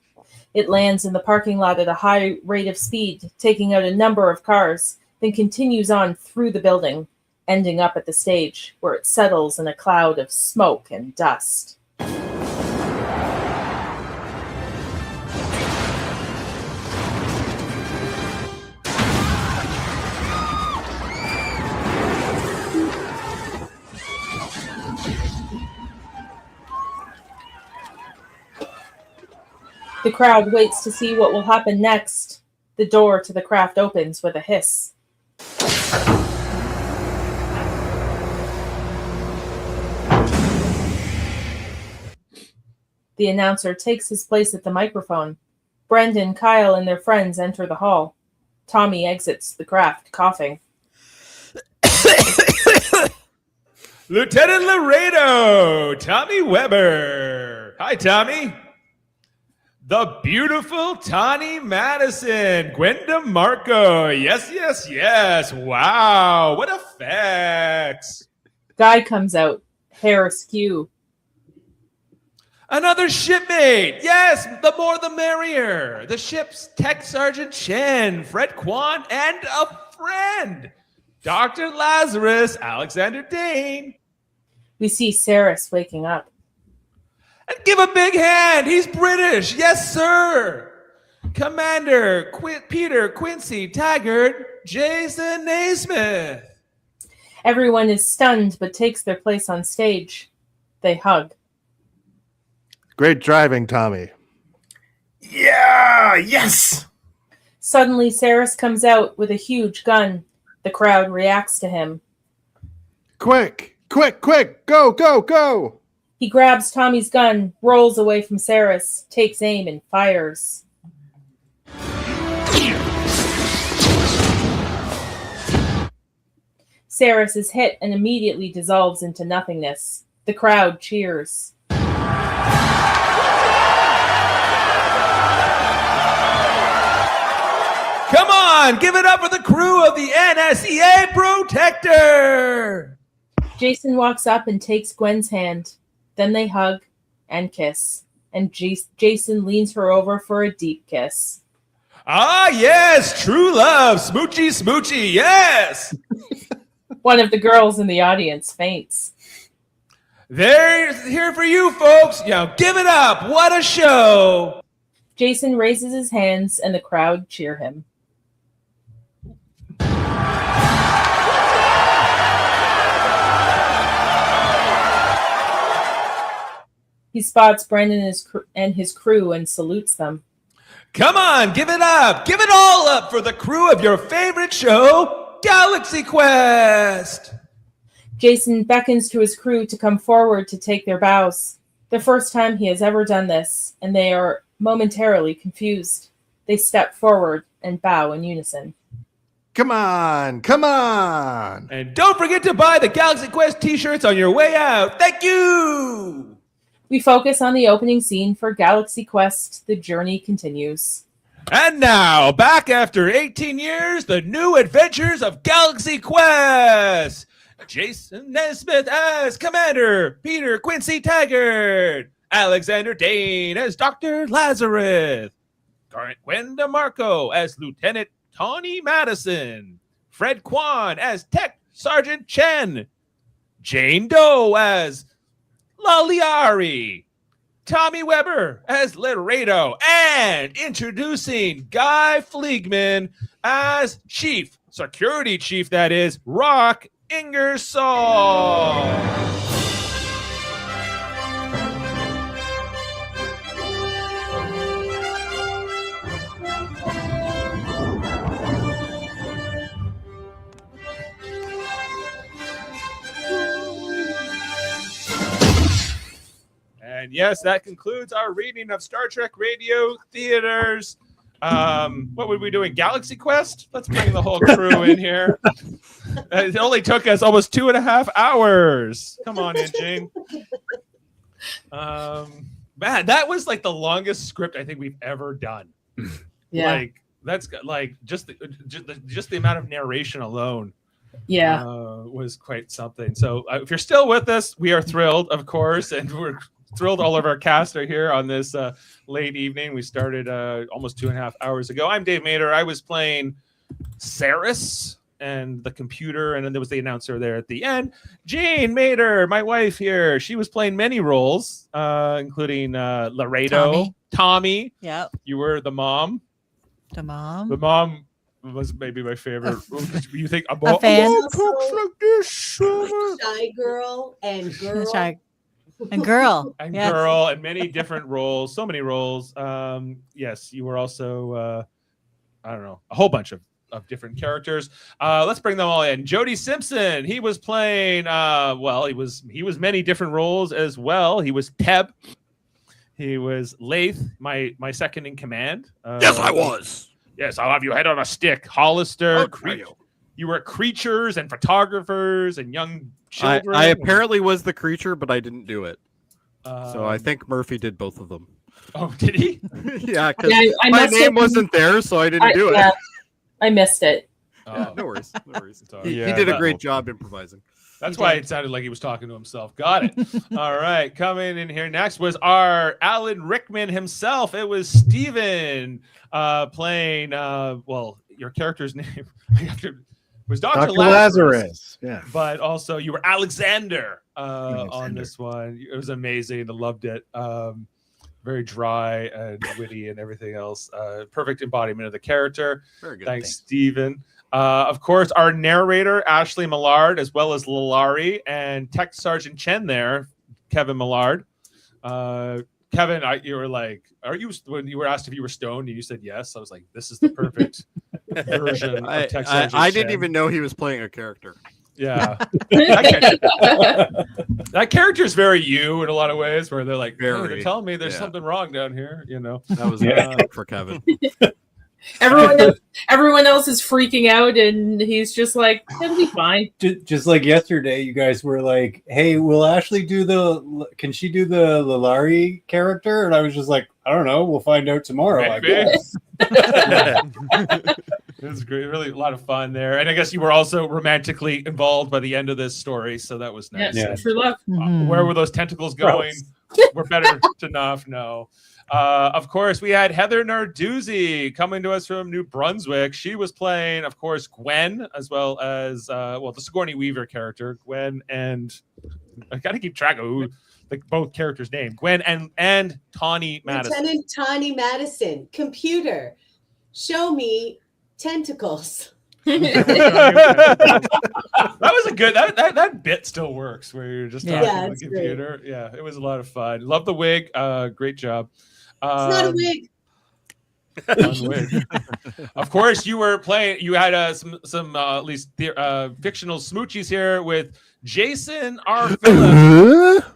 It lands in the parking lot at a high rate of speed, taking out a number of cars, then continues on through the building, ending up at the stage, where it settles in a cloud of smoke and dust. The crowd waits to see what will happen next. The door to the craft opens with a hiss. The announcer takes his place at the microphone. Brendan, Kyle, and their friends enter the hall. Tommy exits the craft, coughing. Lieutenant Laredo, Tommy Weber. Hi, Tommy. The beautiful Tawny Madison, Gwenda Marco. Yes, yes, yes. Wow, what effects. Guy comes out, hair askew. Another shipmate. Yes, the more the merrier. The ship's Tech Sergeant Chen, Fred Kwan, and a friend, Dr. Lazarus Alexander Dane. We see Saris waking up. And give a big hand. He's British. Yes, sir. Commander Peter Quincy Taggart, Jason Naismith. Everyone is stunned but takes their place on stage. They hug. Great driving, Tommy. Yeah, yes. Suddenly, Saris comes out with a huge gun. The crowd reacts to him. Quick, quick, quick, go, go, go. He grabs Tommy's gun, rolls away from Saris, takes aim, and fires. Saris is hit and immediately dissolves into nothingness. The crowd cheers. Come on, give it up for the crew of the NSEA Protector. Jason walks up and takes Gwen's hand. Then they hug and kiss. And Jason leans her over for a deep kiss. Ah, yes, true love. Smoochy, smoochy, yes. One of the girls in the audience faints. They're here for you, folks. Give it up. What a show. Jason raises his hands and the crowd cheer him. He spots Brendan and his crew and salutes them. Come on, give it up. Give it all up for the crew of your favorite show, Galaxy Quest. Jason beckons to his crew to come forward to take their bows. The first time he has ever done this, and they are momentarily confused. They step forward and bow in unison. Come on, come on. And don't forget to buy the Galaxy Quest t-shirts on your way out. Thank you. We focus on the opening scene for Galaxy Quest. The journey continues. And now, back after 18 years, the new adventures of Galaxy Quest. Jason Nesmith as Commander Peter Quincy Taggart. Alexander Dane as Dr. Lazarus. Gwenda Marco as Lieutenant Tawny Madison. Fred Kwan as Tech Sergeant Chen. Jane Doe as Laliari. Tommy Weber as Laredo. And introducing Guy Fleegman as Chief, Security Chief, that is, Rock Ingersoll. And yes, that concludes our reading of Star Trek Radio Theaters. What were we doing? Galaxy Quest? Let's bring the whole crew in here. It only took us almost 2.5 hours. Come on in, Jane. Man, that was like the longest script I think we've ever done. Yeah. Like that's like just the amount of narration alone. Yeah. Was quite something. So if you're still with us, we are thrilled, of course, and we're thrilled all of our cast are here on this late evening. We started almost 2.5 hours ago. I'm Dave Mader. I was playing Saris and the computer, and then there was the announcer there at the end. Jane Mader, my wife here, she was playing many roles, including Laredo, Tommy. Yep. You were the mom. The mom. The mom was maybe my favorite. You think a fan? Shy girl and girl. Shy. And girl. And Yes. girl, and many different roles, so many roles. Yes, you were also, I don't know, a whole bunch of different characters. Let's bring them all in. Jody Simpson, he was playing, he was many different roles as well. He was Teb. He was Lath, my second in command. Yes, I was. Yes, I'll have you head on a stick. Hollister. Okay. You were creatures and photographers and young children. I apparently was the creature, but I didn't do it. So I Um, think Murphy did both of them. Oh, did he? Yeah, because Yeah, I my missed name it. wasn't there, so I didn't do it. Yeah, I missed it. Yeah, no worries. No worries. He Yeah, did a that- great job improvising. That's why it sounded like he was talking to himself. Got it. All right. Coming in here next was our Alan Rickman himself. It was Steven playing, your character's name was Dr. Lazarus. Yeah. But also you were Alexander on this one. It was amazing. I loved it. Very dry and witty and everything else. Perfect embodiment of the character. Very good. Thanks, Steven. Of course, our narrator, Ashley Millard, as well as Lalari, and Tech Sergeant Chen there, Kevin Millard. Kevin, you were like, when you were asked if you were stoned and you said yes, I was like, this is the perfect version of Tech Sergeant I didn't Chen. even know he was playing a character. Yeah. That character is very you in a lot of ways, where they're like, hey, they're Very, telling me there's yeah. something wrong down here, you know. That was for Kevin. Everyone else is freaking out, and he's just like, "It'll be fine." Just like yesterday, you guys were like, "Hey, will Ashley can she do the Lalari character?" And I was just like, "I don't know. We'll find out tomorrow." I Maybe. guess. It was great, really a lot of fun there, and I guess you were also romantically involved by the end of this story, so that was nice. Yeah, true love. Where were those tentacles going? We're better to not know. Of course, we had Heather Narduzzi coming to us from New Brunswick. She was playing, of course, Gwen, as well as the Sigourney Weaver character, Gwen, and I got to keep track of who both characters' name, Gwen and Tawny Madison. Lieutenant Tawny Madison, computer, show me tentacles. That was a good that bit still works where you're just talking to the it's computer. great. Yeah, it was a lot of fun. Love the wig. Great job. It's not a wig. Fun wig. Of course, you were playing. You had some at least fictional smoochies here with Jason R. Phillips.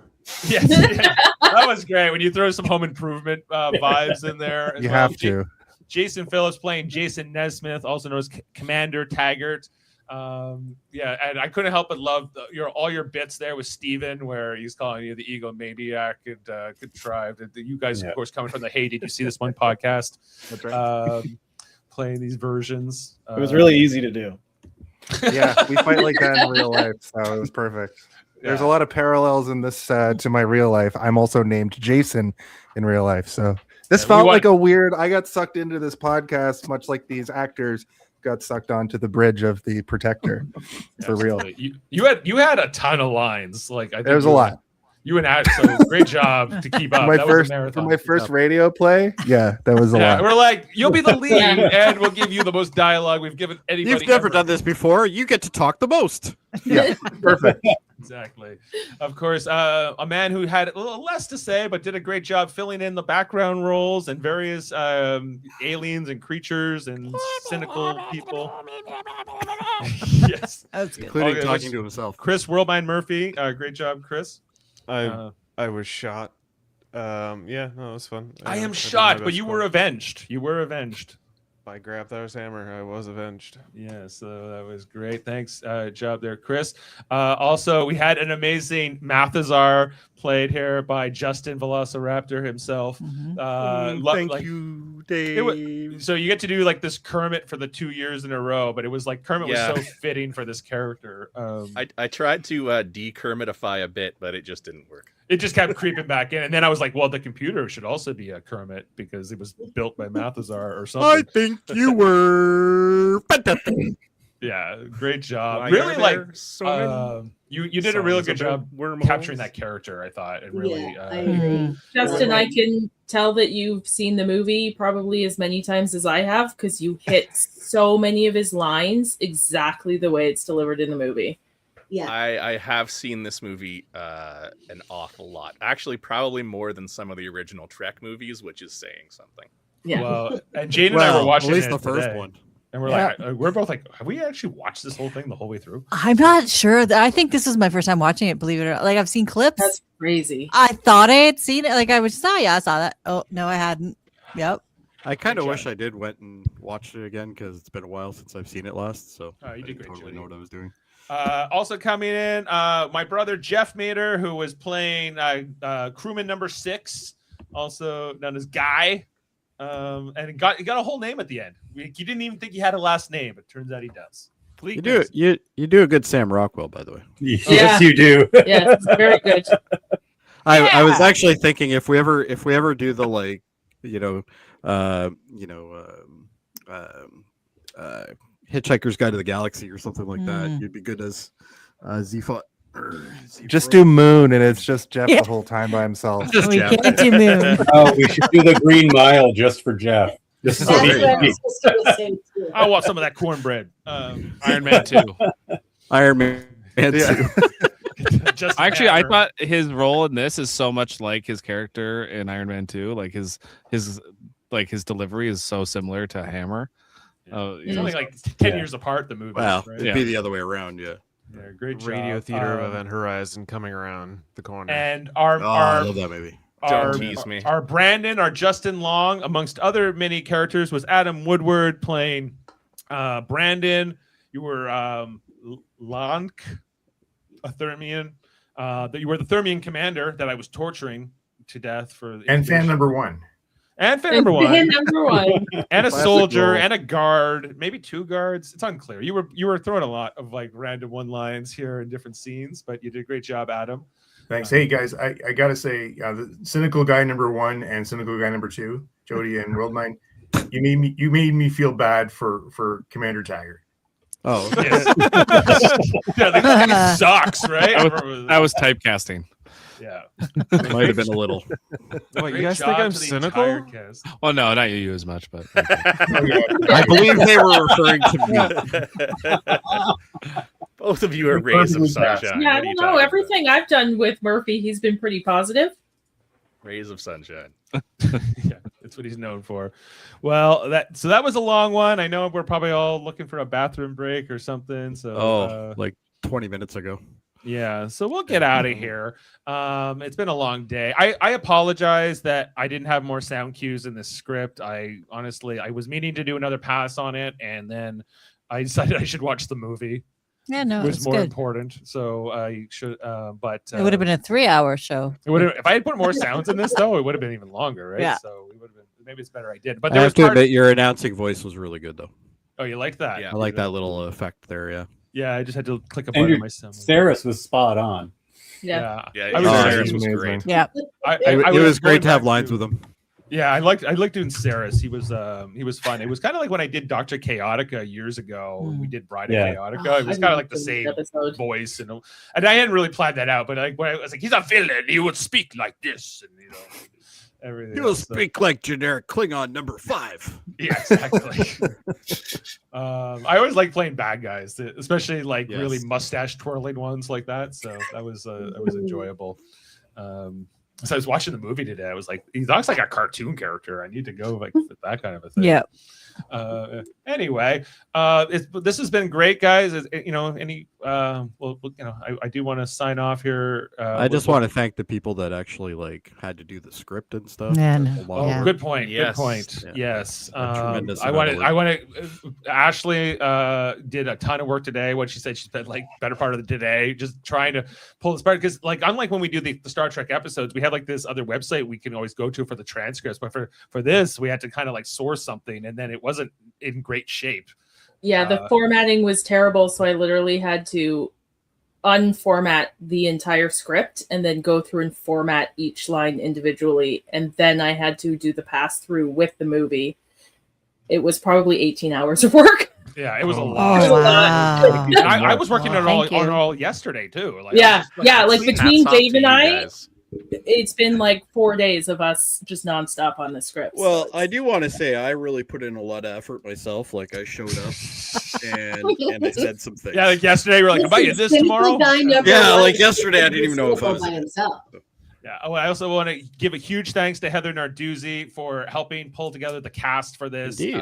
Yes, yeah. That was great when you throw some Home Improvement vibes in there. as You well. have to. Jason Phillips playing Jason Nesmith, also known as Commander Taggart. And I couldn't help but love all your bits there with Steven, where he's calling you the egomaniac and contrived. You guys, of course, coming from the Hey, Did You See This One podcast? That's right. Playing these versions. It was really easy to do. Yeah, we fight like that in real life, so it was perfect. There's a lot of parallels in this to my real life. I'm also named Jason in real life, so this felt like a weird. I got sucked into this podcast, much like these actors got sucked onto the bridge of the Protector. For real, You had a ton of lines. Like I think there was a lot. You and Ash, so great job to keep up. My That first, was a marathon. for my first radio play, yeah, that was a lot. We're like, you'll be the lead, and we'll give you the most dialogue we've given anybody. You've never ever. done this before. You get to talk the most. Yeah, perfect. Exactly. Of course, a man who had a little less to say, but did a great job filling in the background roles and various aliens and creatures and cynical people. Yes, that's good. Including Okay, talking to himself. Chris Worldmine Murphy, great job, Chris. I was shot. No, it was fun. I am did shot, my but best you for were it. avenged. You were avenged. By Grabthar's hammer, I was avenged. Yeah, so that was great. Thanks, job there, Chris. Also, we had an amazing Mathazar played here by Justin Velociraptor himself. Thank you, Dave. So you get to do like this Kermit for the 2 years in a row, but it was like Kermit was so fitting for this character. I tried to de-Kermitify a bit, but it just didn't work. It just kept creeping back in, and then I was like, "Well, the computer should also be a Kermit because it was built by Mathazar or something." I think you were fantastic. Yeah, great job. Why really, are like there so many you did a really songs good about job wormholes? capturing that character. I thought, and really, I agree. Justin, I can tell that you've seen the movie probably as many times as I have because you hit so many of his lines exactly the way it's delivered in the movie. Yeah. I have seen this movie an awful lot. Actually, probably more than some of the original Trek movies, which is saying something. Yeah. Well, and Jane and I were watching at least it the first today, one. and we're like, we're both like, have we actually watched this whole thing the whole way through? I'm not sure. I think this was my first time watching it, believe it or not. Like, I've seen clips. That's crazy. I thought I had seen it. Like, I was just, oh, yeah, I saw that. Oh, no, I hadn't. Yep. I kind of wish I did went and watched it again because it's been a while since I've seen it last. So you did great, totally know what I was doing. Also coming in, my brother Jeff Mater, who was playing crewman number 6, also known as Guy, and he got a whole name at the end. You didn't even think he had a last name, but turns out he does. You do it. You do a good Sam Rockwell, by the way. Yes, you do. Yeah, it's very good. I was actually thinking if we ever do the like, Hitchhiker's Guide to the Galaxy or something like that, you'd be good as Z-Fo. Just do Moon, and it's just Jeff Yeah. the whole time by himself. Just We Jeff. can't do Moon. Oh, we should do the Green Mile just for Jeff. Just so That's he what I can be. was just gonna say too. I want some of that cornbread. Iron Man 2. Iron Man. Yeah. Just Actually, I hammer. thought his role in this is so much like his character in Iron Man 2. Like his delivery is so similar to Hammer. It's only like 10 years apart, the movies. Well, right? it'd be the other way around, yeah. Yeah, great job. Radio Theater of Event Horizon coming around the corner. And I love that movie. Don't tease me. Our Brandon, our Justin Long, amongst other many characters, was Adam Woodward playing Brandon. You were Lank, a Thermian. That you were the Thermian commander that I was torturing to death for. And fan number 1. And fan number 1. Fan number 1. And a Classic soldier role. and a guard, maybe 2 guards. It's unclear. You were throwing a lot of like random one-lines here in different scenes, but you did a great job, Adam. Thanks. Hey guys, I gotta say, the cynical guy number 1 and cynical guy number 2, Jody and Worldmine, you made me feel bad for Commander Tiger. Oh, Yes. Yeah, the guy sucks, right? That was typecasting. Yeah. might have been a little. What, you Great guys think job I'm to the cynical? entire cast. Well, no, not you as much, but I believe they were referring to me. Both of you are rays of sunshine. Yeah, I What are you don't know. talking Everything I've done with Murphy, he's been pretty positive. about? Rays of sunshine. Yeah, that's what he's known for. Well, that was a long one. I know we're probably all looking for a bathroom break or something. So Like 20 minutes ago. yeah, so we'll get out of here. It's been a long day. I apologize that I didn't have more sound cues in this script. I was meaning to do another pass on it, and then I decided I should watch the movie. Yeah, no, It was it's more good. important. So I should, but It would have been a 3-hour show. it would have, if I had put more sounds in this, though, it would have been even longer, right? Yeah. So we would have been. Maybe it's better I did. But I there have was to part. admit, your announcing voice was really good, though. Oh, you like that? Yeah. I like that little effect there, yeah. Yeah, I just had to click a And button your myself. Saris was spot on. Yeah. Yeah, I was Sarah's very- was amazing. great. Yeah. It was great to have lines with him. Yeah, I liked doing Saris. He was fun. It was kind of like when I did Dr. Chaotica years ago. When we did Bride of Yeah. Chaotica. It was kind of like the same voice, and I hadn't really planned that out. But when I was like, he's a villain. He would speak like this, and everything. He will else, so- speak like generic Klingon number 5. Yeah, exactly. I always like playing bad guys, especially like Yes. really mustache twirling ones like that. So that was enjoyable. So I was watching the movie today. I was like, he looks like a cartoon character. I need to go like with that kind of a thing. Yeah. Anyway, this has been great, guys. I do want to sign off here. I just want to thank the people that actually like had to do the script and stuff. Yeah, That's no. a lot of Yeah. work. Good point. Yes. Good point. Yeah. Yes. A tremendous I amount of wanted. Ashley did a ton of work today. What she said, she spent like better part of the day just trying to pull this apart. Because like unlike when we do the Star Trek episodes, we have like this other website we can always go to for the transcripts. But for this, we had to kind of like source something, and then it wasn't in great shape. Yeah, the formatting was terrible, so I literally had to unformat the entire script and then go through and format each line individually, and then I had to do the pass through with the movie. It was probably 18 hours of work. Yeah, it was a Oh, lot. It was a lot. And I was working Wow. on Thank you. all yesterday too. Like, Yeah, I was just, like between Hats off Dave to and you I, guys. it's been like 4 days of us just nonstop on the script. Well, I do want to say I really put in a lot of effort myself. Like I showed up and I said some things. Yeah, like yesterday we were like, "I'll buy you this tomorrow." Yeah, like yesterday I didn't even know if I was. by himself. Yeah. Oh, I also want to give a huge thanks to Heather Narduzzi for helping pull together the cast for this, Indeed.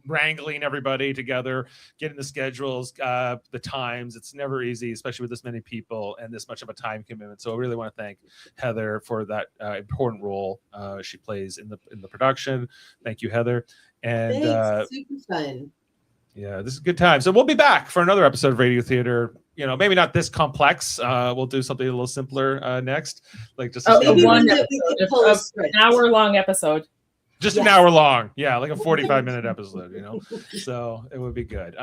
wrangling everybody together, getting the schedules, the times. It's never easy, especially with this many people and this much of a time commitment. So I really want to thank Heather for that important role she plays in the production. Thank you, Heather. And Thanks. Super fun. yeah, this is a good time. So we'll be back for another episode of Radio Theater. You know, maybe not this complex. We'll do something a little simpler next, like just an hour-long episode. Just an hour long, yeah, like a 45-minute episode. You know, so it would be good.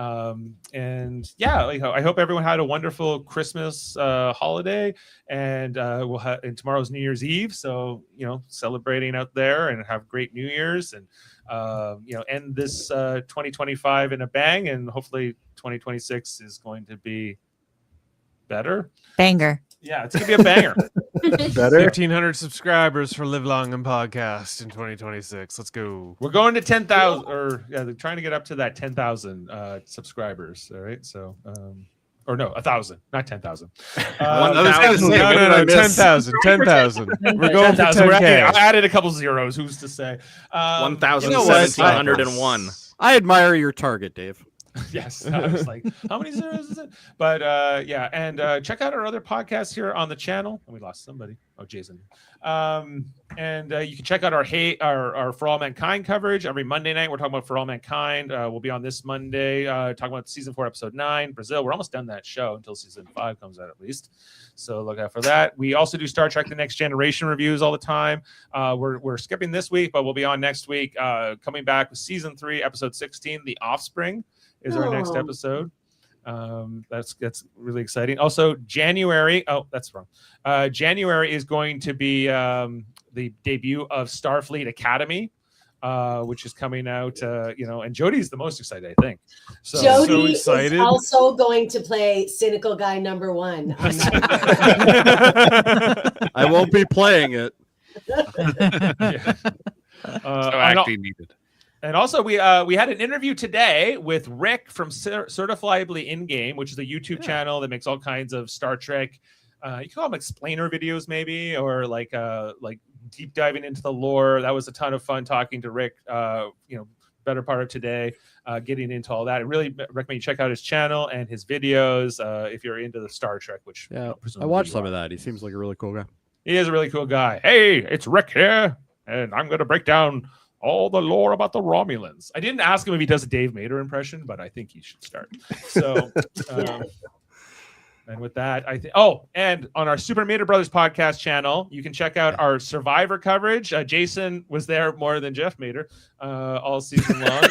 And yeah, I hope everyone had a wonderful Christmas holiday, and we'll have and tomorrow's New Year's Eve. So you know, celebrating out there and have great New Year's and. You know, end this 2025 in a bang, and hopefully 2026 is going to be better. Banger. Yeah, it's gonna be a banger. Better. 1,500 subscribers for Live Long and Podcast in 2026. Let's go. We're going to 10,000, or yeah, they're trying to get up to that 10,000 subscribers. All right, so. Or no, 1,000, not 10,000. 1,000. No, 10,000. 10,000. We're going for 10K. I added a couple zeros. Who's to say? 1,701. I admire your target, Dave. Yes, I was like, how many zeros is it? But yeah, and check out our other podcasts here on the channel. And we lost somebody. Oh, Jason. And you can check out our For All Mankind coverage every Monday night. We're talking about For All Mankind. We'll be on this Monday talking about season 4, episode 9, Brazil. We're almost done that show until season 5 comes out at least. So look out for that. We also do Star Trek: The Next Generation reviews all the time. We're skipping this week, but we'll be on next week. Coming back with season 3, episode 16, The Offspring is our next episode. That's really exciting. Also, January. Oh, that's wrong. January is going to be the debut of Starfleet Academy, which is coming out. You know, and Jody's the most excited, I think. So Jody so excited. is also going to play cynical guy number 1. I won't be playing it. Yeah. So acting needed. And also, we had an interview today with Rick from Certifiably In-Game, which is a YouTube channel that makes all kinds of Star Trek. You can call them explainer videos, maybe, or like deep diving into the lore. That was a ton of fun talking to Rick. You know, better part of today, getting into all that. I really recommend you check out his channel and his videos if you're into the Star Trek. Which yeah, I watched some of that. He seems like a really cool guy. He is a really cool guy. Hey, it's Rick here, and I'm going to break down all the lore about the Romulans. I didn't ask him if he does a Dave Mader impression, but I think he should start. So, and with that, I think. Oh, and on our Super Mader Brothers podcast channel, you can check out our Survivor coverage. Jason was there more than Jeff Mader all season long.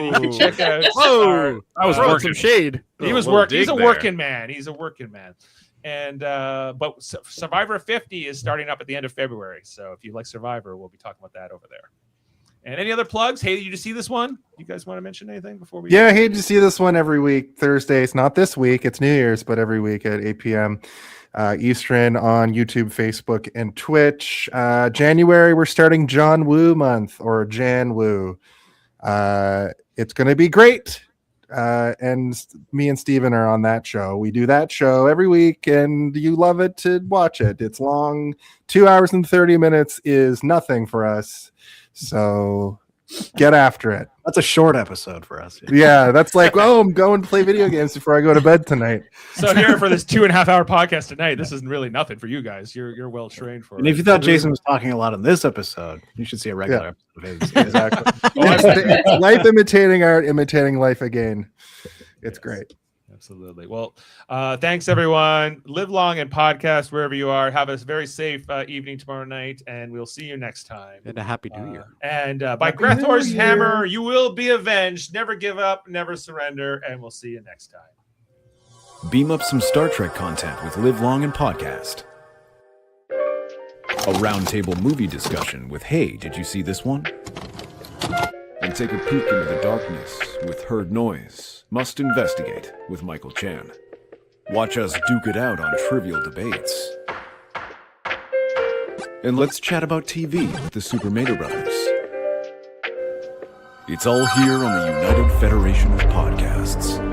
You can check out. I was working some shade. He was working. He's a working man. He's a working man. And but Survivor 50 is starting up at the end of February. So if you like Survivor, we'll be talking about that over there. And any other plugs? Hey, did you just see this one? You guys want to mention anything before we? Yeah, I hate to see this one every week. Thursdays, not this week. It's New Year's, but every week at 8 p.m. Eastern on YouTube, Facebook, and Twitch. January, we're starting John Woo month, or Jan Woo. It's going to be great. And me and Steven are on that show. We do that show every week, and you love it to watch it. It's long. 2 hours and 30 minutes is nothing for us. So get after it. That's a short episode for us. Yeah, that's like, oh, I'm going to play video games before I go to bed tonight. So here for this 2.5 hour podcast tonight, this isn't really nothing for you guys. You're well trained for it. And if you thought Jason was talking a lot on this episode, you should see a regular episode of his. Exactly. It's life imitating art, imitating life again. It's great. Absolutely. Well, thanks everyone. Live long and podcast wherever you are. Have a very safe evening tomorrow night, and we'll see you next time. And a happy New Year. And by Grethor's hammer, you will be avenged. Never give up, never surrender, and we'll see you next time. Beam up some Star Trek content with Live Long and Podcast. A roundtable movie discussion with Hey, did you see this one? And take a peek into the darkness with Heard Noise. Must Investigate with Michael Chan. Watch us duke it out on trivial debates. And let's chat about TV with the Super Mater Brothers. It's all here on the United Federation of Podcasts.